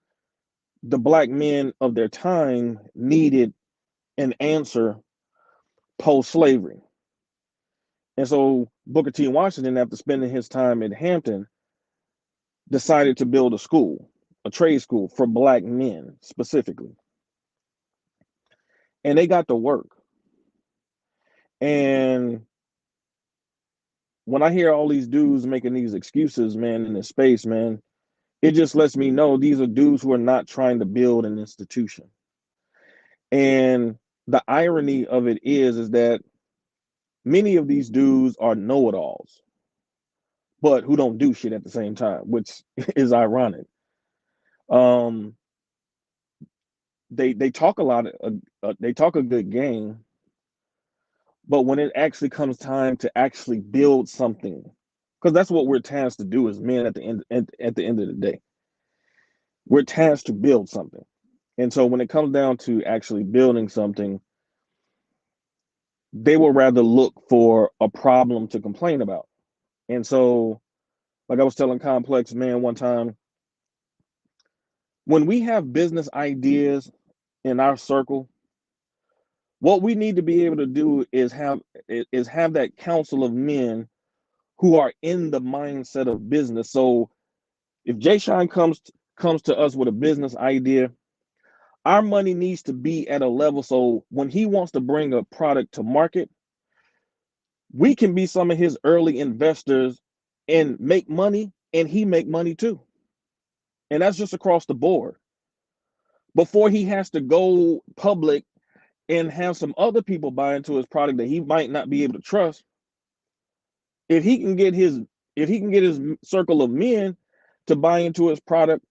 the black men of their time needed an answer post-slavery. And so Booker T. Washington, after spending his time at Hampton, decided to build a school, a trade school for black men specifically. And they got to work. And when I hear all these dudes making these excuses, man, in this space, man, it just lets me know these are dudes who are not trying to build an institution. And the irony of it is that many of these dudes are know-it-alls, but who don't do shit at the same time, which is ironic. They talk a lot, they talk a good game, but when it actually comes time to actually build something, because that's what we're tasked to do as men at the end of the day. We're tasked to build something. And so when it comes down to actually building something, they will rather look for a problem to complain about. And so, like I was telling Complex, man, one time, when we have business ideas in our circle, what we need to be able to do is have that council of men who are in the mindset of business. So if Jay Shine comes to us with a business idea, our money needs to be at a level so when he wants to bring a product to market, we can be some of his early investors and make money, and he make money too. And that's just across the board. Before he has to go public and have some other people buy into his product that he might not be able to trust, if he can get his his circle of men to buy into his product,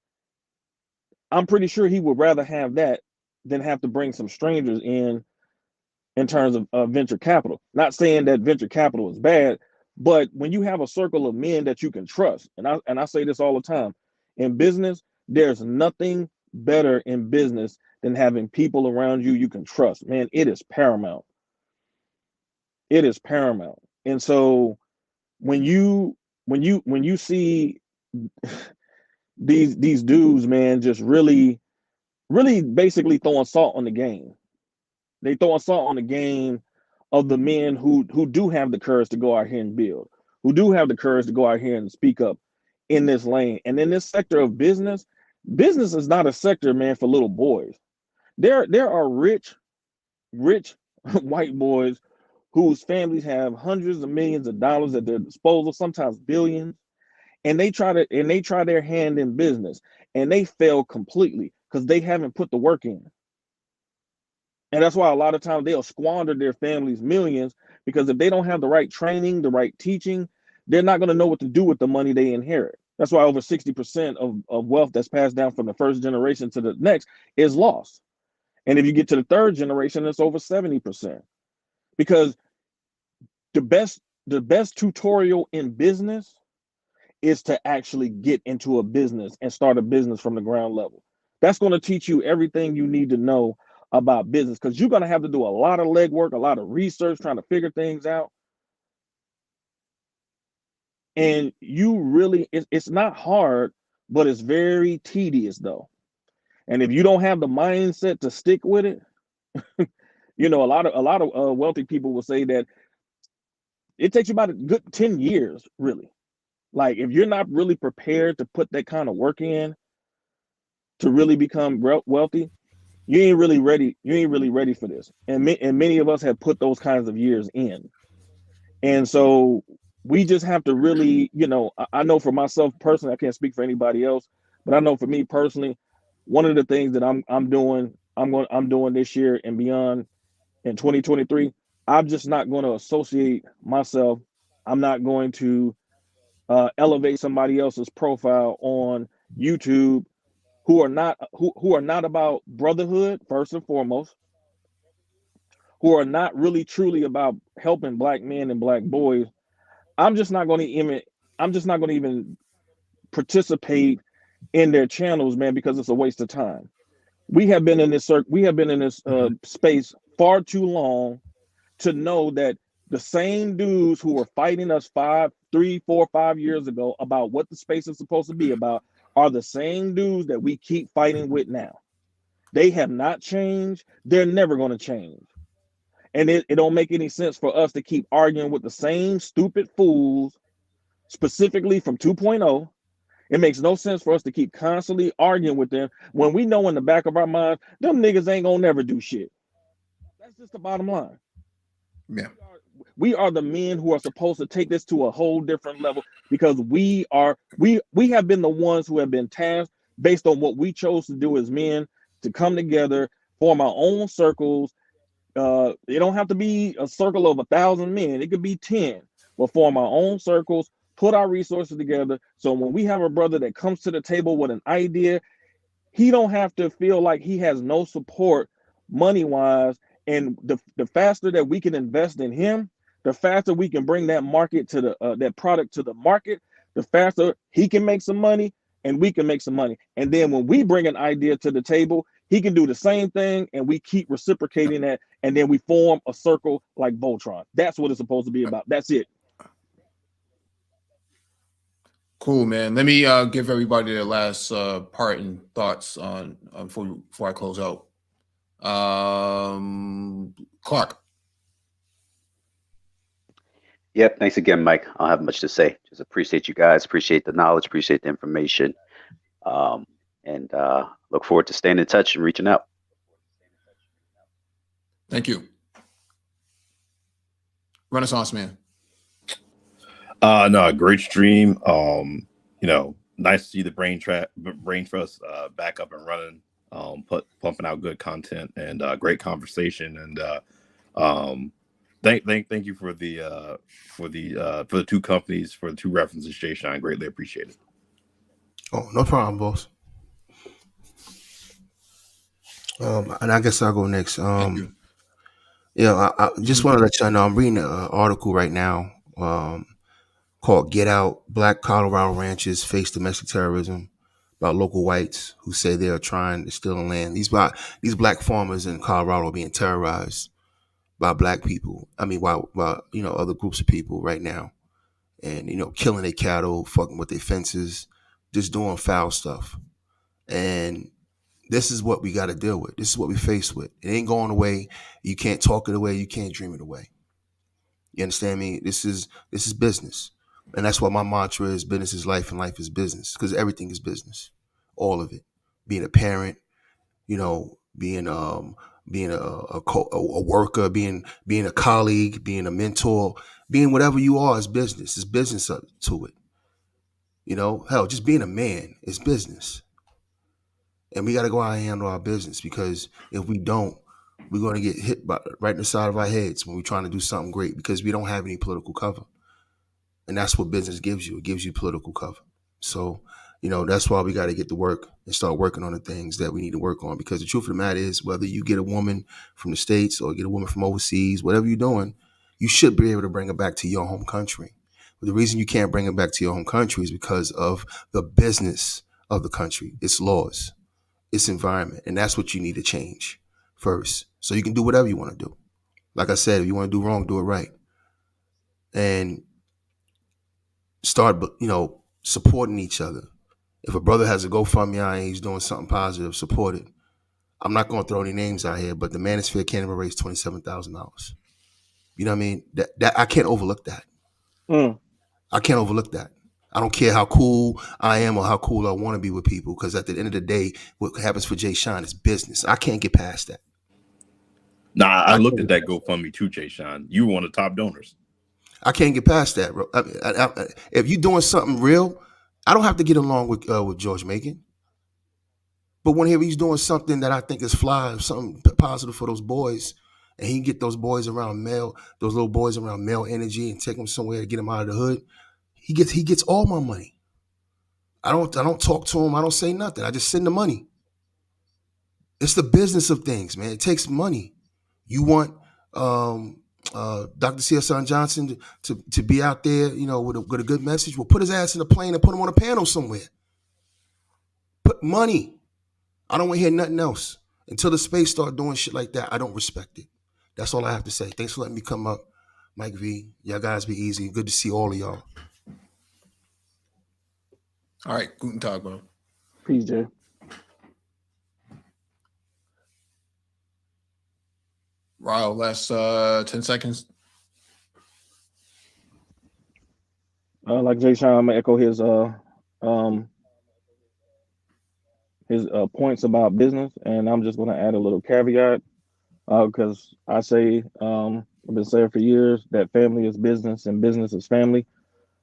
I'm pretty sure he would rather have that than have to bring some strangers in terms of venture capital. Not saying that venture capital is bad, but when you have a circle of men that you can trust, and I say this all the time, in business, there's nothing better in business than having people around you can trust. Man, it is paramount. It is paramount. And so when you see these dudes, man, just really basically throwing salt on the game. They throwing salt on the game of the men who do have the courage to go out here and build, who do have the courage to go out here and speak up in this lane. And in this sector of business is not a sector, man, for little boys. There are rich white boys whose families have hundreds of millions of dollars at their disposal, sometimes billions, and they try their hand in business and they fail completely because they haven't put the work in. And that's why a lot of times they'll squander their family's millions, because if they don't have the right training, the right teaching, they're not going to know what to do with the money they inherit. That's why over 60% of wealth that's passed down from the first generation to the next is lost. And if you get to the third generation, it's over 70%. Because the best tutorial in business is to actually get into a business and start a business from the ground level. That's going to teach you everything you need to know about business, because you're going to have to do a lot of legwork, a lot of research, trying to figure things out. And it's not hard, but it's very tedious though. And if you don't have the mindset to stick with it, a lot of wealthy people will say that it takes you about a good 10 years, really. Like, if you're not really prepared to put that kind of work in to really become wealthy, you ain't really ready. You ain't really ready for this. And many of us have put those kinds of years in. And so we just have to really, I know for myself personally, I can't speak for anybody else, but I know for me personally, one of the things that I'm doing this year and beyond in 2023, I'm just not going to associate myself. I'm not going to elevate somebody else's profile on YouTube who are not about brotherhood first and foremost, who are not really truly about helping Black men and Black boys. I'm just not going to even participate in their channels, man, because it's a waste of time. We have been in this space far too long to know that the same dudes who were fighting us 3, 4, 5 years ago about what the space is supposed to be about are the same dudes that we keep fighting with now. They have not changed. They're never going to change. And it don't make any sense for us to keep arguing with the same stupid fools, specifically from 2.0. It makes no sense for us to keep constantly arguing with them when we know in the back of our minds, them niggas ain't gonna never do shit. That's just the bottom line. Yeah. We are the men who are supposed to take this to a whole different level, because we have been the ones who have been tasked based on what we chose to do as men, to come together, form our own circles. It don't have to be a circle of 1,000 men. It could be 10. We'll form our own circles, put our resources together. So when we have a brother that comes to the table with an idea, he don't have to feel like he has no support money-wise. And the faster that we can invest in him, the faster we can bring that market to that product to the market, the faster he can make some money and we can make some money. And then when we bring an idea to the table, he can do the same thing, and we keep reciprocating that, and then we form a circle like Voltron. That's what it's supposed to be about. That's it. Cool, man. Let me give everybody their last parting thoughts on before I close out. Clark. Yep. Thanks again, Mike. I don't have much to say. Just appreciate you guys. Appreciate the knowledge. Appreciate the information. And look forward to staying in touch and reaching out. Thank you. Renaissance Man. No, great stream. Nice to see the brain trust back up and running, pumping out good content and great conversation. And Thank you for the two companies, for the two references, Jay Sean. Greatly appreciate it. Oh, no problem, boss. And I guess I'll go next. Yeah, I just want to let y'all know I'm reading an article right now called "Get Out: Black Colorado Ranchers Face Domestic Terrorism," about local whites who say they are trying to steal land. These black farmers in Colorado are being terrorized by black people. I mean, by other groups of people right now, and killing their cattle, fucking with their fences, just doing foul stuff. And this is what we got to deal with. This is what we face with. It ain't going away. You can't talk it away. You can't dream it away. You understand me? This is business. And that's what my mantra is: business is life and life is business, because everything is business. All of it. Being a parent, being a worker, being a colleague, being a mentor, being whatever you are is business. It's business to it. Hell, just being a man is business. And we got to go out and handle our business, because if we don't, we're going to get hit right in the side of our heads when we're trying to do something great, because we don't have any political cover. And that's what business gives you. It gives you political cover. So, that's why we got to get to work and start working on the things that we need to work on, because the truth of the matter is, whether you get a woman from the States or get a woman from overseas, whatever you're doing, you should be able to bring her back to your home country. But the reason you can't bring her back to your home country is because of the business of the country, its laws, its environment. And that's what you need to change first, so you can do whatever you want to do. Like I said, if you want to do wrong, do it right. And start, supporting each other. If a brother has a GoFundMe and he's doing something positive, support it. I'm not going to throw any names out here, but the Manosphere can't even raise $27,000. You know what I mean? That I can't overlook that. I can't overlook that. I don't care how cool I am or how cool I want to be with people, because at the end of the day, what happens for Jay Sean is business. I can't get past that. Nah, I looked at that GoFundMe too, Jay Sean. You were one of the top donors. I can't get past that, bro. If you're doing something real, I don't have to get along with George Macon. But when he's doing something that I think is fly, something positive for those boys, and he can get those little boys around male energy and take them somewhere to get them out of the hood, he gets all my money. I don't talk to him. I don't say nothing. I just send the money. It's the business of things, man. It takes money. You want Dr. C.S. Johnson to be out there, with a good message? Well, put his ass in a plane and put him on a panel somewhere. Put money. I don't want to hear nothing else. Until the space start doing shit like that, I don't respect it. That's all I have to say. Thanks for letting me come up, Mike V. Y'all guys be easy. Good to see all of y'all. All right, guten Tag, bro. Peace, Jay. Ryle, last 10 seconds. Like Jay Sean, I'm gonna echo his points about business, and I'm just gonna add a little caveat, because I say, I've been saying for years that family is business and business is family.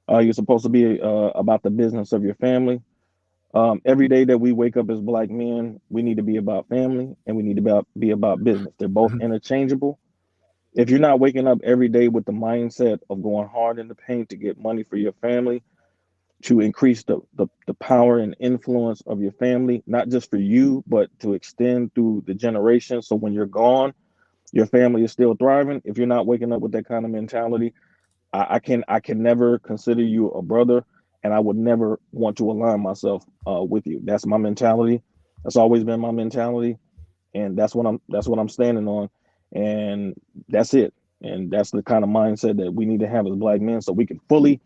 You're supposed to be about the business of your family. Every day that we wake up as Black men, we need to be about family and we need to be about business. They're both interchangeable. If you're not waking up every day with the mindset of going hard in the paint to get money for your family, to increase the power and influence of your family, not just for you, but to extend through the generations. So when you're gone, your family is still thriving. If you're not waking up with that kind of mentality, I can never consider you a brother, and I would never want to align myself with you. That's my mentality. That's always been my mentality, and that's what I'm standing on, and that's it. And that's the kind of mindset that we need to have as Black men, so we can fully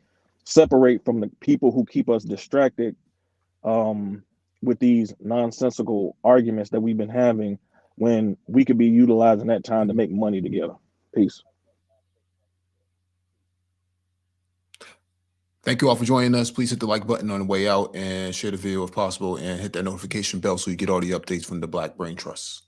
separate from the people who keep us distracted with these nonsensical arguments that we've been having, when we could be utilizing that time to make money together. Peace. Thank you all for joining us. Please hit the like button on the way out and share the video if possible, and hit that notification bell so you get all the updates from the Black Brain Trust.